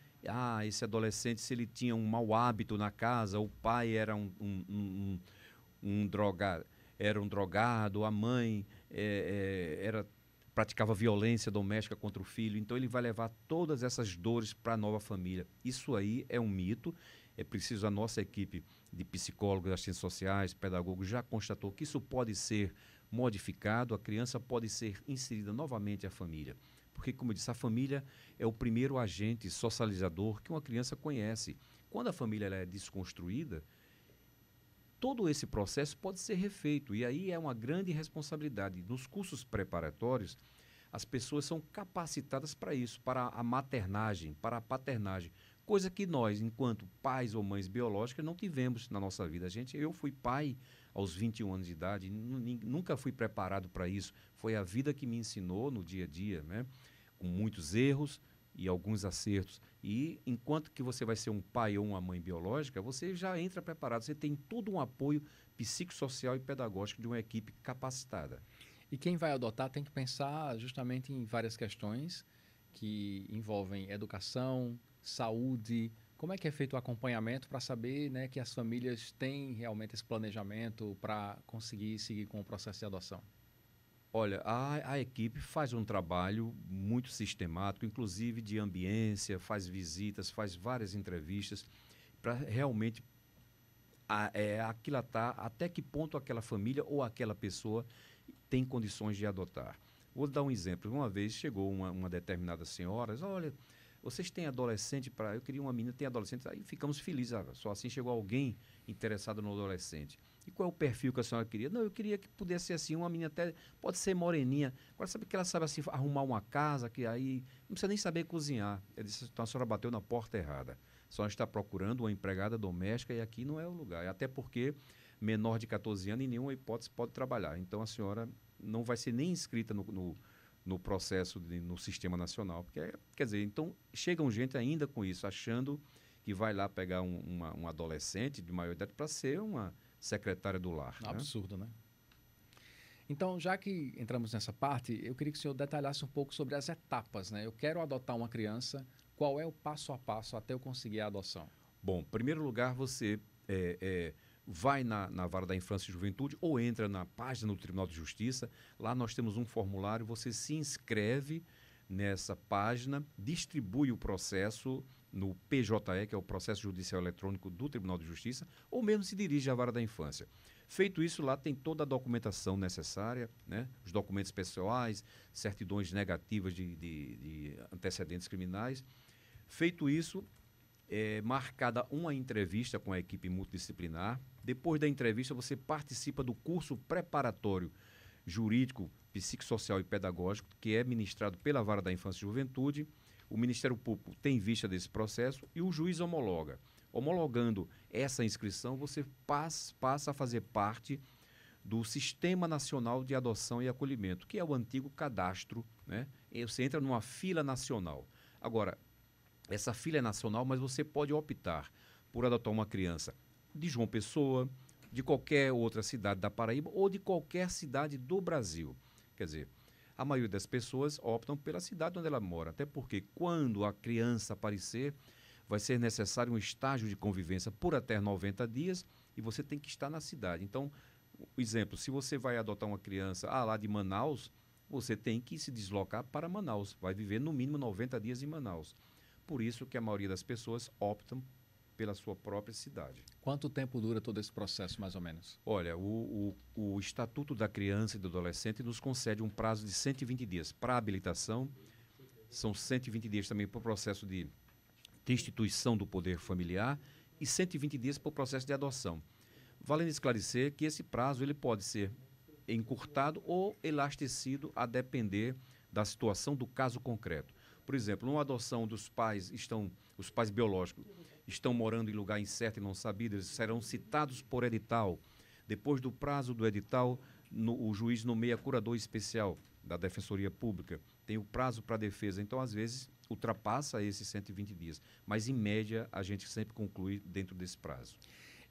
S13: Esse adolescente, se ele tinha um mau hábito na casa, o pai era um drogado, a mãe praticava violência doméstica contra o filho, então ele vai levar todas essas dores para a nova família. Isso aí é um mito. É preciso, a nossa equipe de psicólogos, assistentes sociais, pedagogos já constatou que isso pode ser modificado, a criança pode ser inserida novamente à família. Porque, como eu disse, a família é o primeiro agente socializador que uma criança conhece. Quando a família ela é desconstruída, todo esse processo pode ser refeito e aí é uma grande responsabilidade. Nos cursos preparatórios, as pessoas são capacitadas para isso, para a maternagem, para a paternagem, coisa que nós, enquanto pais ou mães biológicas, não tivemos na nossa vida. Eu fui pai aos 21 anos de idade, nunca fui preparado para isso. Foi a vida que me ensinou no dia a dia, né? Com muitos erros e alguns acertos. E enquanto que você vai ser um pai ou uma mãe biológica, você já entra preparado, você tem todo um apoio psicossocial e pedagógico de uma equipe capacitada.
S5: E quem vai adotar tem que pensar justamente em várias questões que envolvem educação, saúde. Como é que é feito o acompanhamento para saber, né, que as famílias têm realmente esse planejamento para conseguir seguir com o processo de adoção?
S13: Olha, a equipe faz um trabalho muito sistemático, inclusive de ambiência, faz visitas, faz várias entrevistas para realmente aquilatar até que ponto aquela família ou aquela pessoa tem condições de adotar. Vou dar um exemplo. Uma vez chegou uma determinada senhora, olha, vocês têm adolescente para... Eu queria uma menina, tem adolescente, aí ficamos felizes. Só assim chegou alguém interessado no adolescente. E qual é o perfil que a senhora queria? Não, eu queria que pudesse ser assim, uma menina até, pode ser moreninha. Agora, sabe que ela sabe assim, arrumar uma casa, que aí não precisa nem saber cozinhar. Ela disse, então a senhora bateu na porta errada. A senhora está procurando uma empregada doméstica e aqui não é o lugar. Até porque menor de 14 anos, em nenhuma hipótese, pode trabalhar. Então a senhora não vai ser nem inscrita no processo, no Sistema Nacional. Porque, quer dizer, então chegam gente ainda com isso, achando que vai lá pegar um adolescente de maior idade para ser uma secretária do lar.
S5: Absurdo, né? Então, já que entramos nessa parte, eu queria que o senhor detalhasse um pouco sobre as etapas, né? Eu quero adotar uma criança, qual é o passo a passo até eu conseguir a adoção?
S13: Bom, em primeiro lugar, você vai na Vara da Infância e Juventude ou entra na página do Tribunal de Justiça. Lá nós temos um formulário, você se inscreve nessa página, distribui o processo no PJE, que é o Processo Judicial Eletrônico do Tribunal de Justiça, ou mesmo se dirige à Vara da Infância. Feito isso, lá tem toda a documentação necessária, né? Os documentos pessoais, certidões negativas de antecedentes criminais. Feito isso, é marcada uma entrevista com a equipe multidisciplinar. Depois da entrevista, você participa do curso preparatório jurídico, psicossocial e pedagógico, que é ministrado pela Vara da Infância e Juventude. O Ministério Público tem vista desse processo e o juiz homologa. Homologando essa inscrição, você passa a fazer parte do Sistema Nacional de Adoção e Acolhimento, que é o antigo cadastro, né? E você entra numa fila nacional. Agora, essa fila é nacional, mas você pode optar por adotar uma criança de João Pessoa, de qualquer outra cidade da Paraíba ou de qualquer cidade do Brasil. Quer dizer, a maioria das pessoas optam pela cidade onde ela mora, até porque quando a criança aparecer, vai ser necessário um estágio de convivência por até 90 dias e você tem que estar na cidade. Então, exemplo, se você vai adotar uma criança lá de Manaus, você tem que se deslocar para Manaus, vai viver no mínimo 90 dias em Manaus. Por isso que a maioria das pessoas optam pela sua própria cidade.
S5: Quanto tempo dura todo esse processo, mais ou menos?
S13: Olha, o Estatuto da Criança e do Adolescente nos concede um prazo de 120 dias. Para a habilitação, são 120 dias também para o processo de instituição do poder familiar e 120 dias para o processo de adoção. Valendo esclarecer que esse prazo ele pode ser encurtado ou elastecido a depender da situação do caso concreto. Por exemplo, numa adoção os pais biológicos estão morando em lugar incerto e não sabido, eles serão citados por edital. Depois do prazo do edital, o juiz nomeia curador especial da Defensoria Pública, tem o prazo para a defesa. Então, às vezes, ultrapassa esses 120 dias. Mas, em média, a gente sempre conclui dentro desse prazo.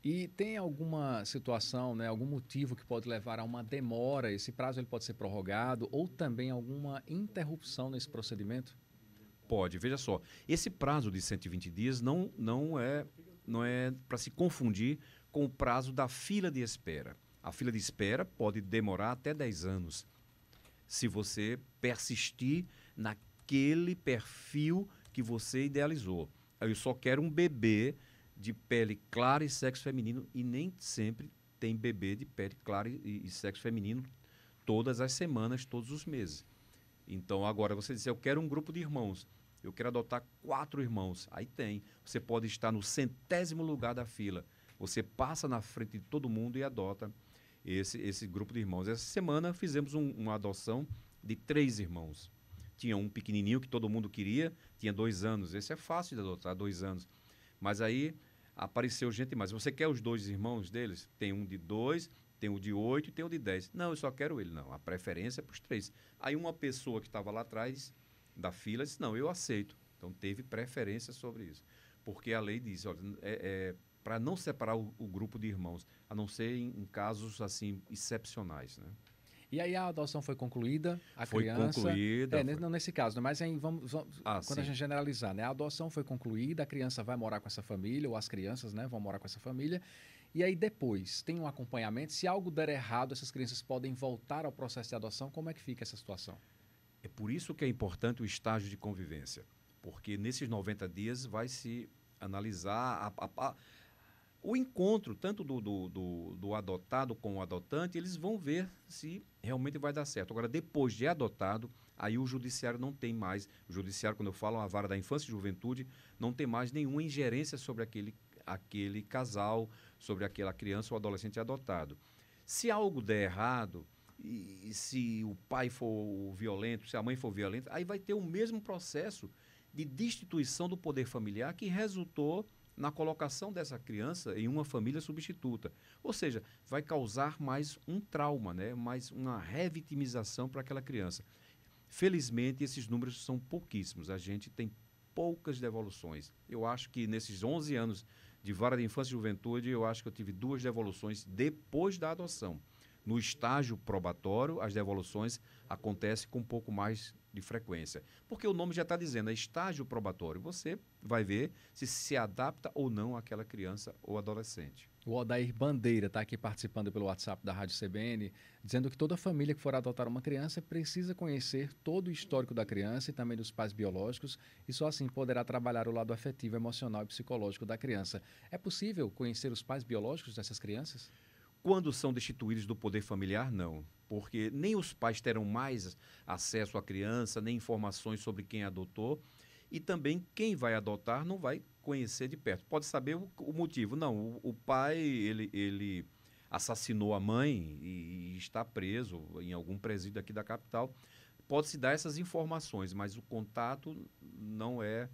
S5: E tem alguma situação, né, algum motivo que pode levar a uma demora? Esse prazo ele pode ser prorrogado ou também alguma interrupção nesse procedimento?
S13: Pode, veja só. Esse prazo de 120 dias não é para se confundir com o prazo da fila de espera. A fila de espera pode demorar até 10 anos, se você persistir naquele perfil que você idealizou. Eu só quero um bebê de pele clara e sexo feminino, e nem sempre tem bebê de pele clara e sexo feminino todas as semanas, todos os meses. Então, agora, você diz, eu quero um grupo de irmãos, eu quero adotar 4 irmãos. Aí tem. Você pode estar no 100º lugar da fila. Você passa na frente de todo mundo e adota esse grupo de irmãos. Essa semana fizemos uma adoção de 3 irmãos. Tinha um pequenininho que todo mundo queria, tinha 2 anos. Esse é fácil de adotar, 2 anos. Mas aí apareceu gente mais. Você quer os 2 irmãos deles? Tem um de 2, tem o de 8 e tem o de 10. Não, eu só quero ele. Não, a preferência é para os 3. Aí uma pessoa que estava lá atrás da fila disse, não, eu aceito. Então teve preferência sobre isso. Porque a lei diz, olha, para não separar o grupo de irmãos, a não ser em casos assim excepcionais, né?
S5: E aí a adoção foi concluída,
S13: foi
S5: criança...
S13: concluída.
S5: Não nesse caso, né? Mas aí quando
S13: sim.
S5: a gente generalizar, né? A adoção foi concluída, a criança vai morar com essa família, ou as crianças, né, vão morar com essa família. E aí depois tem um acompanhamento. Se algo der errado, essas crianças podem voltar ao processo de adoção. Como é que fica essa situação?
S13: É por isso que é importante o estágio de convivência. Porque nesses 90 dias vai se analisar o encontro, tanto do adotado com o adotante, eles vão ver se realmente vai dar certo. Agora, depois de adotado, aí o judiciário não tem mais, o judiciário, quando eu falo a Vara da Infância e Juventude, não tem mais nenhuma ingerência sobre aquele casal, sobre aquela criança ou adolescente adotado. Se algo der errado, e se o pai for violento, se a mãe for violenta, aí vai ter o mesmo processo de destituição do poder familiar que resultou na colocação dessa criança em uma família substituta. Ou seja, vai causar mais um trauma, né? Mais uma revitimização para aquela criança. Felizmente, esses números são pouquíssimos. A gente tem poucas devoluções. Eu acho que nesses 11 anos de Vara de Infância e Juventude, eu acho que eu tive 2 devoluções depois da adoção. No estágio probatório, as devoluções acontecem com um pouco mais de frequência. Porque o nome já está dizendo, é estágio probatório. Você vai ver se adapta ou não àquela criança ou adolescente.
S5: O Odair Bandeira está aqui participando pelo WhatsApp da Rádio CBN, dizendo que toda família que for adotar uma criança precisa conhecer todo o histórico da criança e também dos pais biológicos, e só assim poderá trabalhar o lado afetivo, emocional e psicológico da criança. É possível conhecer os pais biológicos dessas crianças?
S13: Quando são destituídos do poder familiar, não. Porque nem os pais terão mais acesso à criança, nem informações sobre quem adotou, e também quem vai adotar não vai conhecer de perto. Pode saber o motivo. Não, o pai, ele assassinou a mãe e está preso em algum presídio aqui da capital. Pode-se dar essas informações, mas o contato não é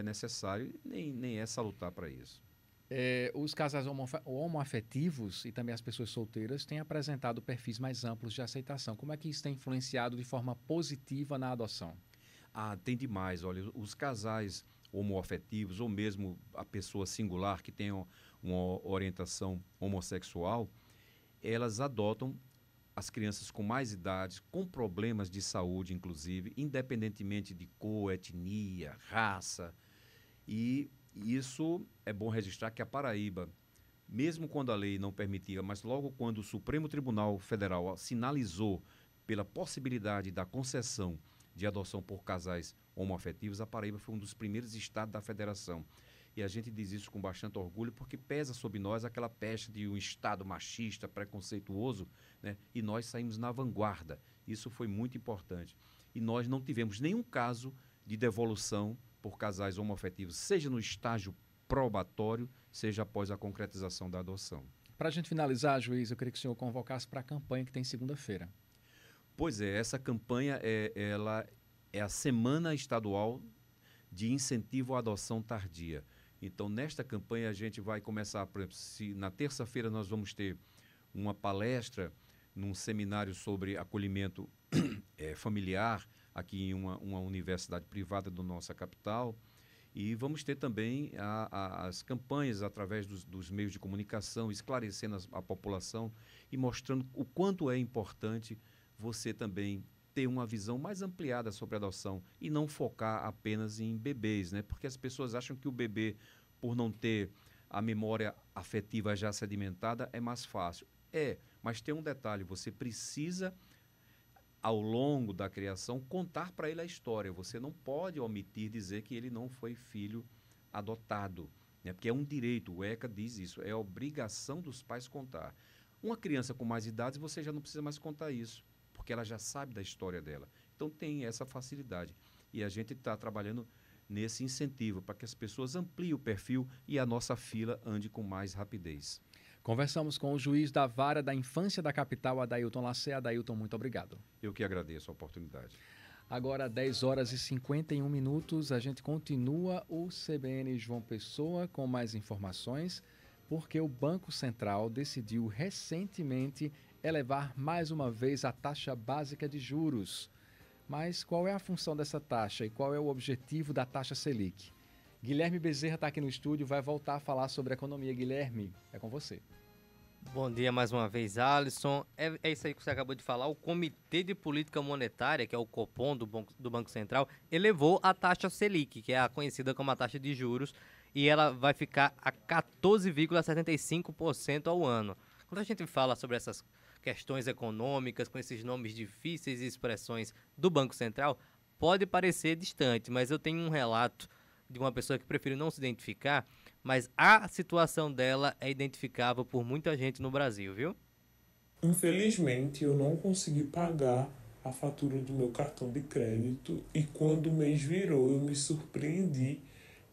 S13: necessário, nem é salutar para isso.
S5: Os casais homoafetivos e também as pessoas solteiras têm apresentado perfis mais amplos de aceitação. Como é que isso tem influenciado de forma positiva na adoção?
S13: Tem demais. Olha, os casais homoafetivos ou mesmo a pessoa singular que tem uma orientação homossexual, elas adotam as crianças com mais idade, com problemas de saúde, inclusive, independentemente de cor, etnia, raça. E isso é bom registrar que a Paraíba, mesmo quando a lei não permitia, mas logo quando o Supremo Tribunal Federal sinalizou pela possibilidade da concessão de adoção por casais homoafetivos, a Paraíba foi um dos primeiros estados da federação. E a gente diz isso com bastante orgulho porque pesa sobre nós aquela peste de um estado machista, preconceituoso, né? E nós saímos na vanguarda. Isso foi muito importante. E nós não tivemos nenhum caso de devolução por casais homoafetivos, seja no estágio probatório, seja após a concretização da adoção.
S5: Para a gente finalizar, juiz, eu queria que o senhor convocasse para a campanha que tem segunda-feira.
S13: Pois é, essa campanha ela é a Semana Estadual de Incentivo à Adoção Tardia. Então, nesta campanha, a gente vai começar, por exemplo, na terça-feira nós vamos ter uma palestra num seminário sobre acolhimento familiar, aqui em uma universidade privada da nossa capital. E vamos ter também as campanhas através dos meios de comunicação, esclarecendo a população e mostrando o quanto é importante você também ter uma visão mais ampliada sobre a adoção e não focar apenas em bebês, né? Porque as pessoas acham que o bebê, por não ter a memória afetiva já sedimentada, é mais fácil. Mas tem um detalhe, você precisa, ao longo da criação, contar para ele a história. Você não pode omitir dizer que ele não foi filho adotado, né? Porque é um direito, o ECA diz isso, é a obrigação dos pais contar. Uma criança com mais idade, você já não precisa mais contar isso, porque ela já sabe da história dela. Então tem essa facilidade. E a gente está trabalhando nesse incentivo para que as pessoas ampliem o perfil e a nossa fila ande com mais rapidez.
S5: Conversamos com o juiz da Vara da Infância da Capital, Adailton Lacer. Adailton, muito obrigado.
S13: Eu que agradeço a oportunidade.
S5: Agora, 10 horas e 51 minutos, a gente continua o CBN João Pessoa com mais informações, porque o Banco Central decidiu recentemente elevar mais uma vez a taxa básica de juros. Mas qual é a função dessa taxa e qual é o objetivo da taxa Selic? Guilherme Bezerra está aqui no estúdio, vai voltar a falar sobre economia. Guilherme, é com você.
S6: Bom dia mais uma vez, Alisson. É isso aí que você acabou de falar. O Comitê de Política Monetária, que é o Copom do Banco Central, elevou a taxa Selic, que é a conhecida como a taxa de juros, e ela vai ficar a 14,75% ao ano. Quando a gente fala sobre essas questões econômicas, com esses nomes difíceis e expressões do Banco Central, pode parecer distante, mas eu tenho um relato de uma pessoa que prefere não se identificar, mas a situação dela é identificável por muita gente no Brasil, viu?
S10: Infelizmente, eu não consegui pagar a fatura do meu cartão de crédito e quando o mês virou, eu me surpreendi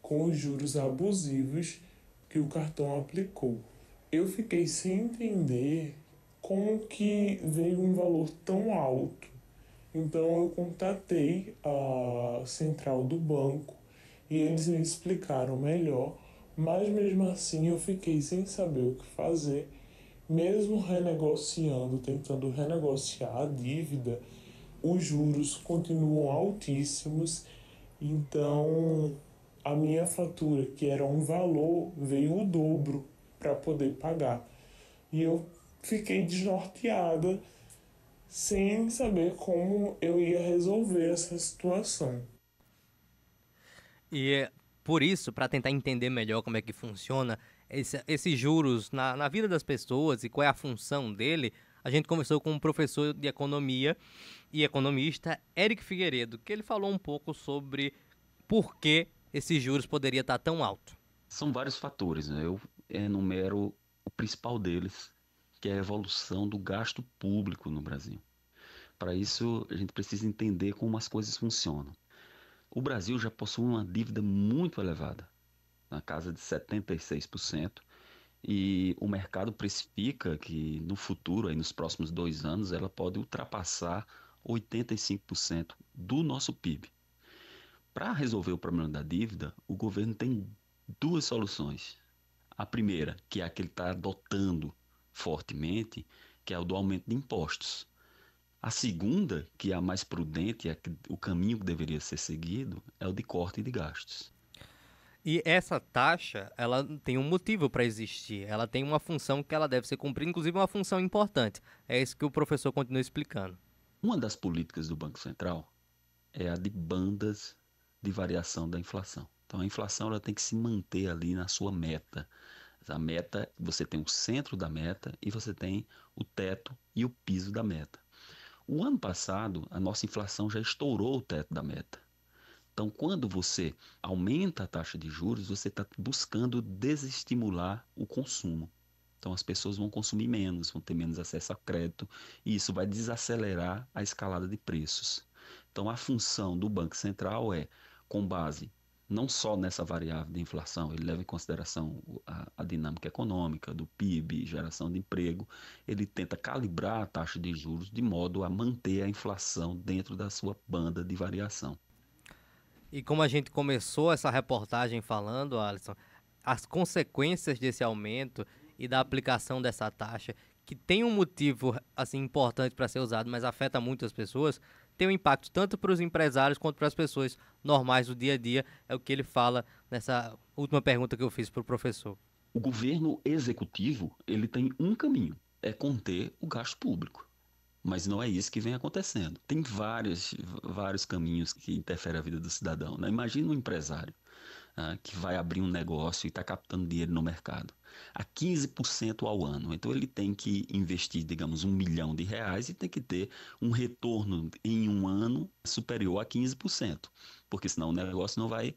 S10: com os juros abusivos que o cartão aplicou. Eu fiquei sem entender como que veio um valor tão alto. Então, eu contatei a central do banco e eles me explicaram melhor, mas mesmo assim eu fiquei sem saber o que fazer, mesmo renegociando, tentando renegociar a dívida, os juros continuam altíssimos, então a minha fatura, que era um valor, veio o dobro para poder pagar. E eu fiquei desnorteada, sem saber como eu ia resolver essa situação.
S6: E por isso, para tentar entender melhor como é que funciona esses juros na vida das pessoas e qual é a função dele, a gente conversou com um professor de economia e economista, Éric Figueiredo, que ele falou um pouco sobre por que esses juros poderiam estar tão alto.
S14: São vários fatores, né? Eu enumero o principal deles, que é a evolução do gasto público no Brasil. Para isso, a gente precisa entender como as coisas funcionam. O Brasil já possui uma dívida muito elevada, na casa de 76%, e o mercado precifica que no futuro, aí nos próximos 2 anos, ela pode ultrapassar 85% do nosso PIB. Para resolver o problema da dívida, o governo tem 2 soluções. A primeira, que é a que ele está adotando fortemente, que é o do aumento de impostos. A segunda, que é a mais prudente, o caminho que deveria ser seguido, é o de corte de gastos.
S6: E essa taxa, ela tem um motivo para existir, ela tem uma função que ela deve ser cumprida, inclusive uma função importante. É isso que o professor continua explicando.
S14: Uma das políticas do Banco Central é a de bandas de variação da inflação. Então a inflação ela tem que se manter ali na sua meta. A meta, você tem o centro da meta e você tem o teto e o piso da meta. O ano passado, a nossa inflação já estourou o teto da meta. Então, quando você aumenta a taxa de juros, você está buscando desestimular o consumo. Então, as pessoas vão consumir menos, vão ter menos acesso a crédito, e isso vai desacelerar a escalada de preços. Então, a função do Banco Central é, com base não só nessa variável de inflação, ele leva em consideração a dinâmica econômica, do PIB, geração de emprego, ele tenta calibrar a taxa de juros de modo a manter a inflação dentro da sua banda de variação.
S6: E como a gente começou essa reportagem falando, Alisson, as consequências desse aumento e da aplicação dessa taxa, que tem um motivo assim importante para ser usado, mas afeta muitas pessoas, tem um impacto tanto para os empresários quanto para as pessoas normais do dia a dia, é o que ele fala nessa última pergunta que eu fiz para o professor.
S14: O governo executivo, ele tem um caminho, é conter o gasto público. Mas não é isso que vem acontecendo. Tem vários caminhos que interferem a vida do cidadão, né? Imagina um empresário que vai abrir um negócio e está captando dinheiro no mercado a 15% ao ano. Então ele tem que investir, digamos, R$1 milhão e tem que ter um retorno em um ano superior a 15%, porque senão o negócio não vai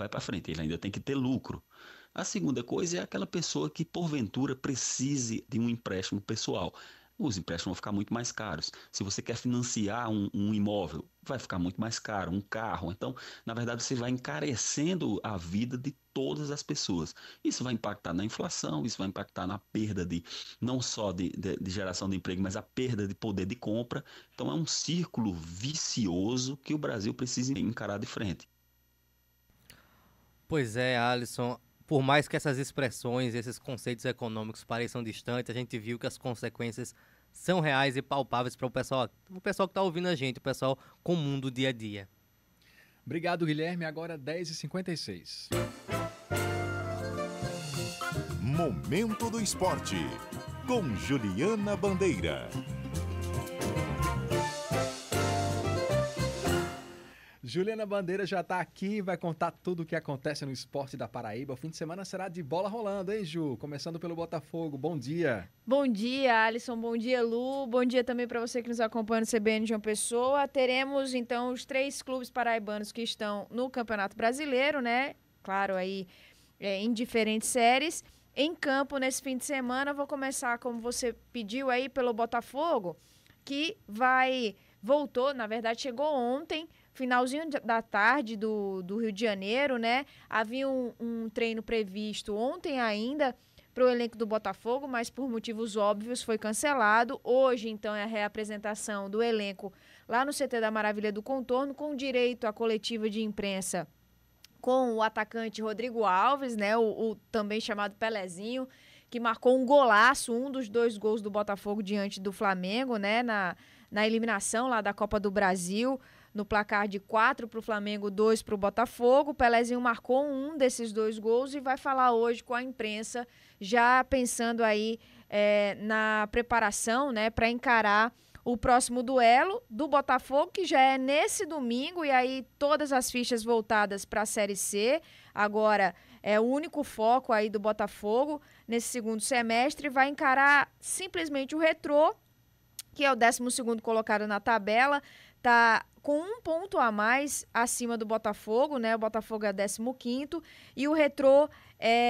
S14: para frente, ele ainda tem que ter lucro. A segunda coisa é aquela pessoa que porventura precise de um empréstimo pessoal. Os empréstimos vão ficar muito mais caros. Se você quer financiar um imóvel, vai ficar muito mais caro, um carro. Então, na verdade, você vai encarecendo a vida de todas as pessoas. Isso vai impactar na inflação, isso vai impactar na perda não só de geração de emprego, mas a perda de poder de compra. Então, é um círculo vicioso que o Brasil precisa encarar de frente.
S6: Pois é, Alisson. Por mais que essas expressões, esses conceitos econômicos pareçam distantes, a gente viu que as consequências são reais e palpáveis para o pessoal que está ouvindo a gente, o pessoal comum do dia a dia.
S5: Obrigado, Guilherme. Agora 10h56.
S11: Momento do Esporte, com Juliana Bandeira.
S5: Juliana Bandeira já está aqui e vai contar tudo o que acontece no esporte da Paraíba. O fim de semana será de bola rolando, hein, Ju? Começando pelo Botafogo. Bom dia.
S15: Bom dia, Alisson. Bom dia, Lu. Bom dia também para você que nos acompanha no CBN João Pessoa. Teremos, então, os 3 clubes paraibanos que estão no Campeonato Brasileiro, né? Claro, aí em diferentes séries. Em campo, nesse fim de semana, vou começar, como você pediu aí, pelo Botafogo, que voltou, na verdade, chegou ontem, finalzinho da tarde do Rio de Janeiro, né? Havia um treino previsto ontem ainda para o elenco do Botafogo, mas por motivos óbvios foi cancelado. Hoje, então, é a reapresentação do elenco lá no CT da Maravilha do Contorno, com direito à coletiva de imprensa com o atacante Rodrigo Alves, né? O também chamado Pelezinho, que marcou um golaço, um dos 2 gols do Botafogo diante do Flamengo, né? Na eliminação lá da Copa do Brasil, no placar de 4 para o Flamengo, 2 para o Botafogo. O Pelezinho marcou um desses 2 gols e vai falar hoje com a imprensa, já pensando aí na preparação, né, para encarar o próximo duelo do Botafogo, que já é nesse domingo, e aí todas as fichas voltadas para a Série C. Agora é o único foco aí do Botafogo nesse segundo semestre. Vai encarar simplesmente o Retrô, que é o 12º colocado na tabela, tá com 1 ponto a mais acima do Botafogo, né? O Botafogo é 15º e o Retrô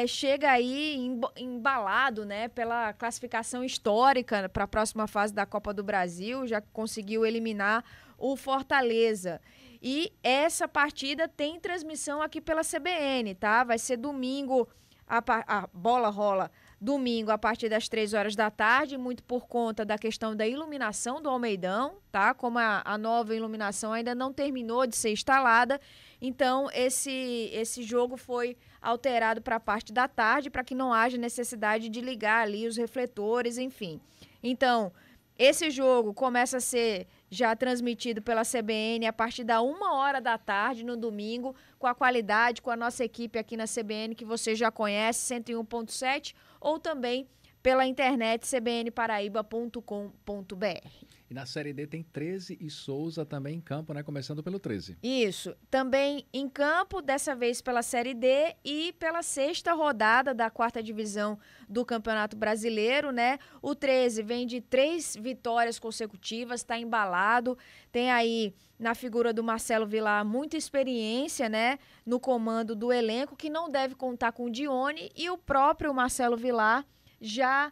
S15: chega aí embalado, né, pela classificação histórica para a próxima fase da Copa do Brasil, já conseguiu eliminar o Fortaleza. E essa partida tem transmissão aqui pela CBN, tá? Vai ser domingo, a bola rola domingo a partir das 3 horas da tarde, muito por conta da questão da iluminação do Almeidão, tá? Como a nova iluminação ainda não terminou de ser instalada, então esse jogo foi alterado para a parte da tarde, para que não haja necessidade de ligar ali os refletores, enfim. Então, esse jogo começa a ser já transmitido pela CBN a partir da 1h da tarde no domingo, com a qualidade, com a nossa equipe aqui na CBN, que você já conhece, 101.7, ou também pela internet cbnparaíba.com.br.
S5: E na Série D tem 13 e Souza também em campo, né? Começando pelo 13.
S15: Isso. Também em campo, dessa vez pela Série D e pela 6ª rodada da 4ª divisão do Campeonato Brasileiro, né? O 13 vem de 3 vitórias consecutivas, está embalado. Tem aí, na figura do Marcelo Vilar, muita experiência, né? No comando do elenco, que não deve contar com o Dione, e o próprio Marcelo Vilar já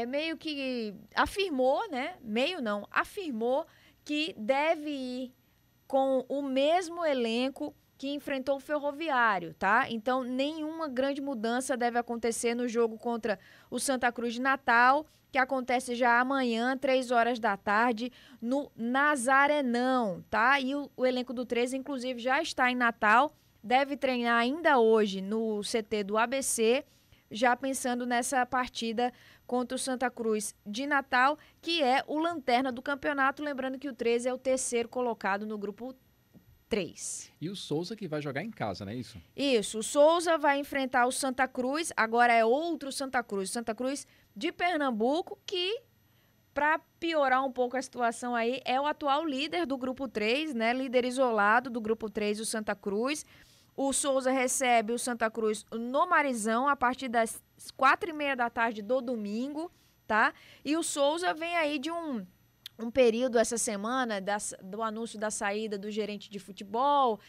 S15: meio que afirmou, né? Afirmou que deve ir com o mesmo elenco que enfrentou o Ferroviário, tá? Então, nenhuma grande mudança deve acontecer no jogo contra o Santa Cruz de Natal, que acontece já amanhã, 3 horas da tarde, no Nazarenão, tá? E o elenco do 13, inclusive, já está em Natal, deve treinar ainda hoje no CT do ABC, já pensando nessa partida contra o Santa Cruz de Natal, que é o lanterna do campeonato. Lembrando que o 13 é o 3º colocado no grupo 3.
S5: E o Souza que vai jogar em casa, não é isso?
S15: Isso, o Souza vai enfrentar o Santa Cruz, agora é outro Santa Cruz de Pernambuco, que, para piorar um pouco a situação aí, é o atual líder do grupo 3, né? Líder isolado do grupo 3, o Santa Cruz. O Souza recebe o Santa Cruz no Marizão a partir das 4h30 da tarde do domingo, tá? E o Souza vem aí de um período essa semana do anúncio da saída do gerente de futebol,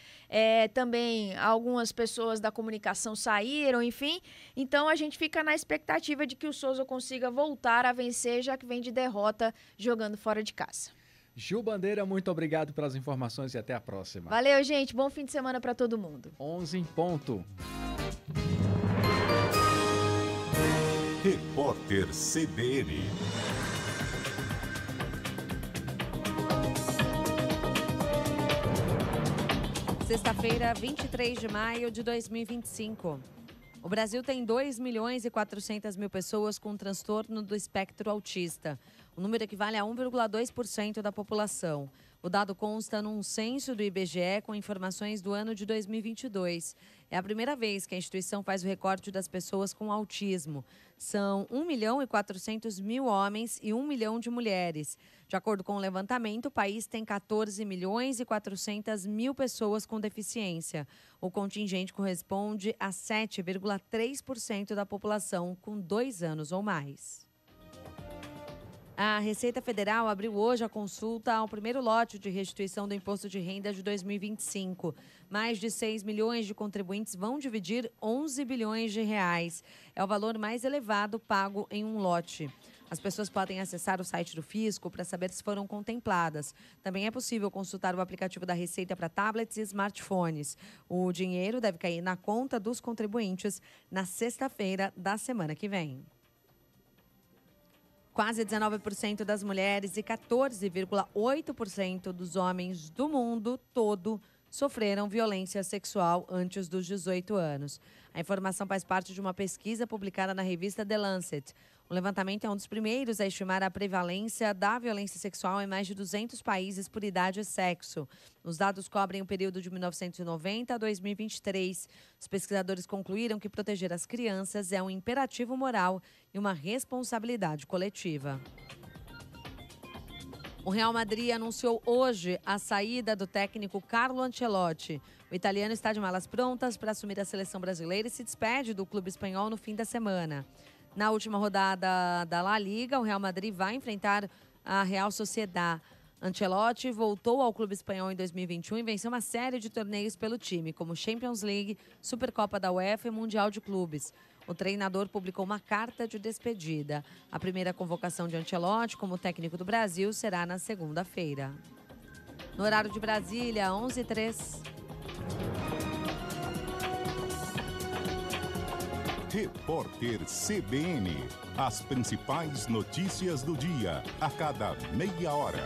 S15: também algumas pessoas da comunicação saíram, enfim. Então a gente fica na expectativa de que o Souza consiga voltar a vencer, já que vem de derrota jogando fora de casa.
S5: Gil Bandeira, muito obrigado pelas informações e até a próxima.
S15: Valeu, gente. Bom fim de semana para todo mundo.
S5: 11 em ponto.
S11: Repórter CBN.
S9: Sexta-feira, 23 de maio de 2025. O Brasil tem 2.400.000 pessoas com transtorno do espectro autista. O número equivale a 1,2% da população. O dado consta num censo do IBGE com informações do ano de 2022. É a primeira vez que a instituição faz o recorte das pessoas com autismo. São 1.400.000 homens e 1 milhão de mulheres. De acordo com o levantamento, o país tem 14.400.000 pessoas com deficiência. O contingente corresponde a 7,3% da população com 2 anos ou mais. A Receita Federal abriu hoje a consulta ao primeiro lote de restituição do Imposto de Renda de 2025. Mais de 6 milhões de contribuintes vão dividir 11 bilhões de reais. É o valor mais elevado pago em um lote. As pessoas podem acessar o site do Fisco para saber se foram contempladas. Também é possível consultar o aplicativo da Receita para tablets e smartphones. O dinheiro deve cair na conta dos contribuintes na sexta-feira da semana que vem. Quase 19% das mulheres e 14,8% dos homens do mundo todo sofreram violência sexual antes dos 18 anos. A informação faz parte de uma pesquisa publicada na revista The Lancet. O levantamento é um dos primeiros a estimar a prevalência da violência sexual em mais de 200 países por idade e sexo. Os dados cobrem o período de 1990 a 2023. Os pesquisadores concluíram que proteger as crianças é um imperativo moral e uma responsabilidade coletiva. O Real Madrid anunciou hoje a saída do técnico Carlo Ancelotti. O italiano está de malas prontas para assumir a seleção brasileira e se despede do clube espanhol no fim da semana. Na última rodada da La Liga, o Real Madrid vai enfrentar a Real Sociedad. Ancelotti voltou ao clube espanhol em 2021 e venceu uma série de torneios pelo time, como Champions League, Supercopa da UEFA e Mundial de Clubes. O treinador publicou uma carta de despedida. A primeira convocação de Ancelotti como técnico do Brasil será na segunda-feira. No horário de Brasília, 11h03.
S11: Repórter CBN. As principais notícias do dia, a cada meia hora.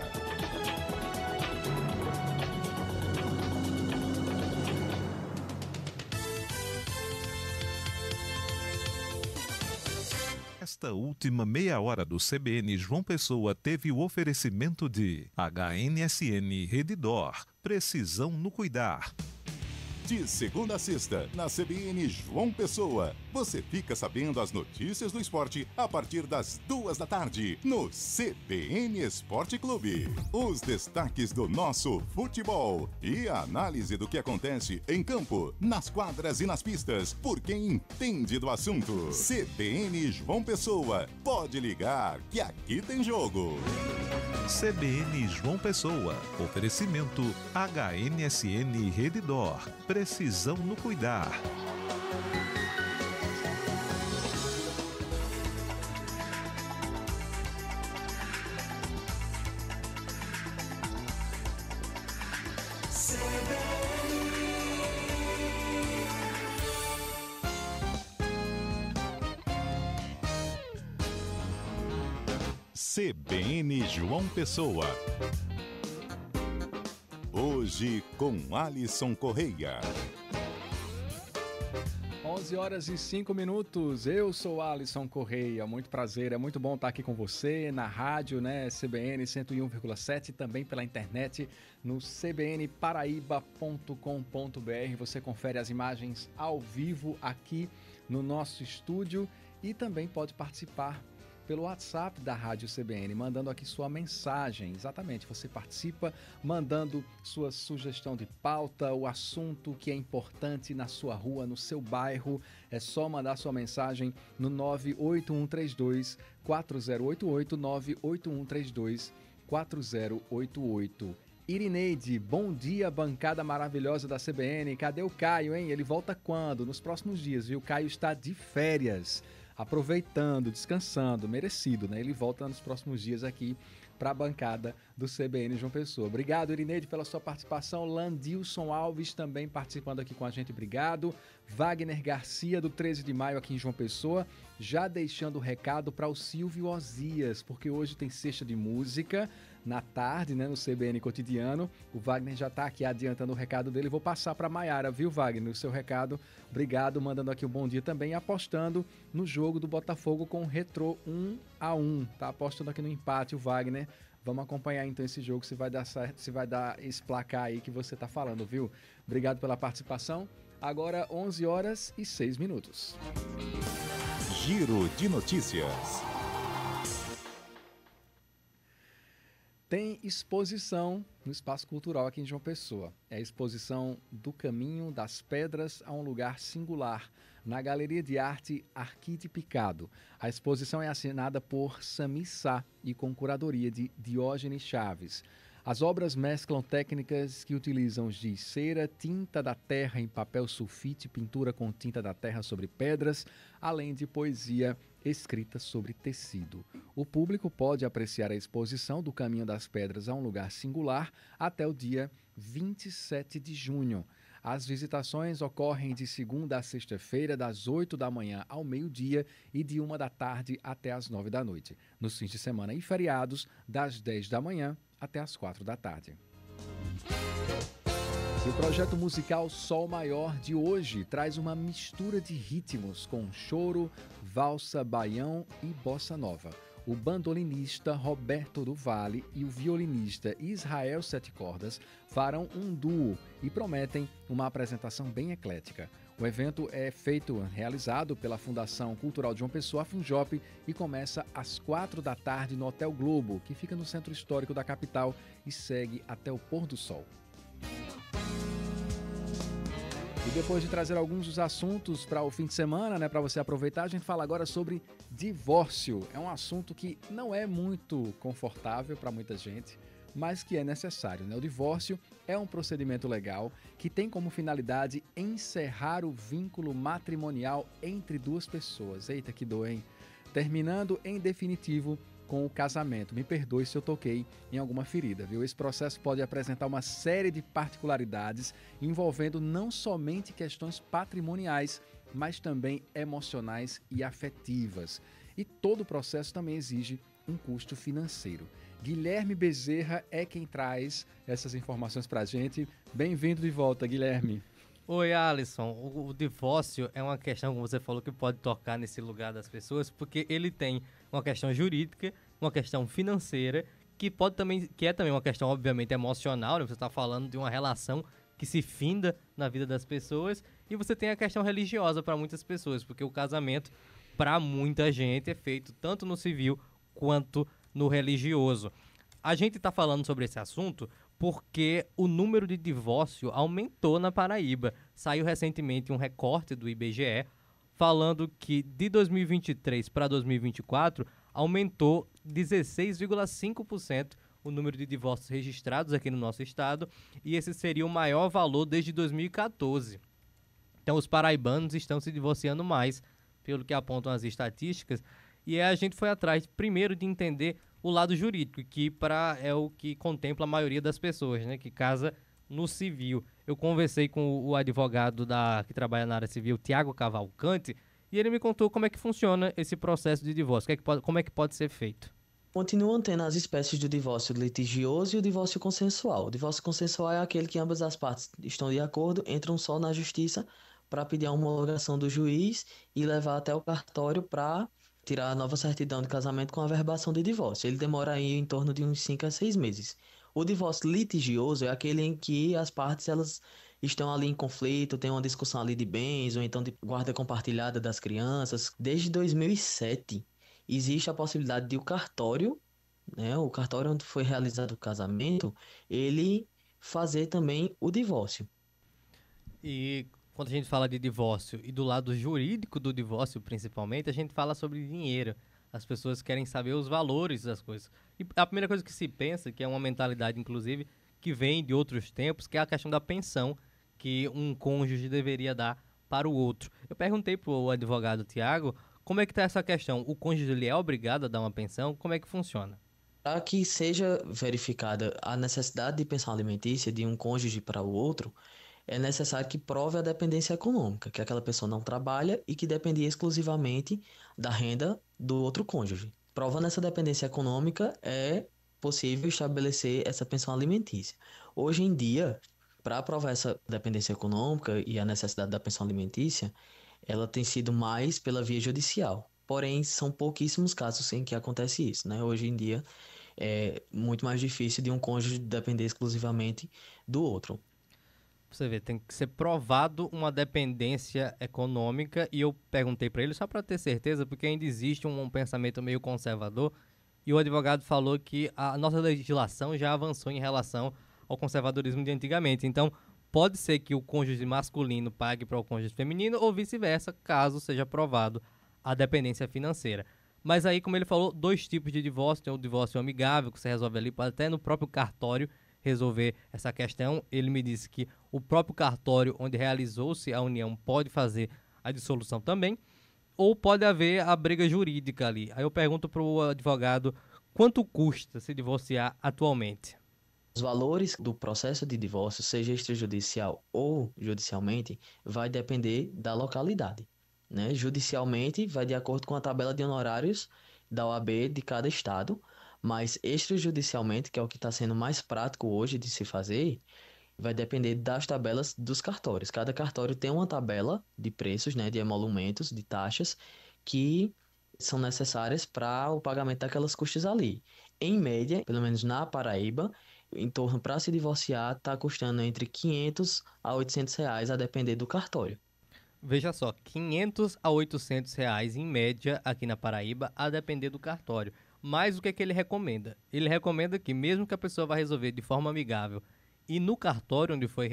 S4: Esta última meia hora do CBN João Pessoa teve o oferecimento de HNSN Redditor. Precisão no cuidar.
S11: De segunda a sexta, na CBN João Pessoa, você fica sabendo as notícias do esporte a partir das 14h, no CBN Esporte Clube. Os destaques do nosso futebol e a análise do que acontece em campo, nas quadras e nas pistas, por quem entende do assunto. CBN João Pessoa, pode ligar que aqui tem jogo.
S4: CBN João Pessoa. Oferecimento HNSN Redditor. Precisão no cuidar.
S11: CBN João Pessoa. Hoje com Alisson Correia.
S5: 11h05. Eu sou Alisson Correia. Muito prazer, é muito bom estar aqui com você na rádio, né? CBN 101,7, também pela internet no cbnparaíba.com.br. Você confere as imagens ao vivo aqui no nosso estúdio e também pode participar pelo WhatsApp da Rádio CBN, mandando aqui sua mensagem. Exatamente, você participa mandando sua sugestão de pauta, o assunto que é importante na sua rua, no seu bairro. É só mandar sua mensagem no 98132 4088, 98132 4088. Irineide, bom dia, bancada maravilhosa da CBN. Cadê o Caio, hein? Ele volta quando? Nos próximos dias, viu? O Caio está de férias, aproveitando, descansando, merecido, né? Ele volta nos próximos dias aqui para a bancada do CBN João Pessoa. Obrigado, Irineide, pela sua participação. Landilson Alves também participando aqui com a gente, obrigado. Wagner Garcia, do 13 de maio aqui em João Pessoa, já deixando o recado para o Silvio Osias, porque hoje tem sexta de música na tarde, né, no CBN Cotidiano. O Wagner já está aqui adiantando o recado dele. Vou passar para a Maiara, viu, Wagner, o seu recado. Obrigado, mandando aqui um bom dia também, apostando no jogo do Botafogo com o Retrô 1-1. Tá apostando aqui no empate o Wagner. Vamos acompanhar então esse jogo, se vai dar certo, se vai dar esse placar aí que você tá falando, viu? Obrigado pela participação. Agora 11h06.
S11: Giro de notícias.
S5: Tem exposição no Espaço Cultural aqui em João Pessoa. É a exposição do Caminho das Pedras a um Lugar Singular, na Galeria de Arte Arquide Picado. A exposição é assinada por Sami Sá e com curadoria de Diógenes Chaves. As obras mesclam técnicas que utilizam giz cera, tinta da terra em papel sulfite, pintura com tinta da terra sobre pedras, além de poesia escrita sobre tecido. O público pode apreciar a exposição do Caminho das Pedras a um Lugar Singular até o dia 27 de junho. As visitações ocorrem de segunda a sexta-feira, das 8 da manhã ao meio-dia e de 1 da tarde até as 9 da noite. Nos fins de semana e feriados, das 10 da manhã até as 4 da tarde. E o projeto musical Sol Maior de hoje traz uma mistura de ritmos com choro, valsa, baião e bossa nova. O bandolinista Roberto do Vale e o violinista Israel Sete Cordas farão um duo e prometem uma apresentação bem eclética. O evento é realizado pela Fundação Cultural de João Pessoa, a Funjop, e começa às 16h no Hotel Globo, que fica no centro histórico da capital e segue até o pôr do sol. E depois de trazer alguns dos assuntos para o fim de semana, né, para você aproveitar, a gente fala agora sobre divórcio. É um assunto que não é muito confortável para muita gente, mas que é necessário, né? O divórcio é um procedimento legal que tem como finalidade encerrar o vínculo matrimonial entre duas pessoas. Eita, que dor, hein? Terminando em definitivo com o casamento. Me perdoe se eu toquei em alguma ferida, viu? Esse processo pode apresentar uma série de particularidades envolvendo não somente questões patrimoniais, mas também emocionais e afetivas. E todo o processo também exige um custo financeiro. Guilherme Bezerra é quem traz essas informações pra gente. Bem-vindo de volta, Guilherme.
S6: Oi, Alisson. O divórcio é uma questão, como você falou, que pode tocar nesse lugar das pessoas, porque ele tem uma questão jurídica, uma questão financeira, que é também uma questão, obviamente, emocional, né? Você está falando de uma relação que se finda na vida das pessoas, e você tem a questão religiosa para muitas pessoas, porque o casamento, para muita gente, é feito tanto no civil quanto no religioso. A gente está falando sobre esse assunto porque o número de divórcio aumentou na Paraíba. Saiu recentemente um recorte do IBGE falando que de 2023 para 2024 aumentou 16,5% o número de divórcios registrados aqui no nosso estado, e esse seria o maior valor desde 2014. Então os paraibanos estão se divorciando mais, pelo que apontam as estatísticas, e a gente foi atrás primeiro de entender o lado jurídico, que é o que contempla a maioria das pessoas, né, que casa no civil. Eu conversei com o advogado que trabalha na área civil, Tiago Cavalcante, e ele me contou como é que funciona esse processo de divórcio, como é que pode ser feito.
S16: Continuam tendo as espécies do divórcio litigioso e o divórcio consensual. O divórcio consensual é aquele que ambas as partes estão de acordo, entram só na justiça para pedir a homologação do juiz e levar até o cartório para tirar a nova certidão de casamento com a averbação de divórcio. Ele demora aí em torno de uns 5 a 6 meses. O divórcio litigioso é aquele em que as partes elas estão ali em conflito, tem uma discussão ali de bens ou então de guarda compartilhada das crianças. Desde 2007 existe a possibilidade de o cartório, né, o cartório onde foi realizado o casamento, ele fazer também o divórcio.
S6: E quando a gente fala de divórcio e do lado jurídico do divórcio, principalmente, a gente fala sobre dinheiro. As pessoas querem saber os valores das coisas. E a primeira coisa que se pensa, que é uma mentalidade, inclusive, que vem de outros tempos, que é a questão da pensão que um cônjuge deveria dar para o outro. Eu perguntei para o advogado Tiago como é que está essa questão. O cônjuge ele é obrigado a dar uma pensão? Como é que funciona?
S16: Para que seja verificada a necessidade de pensão alimentícia de um cônjuge para o outro, é necessário que prove a dependência econômica, que aquela pessoa não trabalha e que dependia exclusivamente da renda do outro cônjuge. Provando essa dependência econômica, é possível estabelecer essa pensão alimentícia. Hoje em dia, para provar essa dependência econômica e a necessidade da pensão alimentícia, ela tem sido mais pela via judicial. Porém, são pouquíssimos casos em que acontece isso, né? Hoje em dia, é muito mais difícil de um cônjuge depender exclusivamente do outro.
S6: Você vê, tem que ser provado uma dependência econômica, e eu perguntei para ele só para ter certeza, porque ainda existe um pensamento meio conservador, e o advogado falou que a nossa legislação já avançou em relação ao conservadorismo de antigamente. Então, pode ser que o cônjuge masculino pague para o cônjuge feminino ou vice-versa, caso seja provado a dependência financeira. Mas aí, como ele falou, 2 tipos de divórcio. Tem o divórcio amigável, que você resolve ali, pode até no próprio cartório resolver essa questão. Ele me disse que o próprio cartório onde realizou-se a união pode fazer a dissolução também, ou pode haver a briga jurídica ali. Aí eu pergunto para o advogado quanto custa se divorciar atualmente.
S16: Os valores do processo de divórcio, seja extrajudicial ou judicialmente, vai depender da localidade, né? Judicialmente vai de acordo com a tabela de honorários da OAB de cada estado, mas extrajudicialmente, que é o que está sendo mais prático hoje de se fazer, Vai depender das tabelas dos cartórios. Cada cartório tem uma tabela de preços, né, de emolumentos, de taxas, que são necessárias para o pagamento daquelas custas ali. Em média, pelo menos na Paraíba, em torno, para se divorciar, está custando entre 500 a 800 reais, a depender do cartório.
S6: Veja só, 500 a 800 reais em média aqui na Paraíba, a depender do cartório. Mas o que é que ele recomenda? Ele recomenda que mesmo que a pessoa vá resolver de forma amigável e no cartório onde foi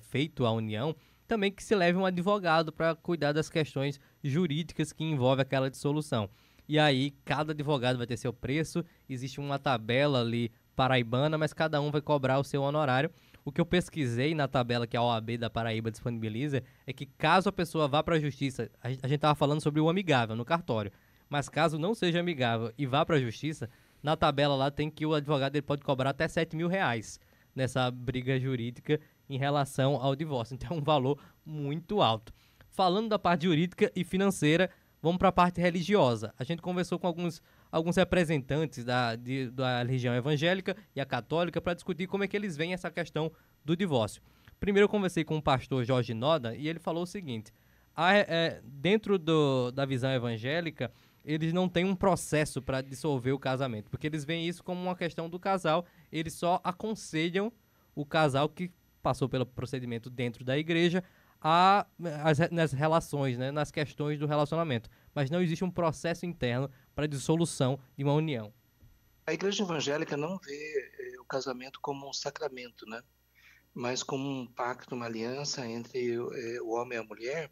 S6: feito a união, também que se leve um advogado para cuidar das questões jurídicas que envolvem aquela dissolução. E aí, cada advogado vai ter seu preço, existe uma tabela ali paraibana, mas cada um vai cobrar o seu honorário. O que eu pesquisei na tabela que a OAB da Paraíba disponibiliza é que caso a pessoa vá para a justiça, a gente estava falando sobre o amigável no cartório, mas caso não seja amigável e vá para a justiça, na tabela lá tem que o advogado ele pode cobrar até R$7.000 nessa briga jurídica em relação ao divórcio. Então é um valor muito alto. Falando da parte jurídica e financeira, vamos para a parte religiosa. A gente conversou com alguns representantes da religião evangélica e a católica para discutir como é que eles veem essa questão do divórcio. Primeiro eu conversei com o pastor Jorge Noda e ele falou o seguinte: dentro da visão evangélica, eles não têm um processo para dissolver o casamento, porque eles veem isso como uma questão do casal, eles só aconselham o casal que passou pelo procedimento dentro da igreja nas relações, né, nas questões do relacionamento, mas não existe um processo interno para dissolução de uma união.
S17: A igreja evangélica não vê o casamento como um sacramento, né, mas como um pacto, uma aliança entre o homem e a mulher,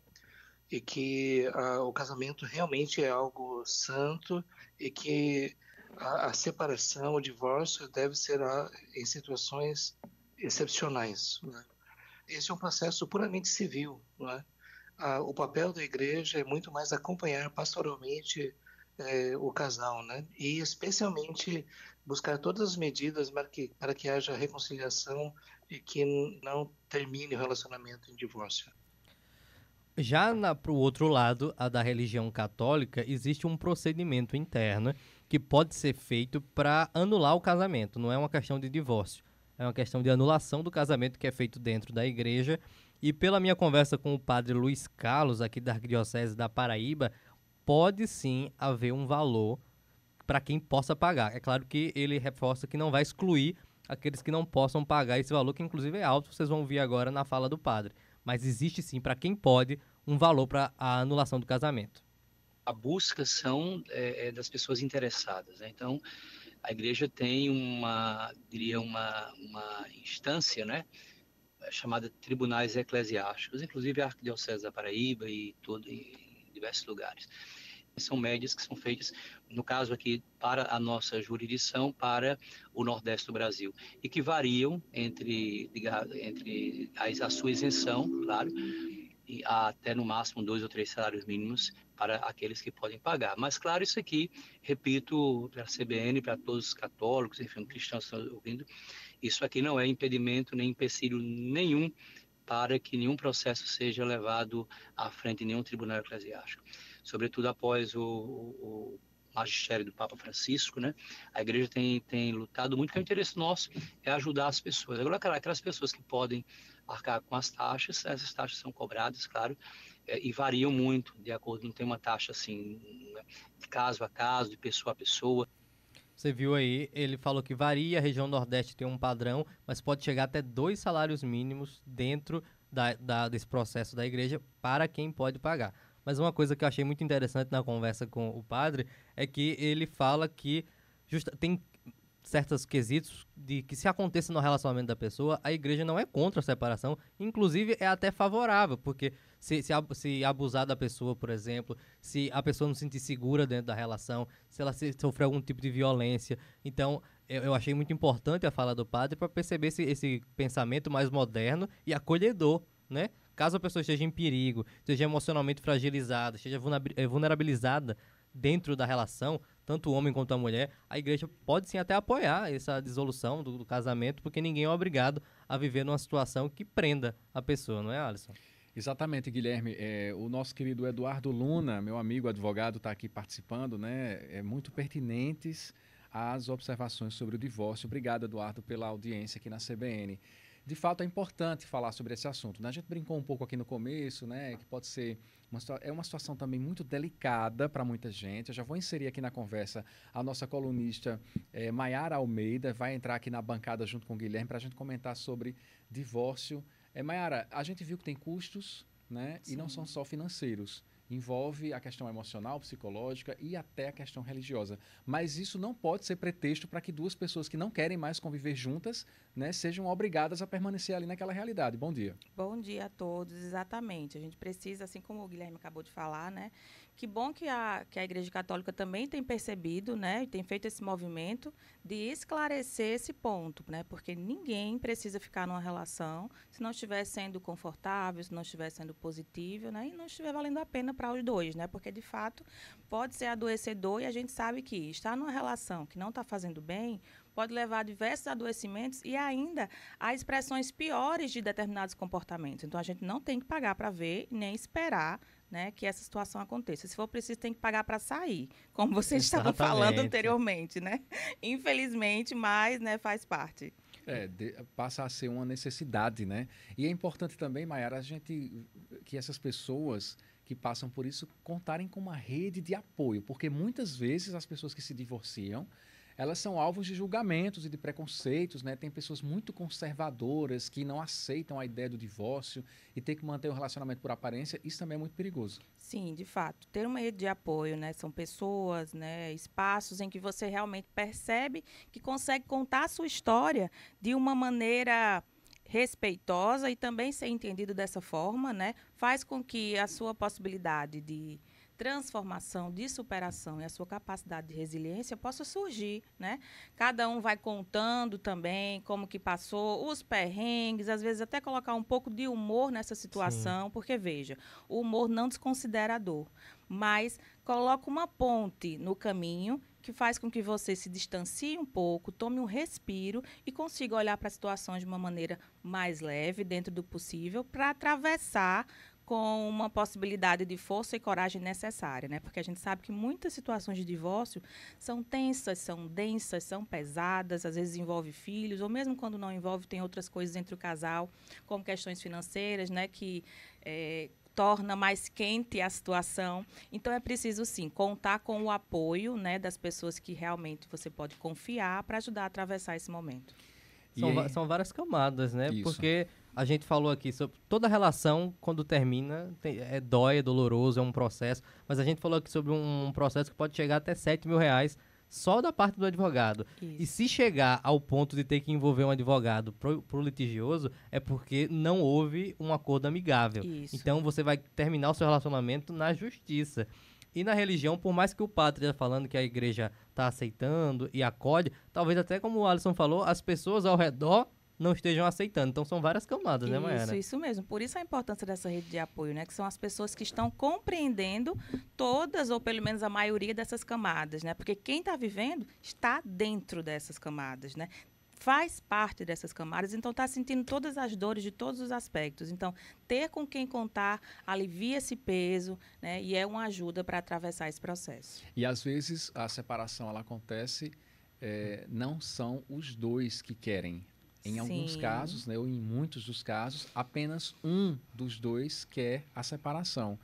S17: e que o casamento realmente é algo santo e que a separação, o divórcio deve ser em situações excepcionais, né? Esse é um processo puramente civil, não é? O papel da igreja é muito mais acompanhar pastoralmente o casal, né? E especialmente buscar todas as medidas para que haja reconciliação e que não termine o relacionamento em divórcio.
S6: Já para o outro lado, a da religião católica, existe um procedimento interno que pode ser feito para anular o casamento. Não é uma questão de divórcio, é uma questão de anulação do casamento que é feito dentro da igreja. E pela minha conversa com o padre Luiz Carlos, aqui da Arquidiocese da Paraíba, pode sim haver um valor para quem possa pagar. É claro que ele reforça que não vai excluir aqueles que não possam pagar esse valor, que inclusive é alto, vocês vão ver agora na fala do padre. Mas existe sim, para quem pode, um valor para a anulação do casamento.
S19: A busca são das pessoas interessadas, né? Então, a igreja tem uma instância, né, chamada tribunais eclesiásticos, inclusive a Arquidiocese da Paraíba e em diversos lugares. São médias que são feitas, no caso aqui, para a nossa jurisdição, para o Nordeste do Brasil, e que variam entre a sua isenção, claro, e até no máximo 2 ou 3 salários mínimos para aqueles que podem pagar. Mas, claro, isso aqui, repito, para a CBN, para todos os católicos, enfim, cristãos que estão ouvindo, isso aqui não é impedimento nem empecilho nenhum para que nenhum processo seja levado à frente de nenhum tribunal eclesiástico. Sobretudo após o magistério do Papa Francisco, né? A igreja tem lutado muito, que o interesse nosso é ajudar as pessoas. Agora, aquelas pessoas que podem arcar com as taxas, essas taxas são cobradas, claro, e variam muito, de acordo, não tem uma taxa assim, de caso a caso, de pessoa a pessoa.
S6: Você viu aí, ele falou que varia, a região Nordeste tem um padrão, mas pode chegar até 2 salários mínimos dentro desse processo da igreja para quem pode pagar. Mas uma coisa que eu achei muito interessante na conversa com o padre é que ele fala que tem certos quesitos de que se aconteça no relacionamento da pessoa, a igreja não é contra a separação, inclusive é até favorável, porque se abusar da pessoa, por exemplo, se a pessoa não se sentir segura dentro da relação, se ela sofrer algum tipo de violência. Então, eu achei muito importante a fala do padre para perceber esse pensamento mais moderno e acolhedor, né? Caso a pessoa esteja em perigo, esteja emocionalmente fragilizada, esteja vulnerabilizada dentro da relação, tanto o homem quanto a mulher, a igreja pode sim até apoiar essa dissolução do casamento, porque ninguém é obrigado a viver numa situação que prenda a pessoa, não é, Alisson?
S5: Exatamente, Guilherme. O nosso querido Eduardo Luna, meu amigo advogado, está aqui participando, né? Muito pertinentes as observações sobre o divórcio. Obrigado, Eduardo, pela audiência aqui na CBN. de fato é importante falar sobre esse assunto, né? A gente brincou um pouco aqui no começo, né? Que pode ser uma situação também muito delicada para muita gente. Eu já vou inserir aqui na conversa a nossa colunista Maiara Almeida, vai entrar aqui na bancada junto com o Guilherme para a gente comentar sobre divórcio. Maiara, a gente viu que tem custos, né? E não são só financeiros. Envolve a questão emocional, psicológica e até a questão religiosa. Mas isso não pode ser pretexto para que duas pessoas que não querem mais conviver juntas, né, sejam obrigadas a permanecer ali naquela realidade. Bom dia.
S7: Bom dia a todos, exatamente. A gente precisa, assim como o Guilherme acabou de falar, né? Que bom que a Igreja Católica também tem percebido, né, e tem feito esse movimento de esclarecer esse ponto, né? Porque ninguém precisa ficar numa relação se não estiver sendo confortável, se não estiver sendo positivo, né? E não estiver valendo a pena para os dois, né? Porque, de fato, pode ser adoecedor e a gente sabe que estar numa relação que não está fazendo bem pode levar a diversos adoecimentos e ainda a expressões piores de determinados comportamentos. Então, a gente não tem que pagar para ver nem esperar, né, que essa situação aconteça. Se for preciso, tem que pagar para sair, como vocês estavam falando anteriormente, né? Infelizmente, mas, né, faz parte.
S5: Passa a ser uma necessidade, né? E é importante também, Maiara, que essas pessoas que passam por isso contarem com uma rede de apoio, porque muitas vezes as pessoas que se divorciam, elas são alvos de julgamentos e de preconceitos, né? Tem pessoas muito conservadoras que não aceitam a ideia do divórcio e tem que manter o relacionamento por aparência. Isso também é muito perigoso.
S7: Sim, de fato. Ter uma rede de apoio, né? São pessoas, né? Espaços em que você realmente percebe que consegue contar a sua história de uma maneira respeitosa e também ser entendido dessa forma, né? Faz com que a sua possibilidade de transformação, de superação e a sua capacidade de resiliência possa surgir, né? Cada um vai contando também como que passou, os perrengues, às vezes até colocar um pouco de humor nessa situação, Sim. Porque, veja, o humor não desconsidera a dor, mas coloca uma ponte no caminho que faz com que você se distancie um pouco, tome um respiro e consiga olhar para as situações de uma maneira mais leve, dentro do possível, para atravessar com uma possibilidade de força e coragem necessária, né? Porque a gente sabe que muitas situações de divórcio são tensas, são densas, são pesadas, às vezes envolve filhos, ou mesmo quando não envolve, tem outras coisas entre o casal, como questões financeiras, né? Que torna mais quente a situação. Então, é preciso, sim, contar com o apoio, né, das pessoas que realmente você pode confiar para ajudar a atravessar esse momento.
S6: São várias camadas, né?
S5: Isso.
S6: Porque a gente falou aqui sobre toda relação, quando termina, dói, é doloroso, é um processo. Mas a gente falou aqui sobre um processo que pode chegar até R$7.000 só da parte do advogado. Isso. E se chegar ao ponto de ter que envolver um advogado pro litigioso, é porque não houve um acordo amigável. Isso. Então você vai terminar o seu relacionamento na justiça. E na religião, por mais que o padre esteja falando que a igreja está aceitando e acolhe, talvez até como o Alisson falou, as pessoas ao redor não estejam aceitando. Então, são várias camadas, né, Maiara?
S7: Isso mesmo. Por isso a importância dessa rede de apoio, né? Que são as pessoas que estão compreendendo todas, ou pelo menos a maioria dessas camadas, né? Porque quem está vivendo está dentro dessas camadas, né? Faz parte dessas camadas, então está sentindo todas as dores de todos os aspectos. Então, ter com quem contar alivia esse peso, né? E é uma ajuda para atravessar esse processo.
S5: E, às vezes, a separação ela acontece, não são os dois que querem. Em alguns casos, né, ou em muitos dos casos, apenas um dos dois quer a separação.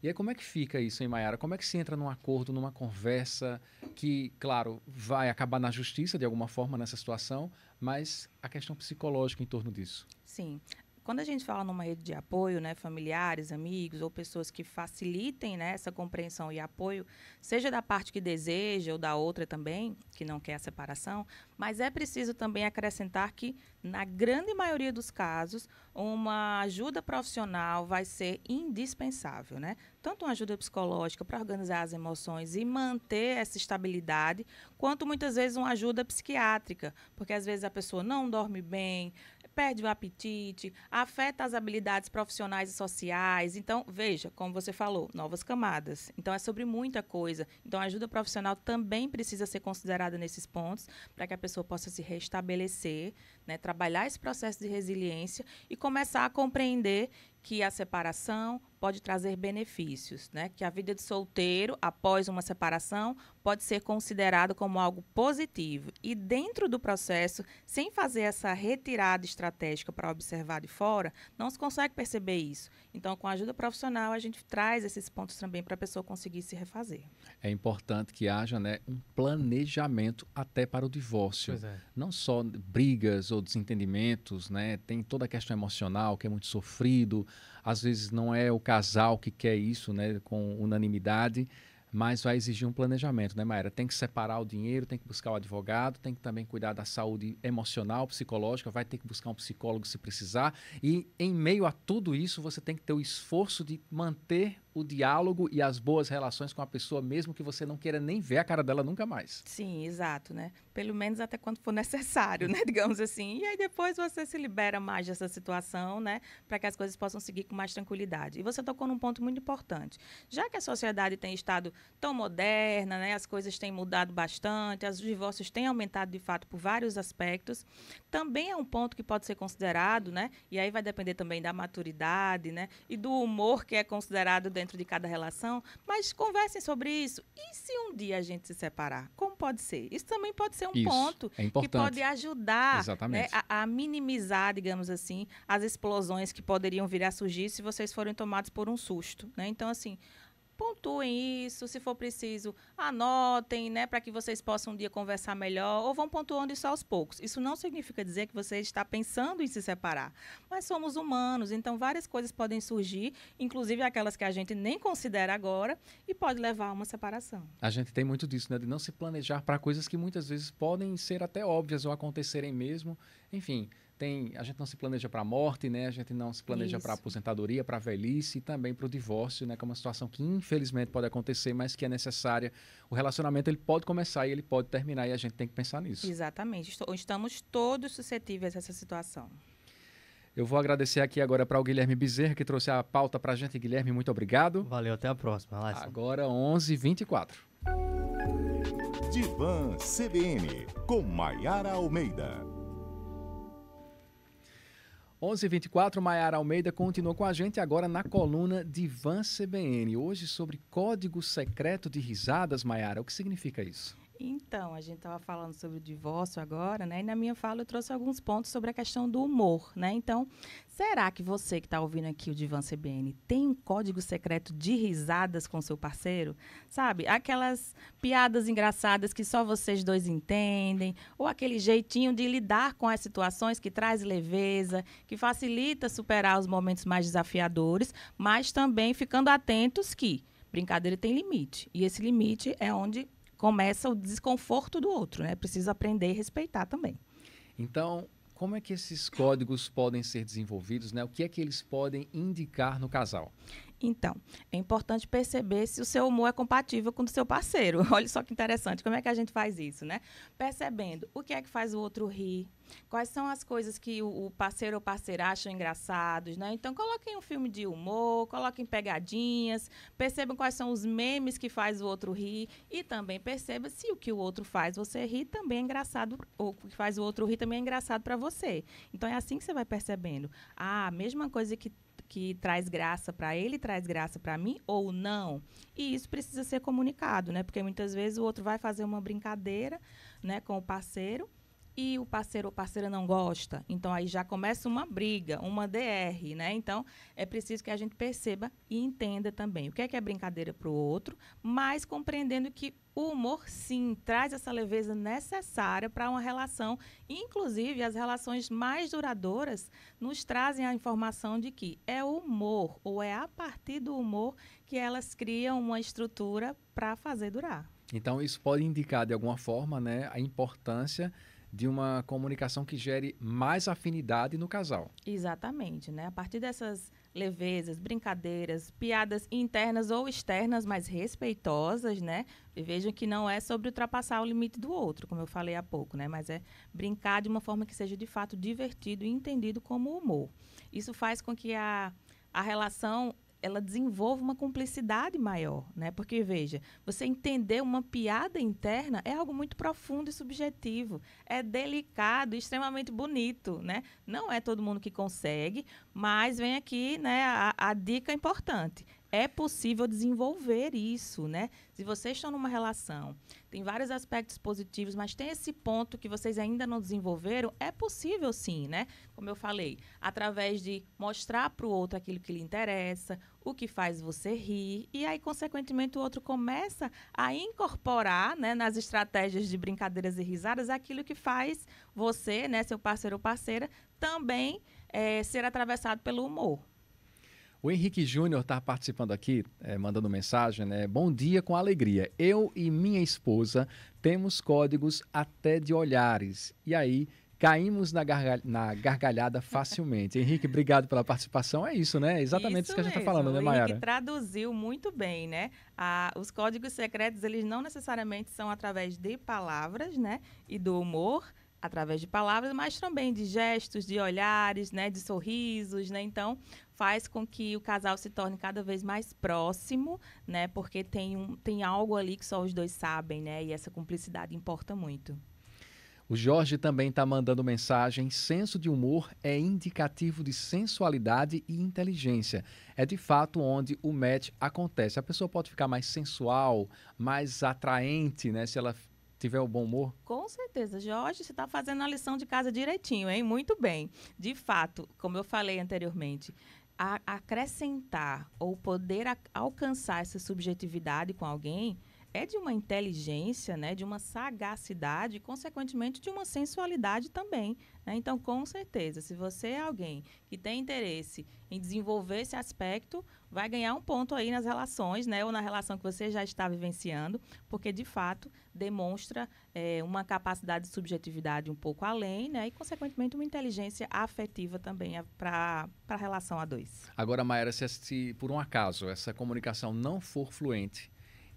S5: E aí como é que fica isso, hein, Maiara? Como é que se entra num acordo, numa conversa que, claro, vai acabar na justiça de alguma forma nessa situação, mas a questão psicológica em torno disso?
S7: Sim. Quando a gente fala numa rede de apoio, né, familiares, amigos ou pessoas que facilitem, né, essa compreensão e apoio, seja da parte que deseja ou da outra também, que não quer a separação, mas é preciso também acrescentar que, na grande maioria dos casos, uma ajuda profissional vai ser indispensável, né? Tanto uma ajuda psicológica para organizar as emoções e manter essa estabilidade, quanto muitas vezes uma ajuda psiquiátrica, porque às vezes a pessoa não dorme bem, perde o apetite, afeta as habilidades profissionais e sociais. Então, veja, como você falou, novas camadas. Então, é sobre muita coisa. Então, a ajuda profissional também precisa ser considerada nesses pontos para que a pessoa possa se restabelecer, né, trabalhar esse processo de resiliência e começar a compreender que a separação pode trazer benefícios, né? Que a vida de solteiro, após uma separação, pode ser considerado como algo positivo. E dentro do processo, sem fazer essa retirada estratégica para observar de fora, não se consegue perceber isso. Então, com a ajuda profissional, a gente traz esses pontos também para a pessoa conseguir se refazer.
S5: É importante que haja, né, um planejamento até para o divórcio.
S6: Pois é.
S5: Não só brigas ou desentendimentos, né? Tem toda a questão emocional que é muito sofrido. Às vezes não é o casal que quer isso, né, com unanimidade, mas vai exigir um planejamento, né, Mayara? Tem que separar o dinheiro, tem que buscar o advogado, tem que também cuidar da saúde emocional, psicológica, vai ter que buscar um psicólogo se precisar. E em meio a tudo isso, você tem que ter o esforço de manter o diálogo e as boas relações com a pessoa, mesmo que você não queira nem ver a cara dela nunca mais.
S7: Sim, exato, né? Pelo menos até quando for necessário, né? Digamos assim. E aí depois você se libera mais dessa situação, né? Para que as coisas possam seguir com mais tranquilidade. E você tocou num ponto muito importante. Já que a sociedade tem estado tão moderna, né? As coisas têm mudado bastante, os divórcios têm aumentado de fato por vários aspectos, também é um ponto que pode ser considerado, né? E aí vai depender também da maturidade, né? E do humor que é considerado dentro de cada relação, mas conversem sobre isso. E se um dia a gente se separar? Como pode ser? Isso também pode ser um ponto que pode ajudar, né, a minimizar, digamos assim, as explosões que poderiam vir a surgir se vocês forem tomados por um susto, né? Então, assim, pontuem isso, se for preciso, anotem, né, para que vocês possam um dia conversar melhor, ou vão pontuando isso aos poucos. Isso não significa dizer que você está pensando em se separar, mas somos humanos, então várias coisas podem surgir, inclusive aquelas que a gente nem considera agora, e pode levar a uma separação.
S5: A gente tem muito disso, né, de não se planejar para coisas que muitas vezes podem ser até óbvias ou acontecerem mesmo, enfim. A gente não se planeja para a morte, né? A gente não se planeja para a aposentadoria, para a velhice e também para o divórcio, né? Que é uma situação que infelizmente pode acontecer, mas que é necessária. O relacionamento ele pode começar e ele pode terminar e a gente tem que pensar nisso.
S7: Exatamente. Estamos todos suscetíveis a essa situação.
S5: Eu vou agradecer aqui agora para o Guilherme Bezerra, que trouxe a pauta para a gente. Guilherme, muito obrigado.
S6: Valeu, até a próxima. Alisson.
S5: Agora 11h24.
S11: Divã CBN, com Mayara Almeida.
S5: 11h24, Mayara Almeida continua com a gente agora na coluna Divã CBN. Hoje sobre código secreto de risadas, Mayara. O que significa isso?
S7: Então, a gente estava falando sobre o divórcio agora, né? E na minha fala eu trouxe alguns pontos sobre a questão do humor, né? Então, será que você que está ouvindo aqui o Divã CBN tem um código secreto de risadas com seu parceiro? Sabe? Aquelas piadas engraçadas que só vocês dois entendem, ou aquele jeitinho de lidar com as situações que traz leveza, que facilita superar os momentos mais desafiadores, mas também ficando atentos que brincadeira tem limite. E esse limite é onde começa o desconforto do outro, né? Precisa aprender e respeitar também.
S5: Então, como é que esses códigos podem ser desenvolvidos, né? O que é que eles podem indicar no casal?
S7: Então, é importante perceber se o seu humor é compatível com o do seu parceiro. Olha só que interessante, como é que a gente faz isso, né? Percebendo o que é que faz o outro rir, quais são as coisas que o parceiro ou parceira acham engraçados, né? Então, coloquem um filme de humor, coloquem pegadinhas, percebam quais são os memes que faz o outro rir e também perceba se o que o outro faz você rir também é engraçado, ou o que faz o outro rir também é engraçado para você. Então, é assim que você vai percebendo. A mesma coisa que traz graça para ele, traz graça para mim ou não. E isso precisa ser comunicado, né? Porque muitas vezes o outro vai fazer uma brincadeira, né, com o parceiro e o parceiro ou parceira não gosta. Então, aí já começa uma briga, uma DR, né? Então, é preciso que a gente perceba e entenda também o que é brincadeira para o outro, mas compreendendo que o humor, sim, traz essa leveza necessária para uma relação. Inclusive, as relações mais duradouras nos trazem a informação de que é o humor, ou é a partir do humor, que elas criam uma estrutura para fazer durar.
S5: Então, isso pode indicar, de alguma forma, né, a importância de uma comunicação que gere mais afinidade no casal.
S7: Exatamente, né? A partir dessas levezas, brincadeiras, piadas internas ou externas, mas respeitosas, né? E vejam que não é sobre ultrapassar o limite do outro, como eu falei há pouco, né? Mas é brincar de uma forma que seja de fato divertido e entendido como humor. Isso faz com que a relação ela desenvolva uma cumplicidade maior, né? Porque, veja, você entender uma piada interna é algo muito profundo e subjetivo, é delicado, extremamente bonito, né? Não é todo mundo que consegue, mas vem aqui, né, a dica importante. É possível desenvolver isso, né? Se vocês estão numa relação, tem vários aspectos positivos, mas tem esse ponto que vocês ainda não desenvolveram, é possível sim, né? Como eu falei, através de mostrar para o outro aquilo que lhe interessa, o que faz você rir, e aí, consequentemente, o outro começa a incorporar, né, nas estratégias de brincadeiras e risadas aquilo que faz você, né, seu parceiro ou parceira, também ser atravessado pelo humor.
S5: O Henrique Júnior está participando aqui, mandando mensagem, né? Bom dia com alegria. Eu e minha esposa temos códigos até de olhares. E aí, caímos na gargalhada facilmente. Henrique, obrigado pela participação. É isso, né? Exatamente isso que a gente está falando, né, Mayara?
S7: O Henrique traduziu muito bem, né? Os códigos secretos, eles não necessariamente são através de palavras, né? E do humor, através de palavras, mas também de gestos, de olhares, né? De sorrisos, né? Então, faz com que o casal se torne cada vez mais próximo, né? Porque tem algo ali que só os dois sabem, né? E essa cumplicidade importa muito.
S5: O Jorge também está mandando mensagem. Senso de humor é indicativo de sensualidade e inteligência. É de fato onde o match acontece. A pessoa pode ficar mais sensual, mais atraente, né? Se ela tiver o bom humor.
S7: Com certeza. Jorge, você está fazendo a lição de casa direitinho, hein? Muito bem. De fato, como eu falei anteriormente, acrescentar ou poder alcançar essa subjetividade com alguém é de uma inteligência, né, de uma sagacidade e, consequentemente, de uma sensualidade também, né? Então, com certeza, se você é alguém que tem interesse em desenvolver esse aspecto, vai ganhar um ponto aí nas relações, né, ou na relação que você já está vivenciando, porque, de fato, demonstra uma capacidade de subjetividade um pouco além, né, e, consequentemente, uma inteligência afetiva também para a relação a dois.
S5: Agora, Mayara, se por um acaso essa comunicação não for fluente,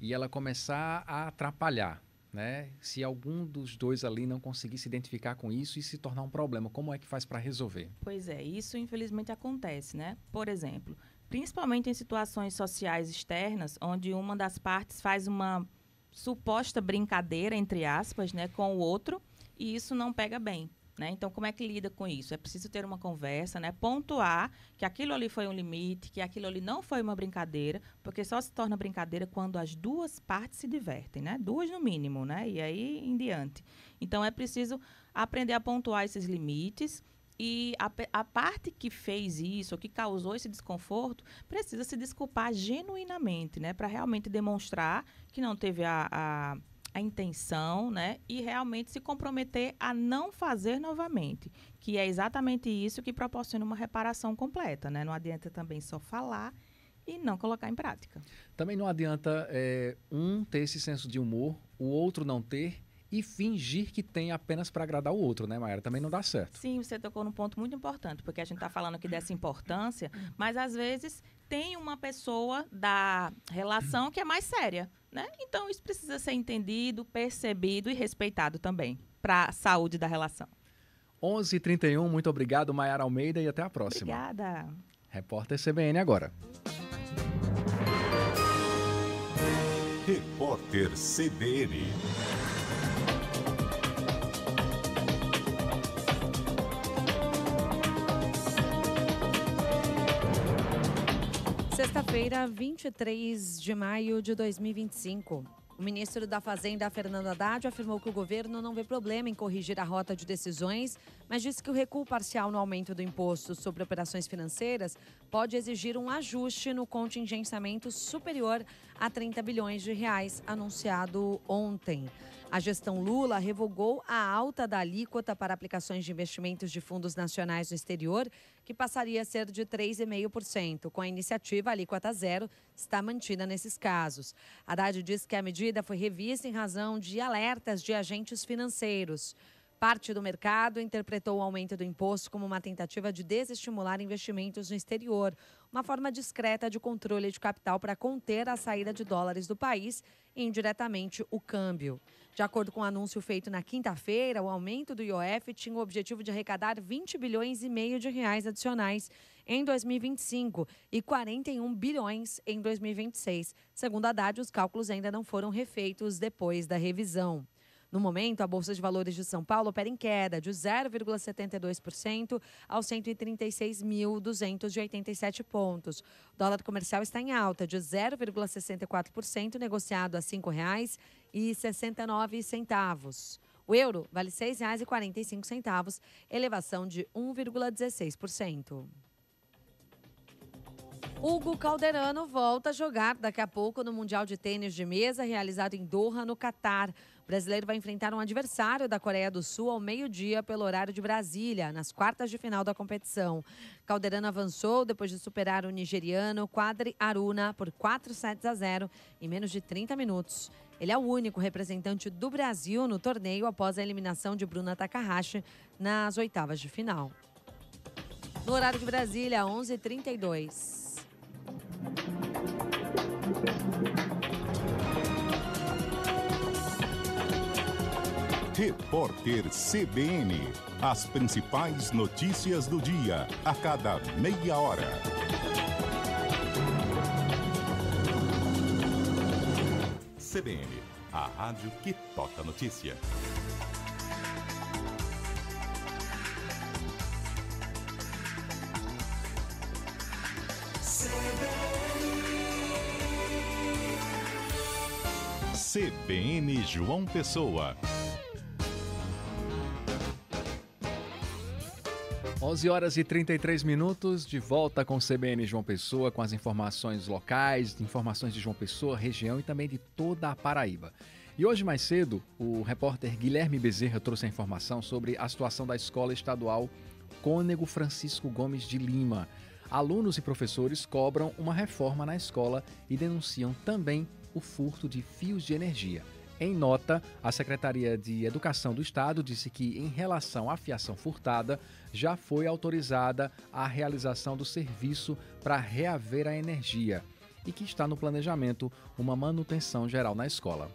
S5: e ela começar a atrapalhar, né? Se algum dos dois ali não conseguir se identificar com isso e se tornar um problema, como é que faz para resolver?
S7: Pois é, isso infelizmente acontece, né? Por exemplo, principalmente em situações sociais externas, onde uma das partes faz uma suposta brincadeira, entre aspas, né, com o outro, e isso não pega bem. Né? Então, como é que lida com isso? É preciso ter uma conversa, né? Pontuar que aquilo ali foi um limite, que aquilo ali não foi uma brincadeira, porque só se torna brincadeira quando as duas partes se divertem, né? Duas no mínimo, né? E aí em diante. Então, é preciso aprender a pontuar esses limites e a parte que fez isso, ou que causou esse desconforto, precisa se desculpar genuinamente, né? Para realmente demonstrar que não teve a intenção, né, e realmente se comprometer a não fazer novamente, que é exatamente isso que proporciona uma reparação completa, né? Não adianta também só falar e não colocar em prática.
S5: Também não adianta um ter esse senso de humor, o outro não ter e fingir que tem apenas para agradar o outro, né, Mayara? Também não dá certo.
S7: Sim, você tocou num ponto muito importante, porque a gente está falando aqui dessa importância, mas às vezes tem uma pessoa da relação que é mais séria, né? Então isso precisa ser entendido, percebido e respeitado também, para a saúde da relação.
S5: 11h31, muito obrigado, Mayara Almeida, e até a próxima.
S7: Obrigada.
S5: Repórter CBN agora.
S11: Repórter CBN.
S9: Sexta-feira, 23 de maio de 2025. O ministro da Fazenda, Fernando Haddad, afirmou que o governo não vê problema em corrigir a rota de decisões, mas disse que o recuo parcial no aumento do imposto sobre operações financeiras pode exigir um ajuste no contingenciamento superior a 30 bilhões de reais, anunciado ontem. A gestão Lula revogou a alta da alíquota para aplicações de investimentos de fundos nacionais no exterior, que passaria a ser de 3,5%. Com a iniciativa, a alíquota zero está mantida nesses casos. Haddad diz que a medida foi revista em razão de alertas de agentes financeiros. Parte do mercado interpretou o aumento do imposto como uma tentativa de desestimular investimentos no exterior, uma forma discreta de controle de capital para conter a saída de dólares do país e, indiretamente, o câmbio. De acordo com o anúncio feito na quinta-feira, o aumento do IOF tinha o objetivo de arrecadar 20 bilhões e meio de reais adicionais em 2025 e 41 bilhões em 2026. Segundo a Haddad, os cálculos ainda não foram refeitos depois da revisão. No momento, a Bolsa de Valores de São Paulo opera em queda de 0,72% aos 136.287 pontos. O dólar comercial está em alta de 0,64%, negociado a R$ 5,69. O euro vale R$ 6,45, elevação de 1,16%. Hugo Calderano volta a jogar daqui a pouco no Mundial de Tênis de Mesa, realizado em Doha, no Catar. O brasileiro vai enfrentar um adversário da Coreia do Sul ao meio-dia pelo horário de Brasília, nas quartas de final da competição. Calderano avançou depois de superar o nigeriano Quadri Aruna por 4-0 em menos de 30 minutos. Ele é o único representante do Brasil no torneio após a eliminação de Bruna Takahashi nas oitavas de final. No horário de Brasília, 11h32.
S11: Repórter CBN. As principais notícias do dia, a cada meia hora. CBN, a rádio que toca notícia. CBN João Pessoa.
S5: 11h33, de volta com o CBN João Pessoa, com as informações locais, informações de João Pessoa, região e também de toda a Paraíba. E hoje mais cedo, o repórter Guilherme Bezerra trouxe a informação sobre a situação da Escola Estadual Cônego Francisco Gomes de Lima. Alunos e professores cobram uma reforma na escola e denunciam também o furto de fios de energia. Em nota, a Secretaria de Educação do Estado disse que, em relação à fiação furtada, já foi autorizada a realização do serviço para reaver a energia e que está no planejamento uma manutenção geral na escola.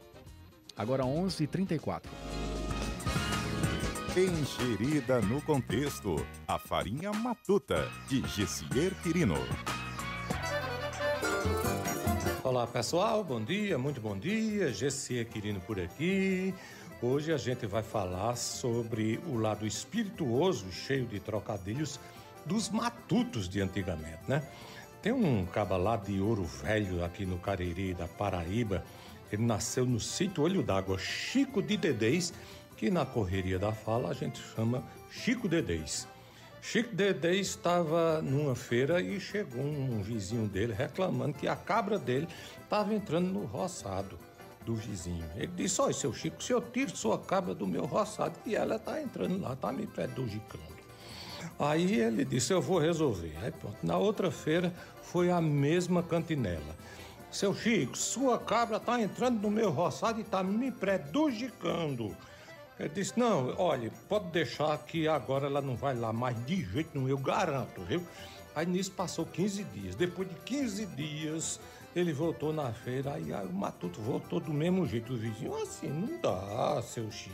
S5: Agora 11h34.
S11: Ingerida no contexto, a farinha matuta, de Gessier Quirino.
S1: Olá pessoal, bom dia, muito bom dia, Gessier Quirino por aqui. Hoje a gente vai falar sobre o lado espirituoso, cheio de trocadilhos, dos matutos de antigamente, né? Tem um caba lá de Ouro Velho, aqui no Cariri da Paraíba. Ele nasceu no sítio Olho d'Água, Chico de Dedês, que na correria da fala a gente chama Chico Dedês. Chico Dedês estava numa feira e chegou um vizinho dele reclamando que a cabra dele estava entrando no roçado do vizinho. Ele disse: olha, seu Chico, se eu tiro sua cabra do meu roçado, e ela está entrando lá, está me prejudicando. Aí ele disse: eu vou resolver. Aí pronto, na outra feira foi a mesma cantinela. Seu Chico, sua cabra está entrando no meu roçado e está me prejudicando. Ele disse: não, olha, pode deixar que agora ela não vai lá mais de jeito nenhum, eu garanto, viu? Aí nisso passou 15 dias. Depois de 15 dias, ele voltou na feira, aí o matuto voltou do mesmo jeito. O vizinho: assim não dá, seu Chico.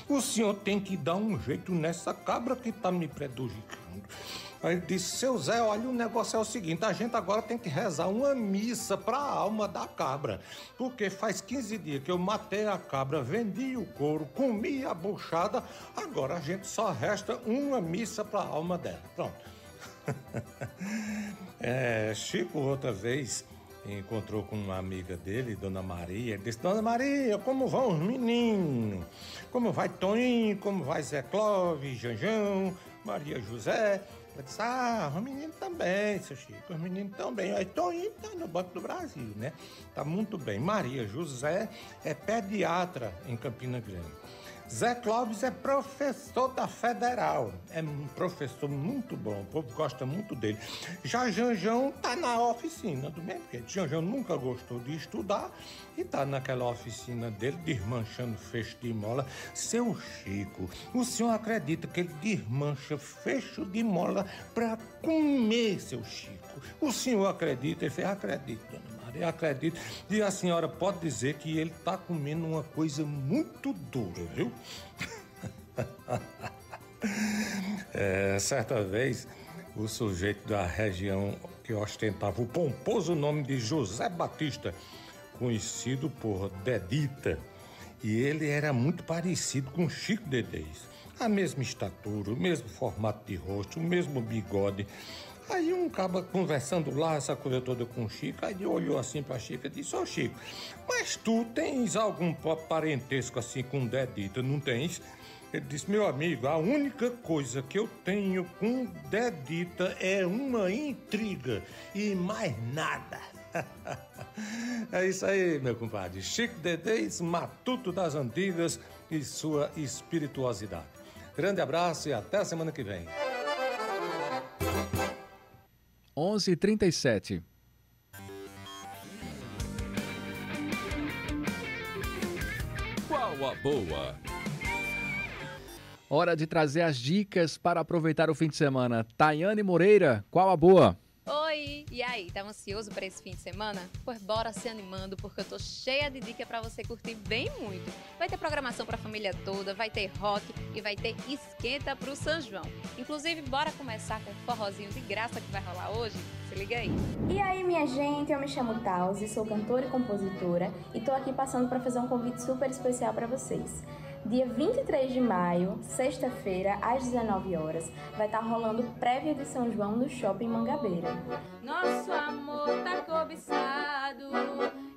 S1: O senhor tem que dar um jeito nessa cabra que tá me prejudicando. Aí ele disse: seu Zé, olha, o negócio é o seguinte, a gente agora tem que rezar uma missa para a alma da cabra, porque faz 15 dias que eu matei a cabra, vendi o couro, comi a buchada, agora a gente só resta uma missa para a alma dela. Pronto. Chico outra vez encontrou com uma amiga dele, Dona Maria. Ele disse: Dona Maria, como vão os meninos? Como vai Toninho? Como vai Zé Clóvis, Janjão, Maria José? Ela disse: ah, os meninos também, seu Chico, os meninos também. Aí Toninho está no Banco do Brasil, né? Tá muito bem. Maria José é pediatra em Campina Grande. Zé Clóvis é professor da Federal. É um professor muito bom, o povo gosta muito dele. Já Janjão tá na oficina, do mesmo jeito. Janjão nunca gostou de estudar e tá naquela oficina dele, desmanchando fecho de mola. Seu Chico, o senhor acredita que ele desmancha fecho de mola pra comer, seu Chico? O senhor acredita? Ele fez, acredito, dona Maria, acredito. E a senhora pode dizer que ele tá comendo uma coisa muito dura, viu? Certa vez, o sujeito da região que ostentava o pomposo nome de José Batista, conhecido por Dedita, e ele era muito parecido com Chico Dedês. A mesma estatura, o mesmo formato de rosto, o mesmo bigode. Aí um caba conversando lá, essa coisa toda com o Chico, aí ele olhou assim pra Chico e disse, ô Chico, mas tu tens algum parentesco assim com Dedita, não tens? Ele disse, meu amigo, a única coisa que eu tenho com Dedita é uma intriga e mais nada. É isso aí, meu compadre. Chico Dedês, matuto das antigas e sua espirituosidade. Grande abraço e até a semana que vem.
S5: 11h37.
S18: Qual a boa?
S5: Hora de trazer as dicas para aproveitar o fim de semana. Tayane Moreira, qual a boa?
S20: Oi, e aí, tá ansioso para esse fim de semana? Pois bora se animando, porque eu tô cheia de dicas para você curtir bem muito. Vai ter programação para a família toda, vai ter rock e vai ter esquenta pro São João. Inclusive, bora começar com um forrozinho de graça que vai rolar hoje? Se liga aí.
S21: E aí, minha gente, eu me chamo Tauzi, sou cantora e compositora e tô aqui passando para fazer um convite super especial para vocês. Dia 23 de maio, sexta-feira, às 19 horas, vai estar rolando prévia de São João no Shopping Mangabeira.
S24: Nosso amor tá cobiçado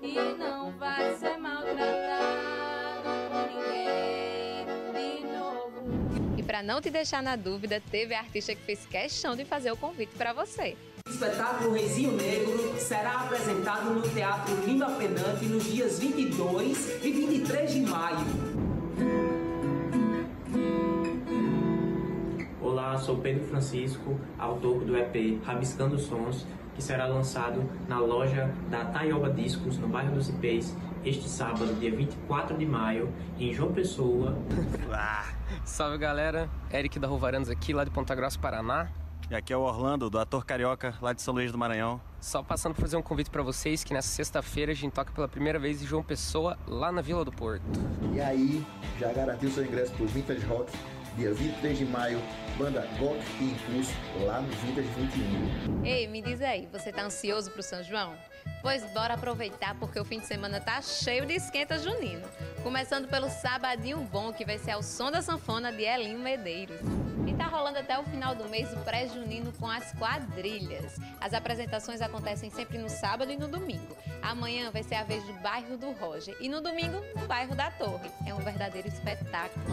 S24: e não vai ser maltratado por ninguém de novo.
S20: E para não te deixar na dúvida, teve a artista que fez questão de fazer o convite para você.
S25: O espetáculo Reizinho Negro será apresentado no Teatro Lima Penante nos dias 22 e 23 de maio.
S26: Olá, sou Pedro Francisco, autor do EP Rabiscando Sons, que será lançado na loja da Taioba Discos, no bairro dos Ipês, este sábado, dia 24 de maio, em João Pessoa.
S27: Salve galera, Eric da Rovaranos aqui, lá de Ponta Grossa, Paraná.
S28: E aqui é o Orlando, do Ator Carioca, lá de São Luís do Maranhão.
S27: Só passando para fazer um convite para vocês que nessa sexta-feira a gente toca pela primeira vez em João Pessoa, lá na Vila do Porto.
S29: E aí, já garantiu seu ingresso pro Vintage Rock, dia 23 de maio, banda Gok e Impulso, lá no Vintage 21.
S20: Ei, me diz aí, você tá ansioso pro São João? Pois bora aproveitar, porque o fim de semana tá cheio de esquenta junino. Começando pelo Sabadinho Bom, que vai ser ao som da sanfona de Elinho Medeiros. E tá rolando até o final do mês o pré-junino com as quadrilhas. As apresentações acontecem sempre no sábado e no domingo. Amanhã vai ser a vez do bairro do Roger e no domingo no bairro da Torre. É um verdadeiro espetáculo.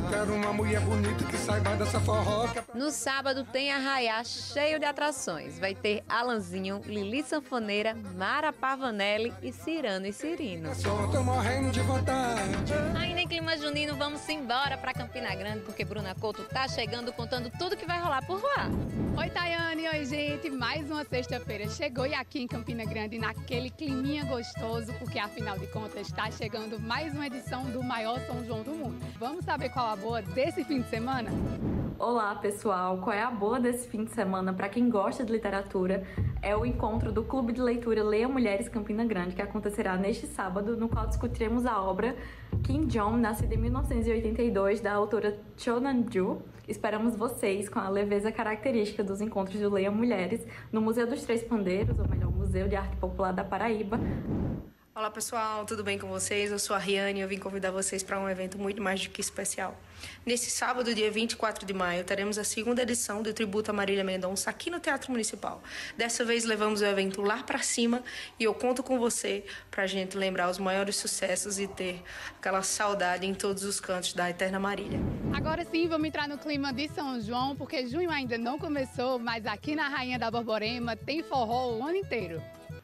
S30: Quero uma mulher bonita que saiba dessa forroca.
S20: No sábado tem Arraiá cheio de atrações. Vai ter Alanzinho, Lili Sanfoneira, Mara Pavanelli e Cirano e Cirino.
S30: Só tô morrendo de vontade.
S20: Ainda em clima junino, vamos embora pra Campina Grande, porque Bruna Couto tá chegando contando tudo que vai rolar por lá.
S31: Oi, Tayane, oi, gente. Mais uma sexta-feira chegou e aqui em Campina Grande, naquele climinha gostoso, porque afinal de contas está chegando mais uma edição do maior São João do mundo. Vamos saber qual a boa desse fim de semana?
S32: Olá, pessoal. Qual é a boa desse fim de semana para quem gosta de literatura? É o encontro do Clube de Leitura Leia Mulheres Campina Grande, que acontecerá neste sábado, no qual discutiremos a obra King John, nascida em 1982, da autora Cho Nan-ju. Esperamos vocês com a leveza característica dos encontros do Leia Mulheres no Museu dos Três Pandeiros, ou melhor, Museu de Arte Popular da Paraíba.
S33: Olá pessoal, tudo bem com vocês? Eu sou a Riane e eu vim convidar vocês para um evento muito mais do que especial. Nesse sábado, dia 24 de maio, teremos a segunda edição do Tributo a Marília Mendonça aqui no Teatro Municipal. Dessa vez levamos o evento lá para cima e eu conto com você para a gente lembrar os maiores sucessos e ter aquela saudade em todos os cantos da Eterna Marília.
S31: Agora sim, vamos entrar no clima de São João, porque junho ainda não começou, mas aqui na Rainha da Borborema tem forró o ano inteiro.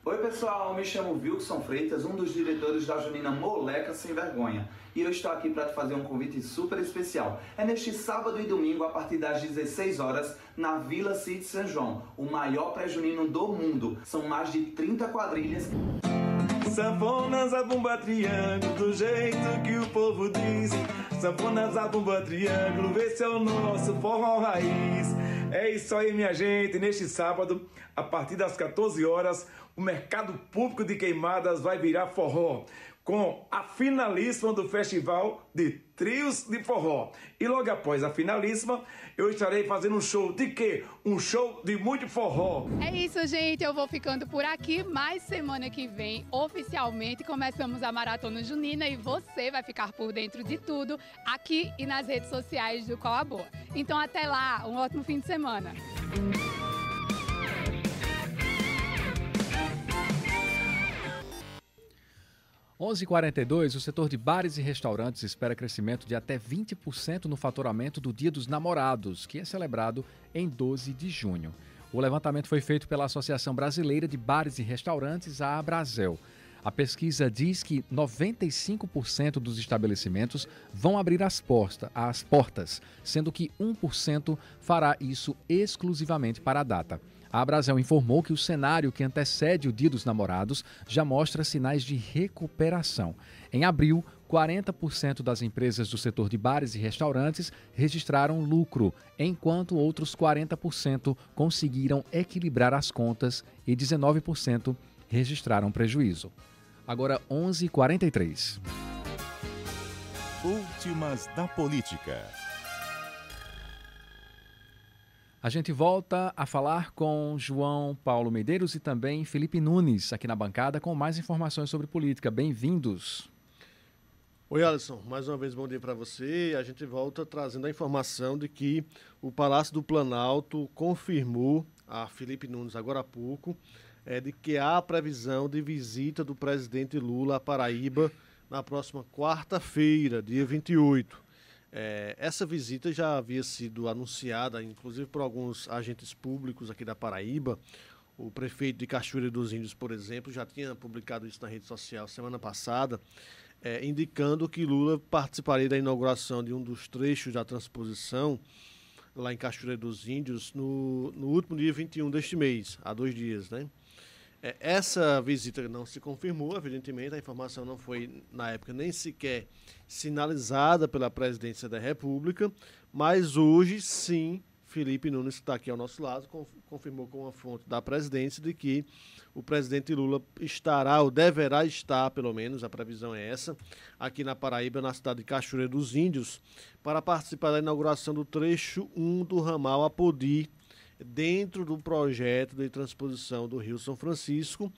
S2: Oi pessoal, me chamo Wilson Freitas, um dos diretores da Junina Moleca Sem Vergonha. E eu estou aqui para te fazer um convite super especial. É neste sábado e domingo, a partir das 16 horas, na Vila City São João, o maior pré-junino do mundo. São mais de 30 quadrilhas.
S3: Sanfona, zabumba, triângulo, do jeito que o povo diz. Sanfona, zabumba, triângulo, vê se é o nosso forró raiz. É isso aí, minha gente. Neste sábado, a partir das 14 horas, o mercado público de Queimadas vai virar forró, com a finalíssima do Festival de Trios de Forró. E logo após a finalíssima, eu estarei fazendo um show de quê? Um show de muito forró.
S31: É isso, gente. Eu vou ficando por aqui, mas semana que vem, oficialmente, começamos a Maratona Junina e você vai ficar por dentro de tudo aqui e nas redes sociais do Qual a Boa. Então até lá, um ótimo fim de semana.
S5: 11h42, o setor de bares e restaurantes espera crescimento de até 20% no faturamento do Dia dos Namorados, que é celebrado em 12 de junho. O levantamento foi feito pela Associação Brasileira de Bares e Restaurantes, a Abrazel. A pesquisa diz que 95% dos estabelecimentos vão abrir as portas, sendo que 1% fará isso exclusivamente para a data. A Abrazel informou que o cenário que antecede o Dia dos Namorados já mostra sinais de recuperação. Em abril, 40% das empresas do setor de bares e restaurantes registraram lucro, enquanto outros 40% conseguiram equilibrar as contas e 19% registraram prejuízo. Agora 11h43.
S11: Últimas da política.
S5: A gente volta a falar com João Paulo Medeiros e também Felipe Nunes aqui na bancada com mais informações sobre política. Bem-vindos.
S4: Oi, Alisson. Mais uma vez, bom dia para você. A gente volta trazendo a informação de que o Palácio do Planalto confirmou a Felipe Nunes agora há pouco de que há a previsão de visita do presidente Lula à Paraíba na próxima quarta-feira, dia 28. Essa visita já havia sido anunciada, inclusive por alguns agentes públicos aqui da Paraíba. O prefeito de Cachoeira dos Índios, por exemplo, já tinha publicado isso na rede social semana passada, indicando que Lula participaria da inauguração de um dos trechos da transposição lá em Cachoeira dos Índios no último dia 21 deste mês, há 2 dias, né? Essa visita não se confirmou, evidentemente, a informação não foi, na época, nem sequer sinalizada pela Presidência da República, mas hoje, sim, Felipe Nunes, que está aqui ao nosso lado, confirmou com uma fonte da Presidência de que o presidente Lula estará, ou deverá estar, pelo menos, a previsão é essa, aqui na Paraíba, na cidade de Cachoeira dos Índios, para participar da inauguração do trecho 1 do ramal Apodi, dentro do projeto de transposição do Rio São Francisco.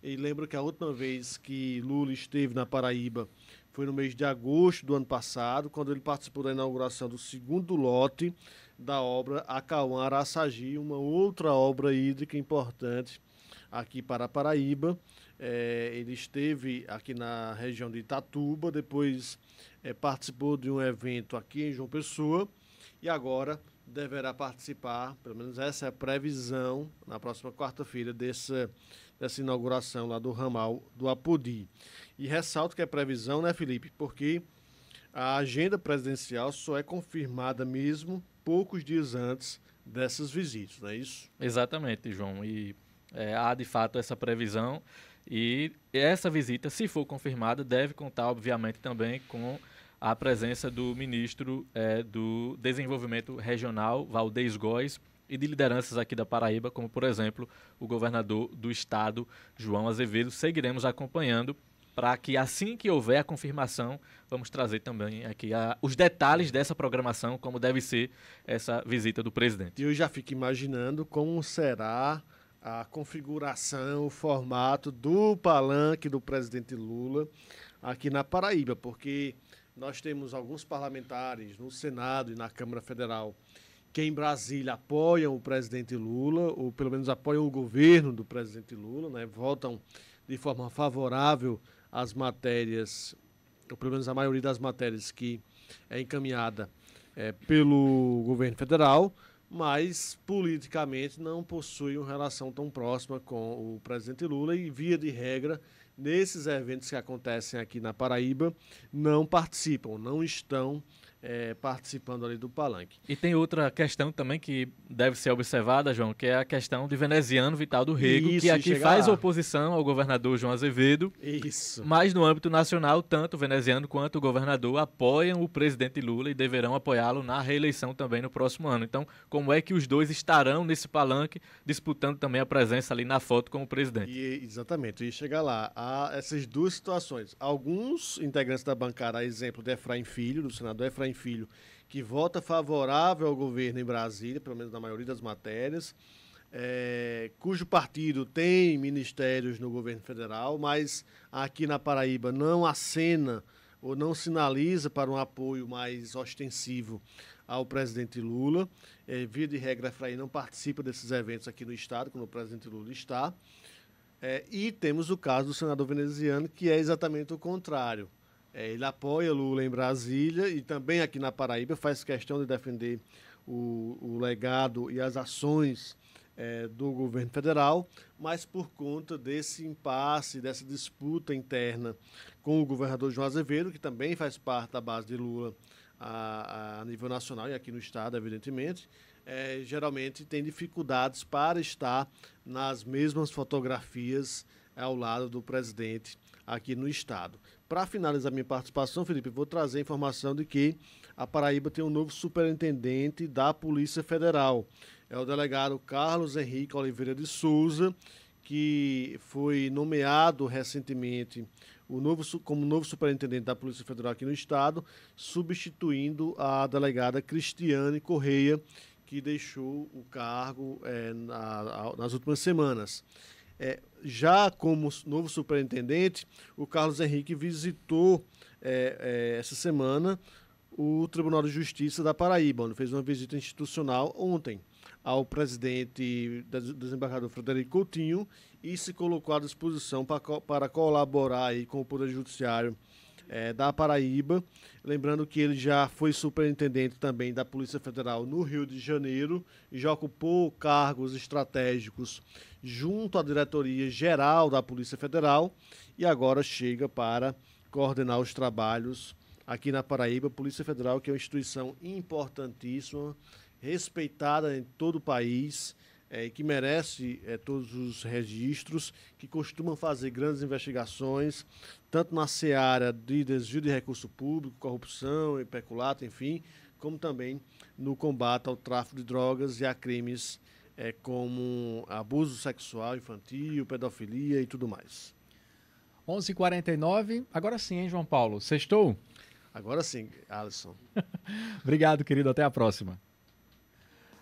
S4: E lembro que a última vez que Lula esteve na Paraíba foi no mês de agosto do ano passado, quando ele participou da inauguração do 2º lote da obra Acauã-Araçagi, uma outra obra hídrica importante aqui para a Paraíba. Ele esteve aqui na região de Itatuba, depois participou de um evento aqui em João Pessoa e agora deverá participar, pelo menos essa é a previsão, na próxima quarta-feira dessa inauguração lá do ramal do Apodi. E ressalto que é previsão, né, Felipe? Porque a agenda presidencial só é confirmada mesmo poucos dias antes dessas visitas, não é isso?
S8: Exatamente, João. E há, de fato, essa previsão. E essa visita, se for confirmada, deve contar, obviamente, também com a presença do ministro do Desenvolvimento Regional, Valdez Góes, e de lideranças aqui da Paraíba, como, por exemplo, o governador do estado, João Azevedo. Seguiremos acompanhando para que, assim que houver a confirmação, vamos trazer também aqui os detalhes dessa programação, como deve ser essa visita do presidente.
S4: E eu já fico imaginando como será a configuração, o formato do palanque do presidente Lula aqui na Paraíba, porque nós temos alguns parlamentares no Senado e na Câmara Federal que em Brasília apoiam o presidente Lula, ou pelo menos apoiam o governo do presidente Lula, né? Votam de forma favorável às matérias, ou pelo menos a maioria das matérias que é encaminhada pelo governo federal, mas politicamente não possui uma relação tão próxima com o presidente Lula e, via de regra, nesses eventos que acontecem aqui na Paraíba, não participam, não estão participando ali do palanque.
S8: E tem outra questão também que deve ser observada, João, que é a questão de veneziano Vital do Rego, que aqui faz oposição ao governador João Azevedo.
S4: Isso.
S8: Mas no âmbito nacional, tanto o veneziano quanto o governador apoiam o presidente Lula e deverão apoiá-lo na reeleição também no próximo ano. Então, como é que os dois estarão nesse palanque, disputando também a presença ali na foto com o presidente?
S4: Exatamente, eu ia chegar lá. Há essas duas situações. Alguns integrantes da bancada, a exemplo de Efraim Filho, do senador Efraim Filho, que vota favorável ao governo em Brasília, pelo menos na maioria das matérias, cujo partido tem ministérios no governo federal, mas aqui na Paraíba não acena ou não sinaliza para um apoio mais ostensivo ao presidente Lula. Via de regra, Efraim não participa desses eventos aqui no estado, quando o presidente Lula está. E temos o caso do senador veneziano, que é exatamente o contrário. Ele apoia Lula em Brasília e também aqui na Paraíba faz questão de defender o legado e as ações do governo federal, mas por conta desse impasse, dessa disputa interna com o governador João Azevedo, que também faz parte da base de Lula a nível nacional e aqui no estado, evidentemente, geralmente tem dificuldades para estar nas mesmas fotografias ao lado do presidente aqui no estado. Para finalizar minha participação, Felipe, vou trazer a informação de que a Paraíba tem um novo superintendente da Polícia Federal. É o delegado Carlos Henrique Oliveira de Souza, que foi nomeado recentemente como novo superintendente da Polícia Federal aqui no estado, substituindo a delegada Cristiane Correia, que deixou o cargo nas últimas semanas. Já como novo superintendente, o Carlos Henrique visitou essa semana o Tribunal de Justiça da Paraíba, onde fez uma visita institucional ontem ao presidente, desembargador Frederico Coutinho, e se colocou à disposição para colaborar aí com o Poder Judiciário da Paraíba. Lembrando que ele já foi superintendente também da Polícia Federal no Rio de Janeiro e já ocupou cargos estratégicos junto à Diretoria Geral da Polícia Federal e agora chega para coordenar os trabalhos aqui na Paraíba. Polícia Federal, que é uma instituição importantíssima, respeitada em todo o país, que merece todos os registros, que costuma fazer grandes investigações, tanto na seara de desvio de recurso público, corrupção e peculato, enfim, como também no combate ao tráfico de drogas e a crimes como abuso sexual infantil, pedofilia e tudo mais.
S5: 11h49, agora sim, hein, João Paulo? Sextou?
S4: Agora sim, Alisson.
S5: Obrigado, querido. Até a próxima.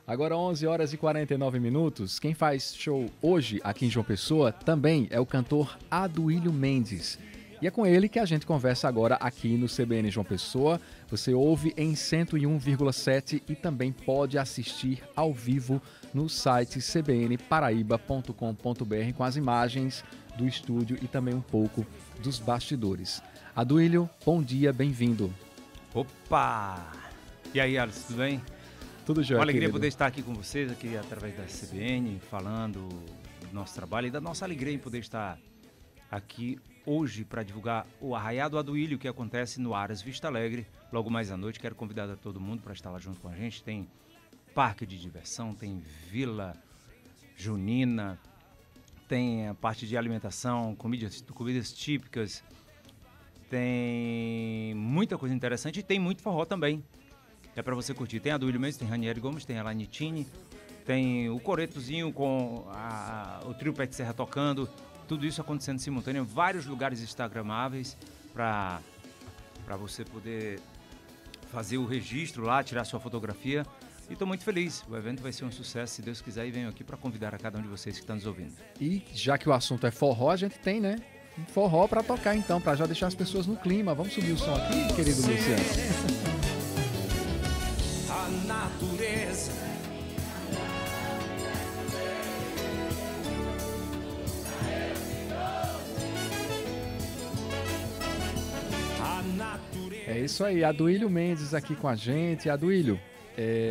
S5: Agora 11h49. Quem faz show hoje aqui em João Pessoa também é o cantor Aduílio Mendes. E é com ele que a gente conversa agora aqui no CBN João Pessoa. Você ouve em 101,7 e também pode assistir ao vivo no site cbnparaíba.com.br com as imagens do estúdio e também um pouco dos bastidores. Aduílio, bom dia, bem-vindo.
S6: Opa! E aí, Alisson, tudo bem?
S5: Tudo jóia,
S6: uma alegria
S5: querido.
S6: Poder estar aqui com vocês, aqui através da CBN, falando do nosso trabalho e da nossa alegria em poder estar aqui hoje para divulgar o Arraiado Aduílio, que acontece no Aras Vista Alegre, logo mais à noite. Quero convidar a todo mundo para estar lá junto com a gente. Tem parque de diversão, tem vila junina, tem a parte de alimentação, comidas típicas, tem muita coisa interessante e tem muito forró também. É para você curtir. Tem a Aduílio Mendes, tem Ranieri Gomes, tem a Lanitini, tem o Coretozinho com o trio Pé de Serra tocando. Tudo isso acontecendo simultâneo em vários lugares instagramáveis para você poder fazer o registro lá, tirar sua fotografia. E estou muito feliz. O evento vai ser um sucesso, se Deus quiser, e venho aqui para convidar a cada um de vocês que estão nos ouvindo.
S5: E já que o assunto é forró, a gente tem, né? Um forró para tocar então, para já deixar as pessoas no clima. Vamos subir o som aqui, querido Luciano.
S7: A natureza
S5: É isso aí, Aduílio Mendes aqui com a gente. Aduílio,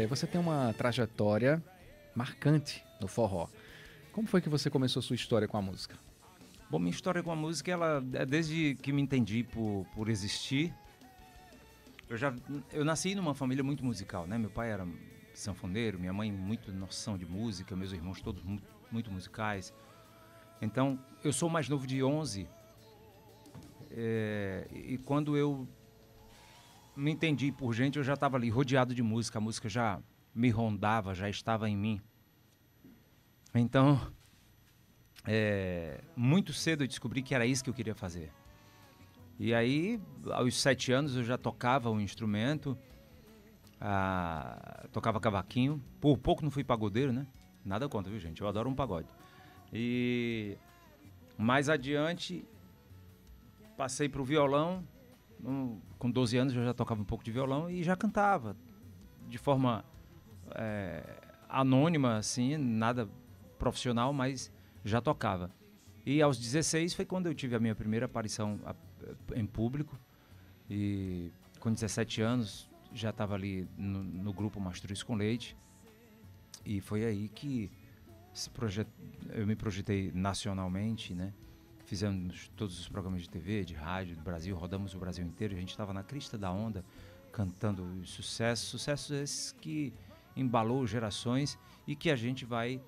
S5: você tem uma trajetória marcante no forró. Como foi que você começou a sua história com a música?
S6: Bom, minha história com a música, ela é desde que me entendi por existir. Eu nasci numa família muito musical, né? Meu pai era sanfoneiro, minha mãe muito noção de música, meus irmãos todos muito musicais. Então, eu sou o mais novo de 11. E quando eu me entendi por gente, eu já estava ali rodeado de música. A música já me rondava, já estava em mim. Então, muito cedo eu descobri que era isso que eu queria fazer. E aí, aos 7 anos, eu já tocava um instrumento, tocava cavaquinho. Por pouco não fui pagodeiro, né? Nada contra, viu, gente? Eu adoro um pagode. E mais adiante, passei para o violão. Com 12 anos eu já tocava um pouco de violão e já cantava de forma anônima, assim, nada profissional, mas já tocava. E aos 16 foi quando eu tive a minha primeira aparição em público, e com 17 anos já estava ali no grupo Mastruz com Leite, e foi aí que eu me projetei nacionalmente, né? Fizemos todos os programas de TV, de rádio do Brasil, rodamos o Brasil inteiro. A gente estava na crista da onda, cantando sucessos esses que embalou gerações e que a gente vai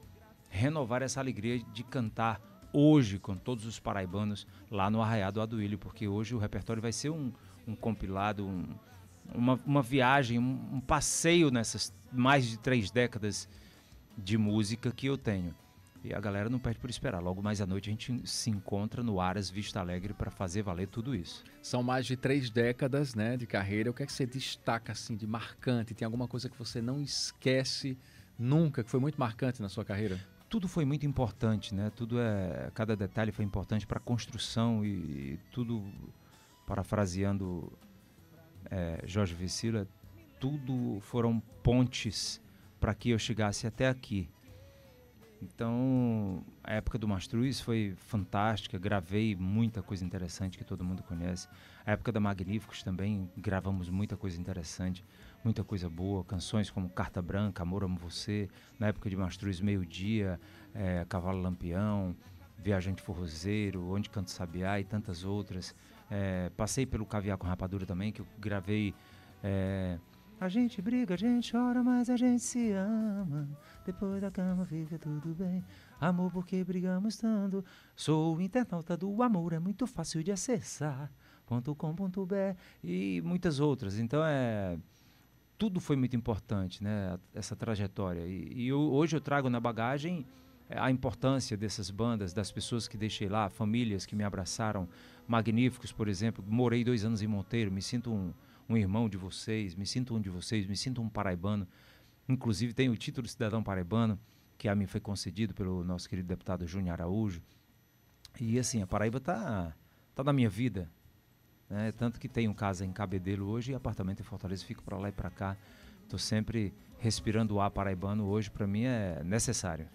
S6: renovar essa alegria de cantar hoje com todos os paraibanos lá no Arraiá do Aduílio, porque hoje o repertório vai ser um compilado, uma viagem, um passeio nessas mais de 3 décadas de música que eu tenho. E a galera não perde por esperar. Logo mais à noite a gente se encontra no Aras Vista Alegre para fazer valer tudo isso.
S5: São mais de 3 décadas, né, de carreira. O que é que você destaca assim de marcante? Tem alguma coisa que você não esquece nunca, que foi muito marcante na sua carreira?
S6: Tudo foi muito importante, né? Cada detalhe foi importante para a construção e tudo, parafraseando Jorge Vecila, tudo foram pontes para que eu chegasse até aqui. Então, a época do Mastruz foi fantástica, gravei muita coisa interessante que todo mundo conhece. A época da Magníficos também, gravamos muita coisa interessante, muita coisa boa, canções como Carta Branca, Amor Amo Você, na época de Mastruz, Meio Dia, Cavalo Lampião, Viajante Forrozeiro, Onde Canto Sabiá e tantas outras. Passei pelo Caviar com Rapadura também, que eu gravei... A gente briga, a gente chora, mas a gente se ama. Depois da cama fica tudo bem. Amor, porque brigamos tanto. Sou o internauta do amor, é muito fácil de acessar. .com.br e muitas outras. Então, tudo foi muito importante, né? Essa trajetória. E hoje eu trago na bagagem a importância dessas bandas, das pessoas que deixei lá, famílias que me abraçaram. Magníficos, por exemplo. Morei 2 anos em Monteiro, me sinto um irmão de vocês, me sinto um de vocês, me sinto um paraibano. Inclusive tenho o título de cidadão paraibano, que a mim foi concedido pelo nosso querido deputado Júnior Araújo. E assim, a Paraíba tá na minha vida, né? Tanto que tenho casa em Cabedelo hoje e apartamento em Fortaleza, fico para lá e para cá. Estou sempre respirando o ar paraibano, hoje para mim é necessário.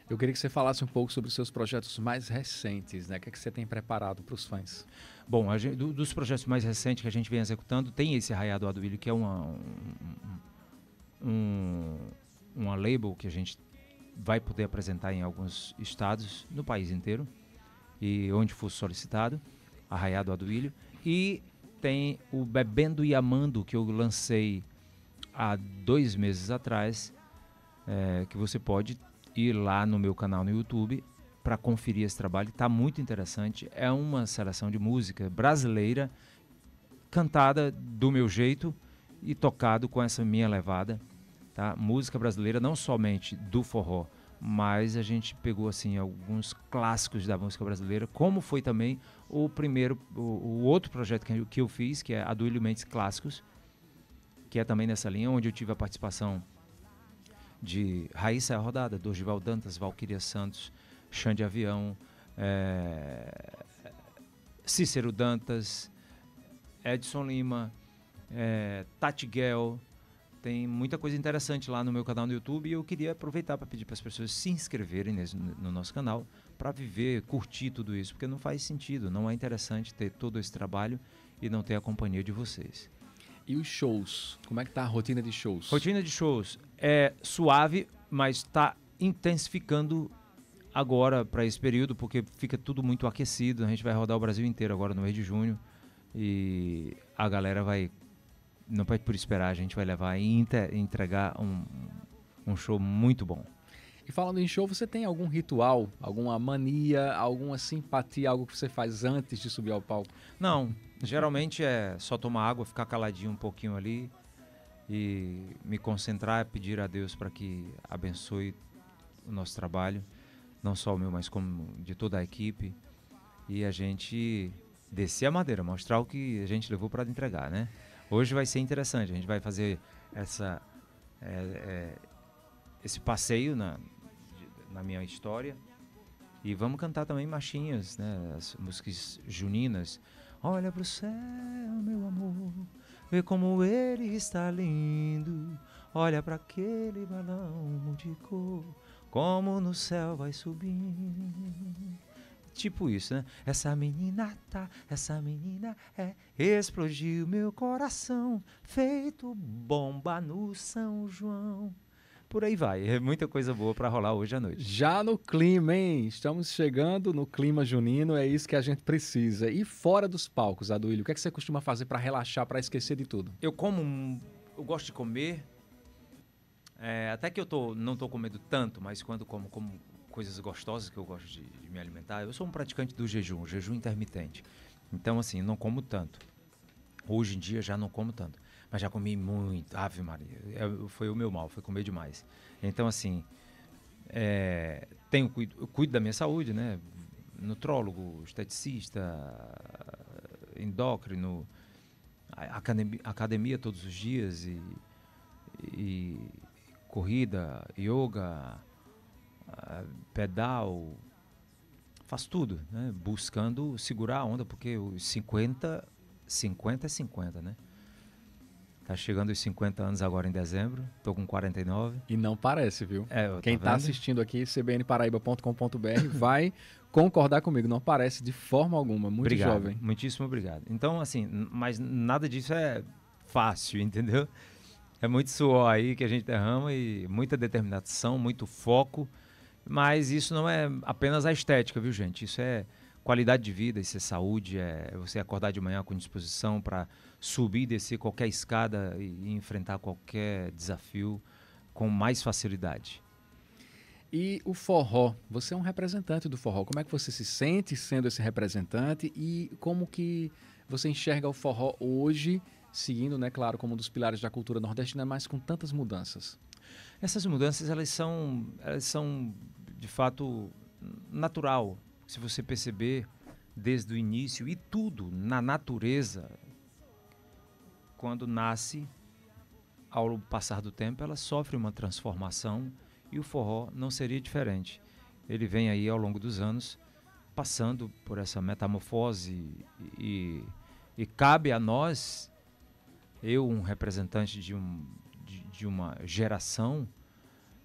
S5: Eu queria que você falasse um pouco sobre os seus projetos mais recentes, né? O que é que você tem preparado para os fãs?
S6: Bom, dos projetos mais recentes que a gente vem executando, tem esse Arraiá do Aduílio, que é uma label que a gente vai poder apresentar em alguns estados no país inteiro, e onde for solicitado, Arraiá do Aduílio. E tem o Bebendo e Amando, que eu lancei há 2 meses atrás, que você pode ir lá no meu canal no YouTube para conferir esse trabalho. Está muito interessante. É uma seleção de música brasileira cantada do meu jeito e tocado com essa minha levada, tá? Música brasileira, não somente do forró, mas a gente pegou assim alguns clássicos da música brasileira, como foi também o outro projeto que eu fiz, que é Aduílio Mendes Clássicos, que é também nessa linha, onde eu tive a participação de Raíssa Rodada, Dorival Dantas, Valquíria Santos, Xande Avião, Cícero Dantas, Edson Lima, Tati Guel. Tem muita coisa interessante lá no meu canal no YouTube, e eu queria aproveitar para pedir para as pessoas se inscreverem no nosso canal para viver, curtir tudo isso, porque não faz sentido, não é interessante ter todo esse trabalho e não ter a companhia de vocês.
S5: E os shows? Como é que tá a rotina de shows?
S6: Rotina de shows é suave, mas está intensificando agora para esse período, porque fica tudo muito aquecido. A gente vai rodar o Brasil inteiro agora no mês de junho e a galera não pode por esperar, a gente vai levar e entregar um show muito bom.
S5: E falando em show, você tem algum ritual, alguma mania, alguma simpatia, algo que você faz antes de subir ao palco?
S6: Não, geralmente é só tomar água, ficar caladinho um pouquinho ali e me concentrar, pedir a Deus para que abençoe o nosso trabalho, não só o meu, mas como de toda a equipe, e a gente descer a madeira, mostrar o que a gente levou para entregar, né? Hoje vai ser interessante, a gente vai fazer esse passeio na minha história e vamos cantar também marchinhas, né? As músicas juninas. Olha pro céu, meu amor, vê como ele está lindo. Olha para aquele balão multicor, como no céu vai subindo. Tipo isso, né? Essa menina explodiu meu coração, feito bomba no São João. Por aí vai, é muita coisa boa para rolar hoje à noite.
S5: Já no clima, hein? Estamos chegando no clima junino, é isso que a gente precisa. E fora dos palcos, Aduílio, o que é que você costuma fazer para relaxar, para esquecer de tudo?
S6: Eu gosto de comer, até que não tô comendo tanto, mas quando como coisas gostosas que eu gosto de me alimentar, eu sou um praticante do jejum intermitente. Então, assim, não como tanto. Hoje em dia já não como tanto. Mas já comi muito, Ave Maria, foi o meu mal, foi comer demais. Então, assim, eu cuido da minha saúde, né? Nutrólogo, esteticista, endócrino, academia todos os dias e corrida, yoga, pedal, faço tudo, né? Buscando segurar a onda, porque os 50 é 50, né? Tá chegando os 50 anos agora em dezembro, tô com 49.
S5: E não parece, viu? Quem tá assistindo aqui, cbnparaíba.com.br, vai concordar comigo, não parece de forma alguma, muito
S6: obrigado,
S5: jovem.
S6: Muitíssimo obrigado. Então, assim, mas nada disso é fácil, entendeu? É muito suor aí que a gente derrama e muita determinação, muito foco, mas isso não é apenas a estética, viu, gente? Isso é qualidade de vida, isso é saúde, é você acordar de manhã com disposição para subir e descer qualquer escada e enfrentar qualquer desafio com mais facilidade.
S5: E o forró, você é um representante do forró, como é que você se sente sendo esse representante e como que você enxerga o forró hoje, seguindo, né, claro, como um dos pilares da cultura nordestina, mas com tantas mudanças?
S6: Essas mudanças, elas são de fato natural. Se você perceber desde o início, e tudo na natureza, quando nasce, ao passar do tempo, ela sofre uma transformação e o forró não seria diferente. Ele vem aí ao longo dos anos passando por essa metamorfose e cabe a nós, eu, um representante de uma geração,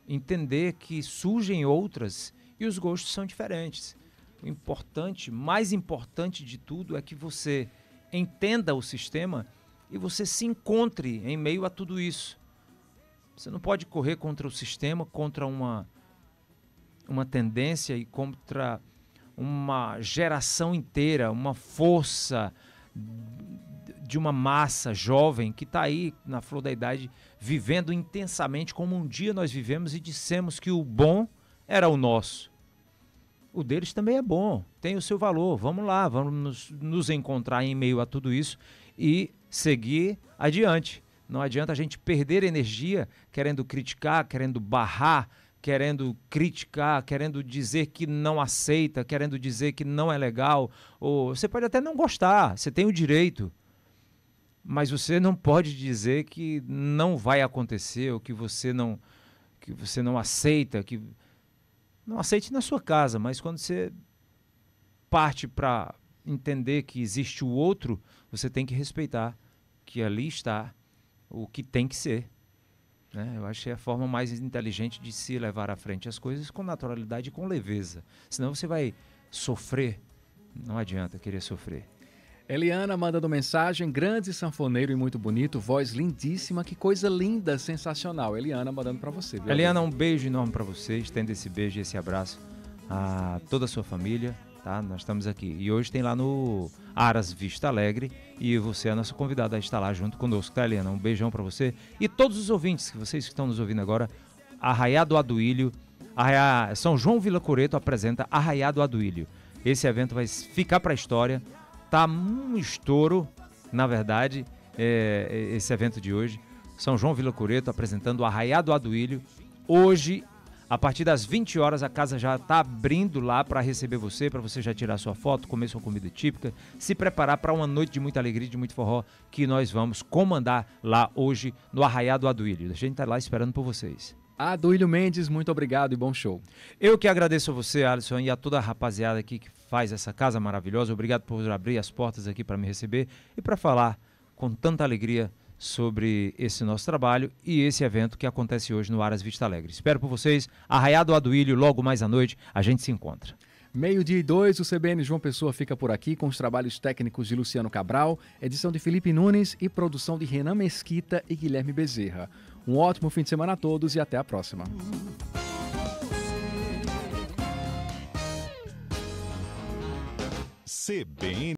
S6: entender que surgem outras e os gostos são diferentes. O importante, mais importante de tudo é que você entenda o sistema e você se encontre em meio a tudo isso. Você não pode correr contra o sistema, contra uma tendência e contra uma geração inteira, uma força de uma massa jovem que está aí na flor da idade, vivendo intensamente como um dia nós vivemos e dissemos que o bom era o nosso. O deles também é bom, tem o seu valor. Vamos lá, vamos nos encontrar em meio a tudo isso e seguir adiante. Não adianta a gente perder energia querendo criticar, querendo barrar, querendo criticar, querendo dizer que não aceita, querendo dizer que não é legal. Ou você pode até não gostar, você tem o direito. Mas você não pode dizer que não vai acontecer ou que você não aceita, que não aceite na sua casa, mas quando você parte para entender que existe o outro, você tem que respeitar que ali está o que tem que ser. Né? Eu acho que é a forma mais inteligente de se levar à frente as coisas com naturalidade e com leveza. Senão você vai sofrer. Não adianta querer sofrer.
S5: Eliana mandando mensagem, grande sanfoneiro e muito bonito, voz lindíssima, que coisa linda, sensacional. Eliana mandando pra você, viu?
S6: Eliana, um beijo enorme pra você, estenda esse beijo e esse abraço a toda a sua família, tá? Nós estamos aqui. E hoje tem lá no Aras Vista Alegre e você é a nossa convidada a estar lá junto conosco, tá, Eliana? Um beijão pra você e todos os ouvintes, vocês que estão nos ouvindo agora, Arraiá do Aduílio, São João Vila Coreto apresenta Arraiá do Aduílio. Esse evento vai ficar pra história. Tá um estouro, na verdade, esse evento de hoje. São João Vila Coreto apresentando o Arraiá do Aduílio. Hoje, a partir das 20 horas, a casa já está abrindo lá para receber você, para você já tirar sua foto, comer sua comida típica, se preparar para uma noite de muita alegria, de muito forró, que nós vamos comandar lá hoje no Arraiá do Aduílio. A gente está lá esperando por vocês.
S5: Aduílio Mendes, muito obrigado e bom show.
S6: Eu que agradeço a você, Alisson, e a toda a rapaziada aqui que faz essa casa maravilhosa. Obrigado por abrir as portas aqui para me receber e para falar com tanta alegria sobre esse nosso trabalho e esse evento que acontece hoje no Aras Vista Alegre. Espero por vocês. Arraiá do Aduílio, logo mais à noite, a gente se encontra.
S5: 12:02, o CBN João Pessoa fica por aqui com os trabalhos técnicos de Luciano Cabral, edição de Felipe Nunes e produção de Renan Mesquita e Guilherme Bezerra. Um ótimo fim de semana a todos e até a próxima.
S11: CBN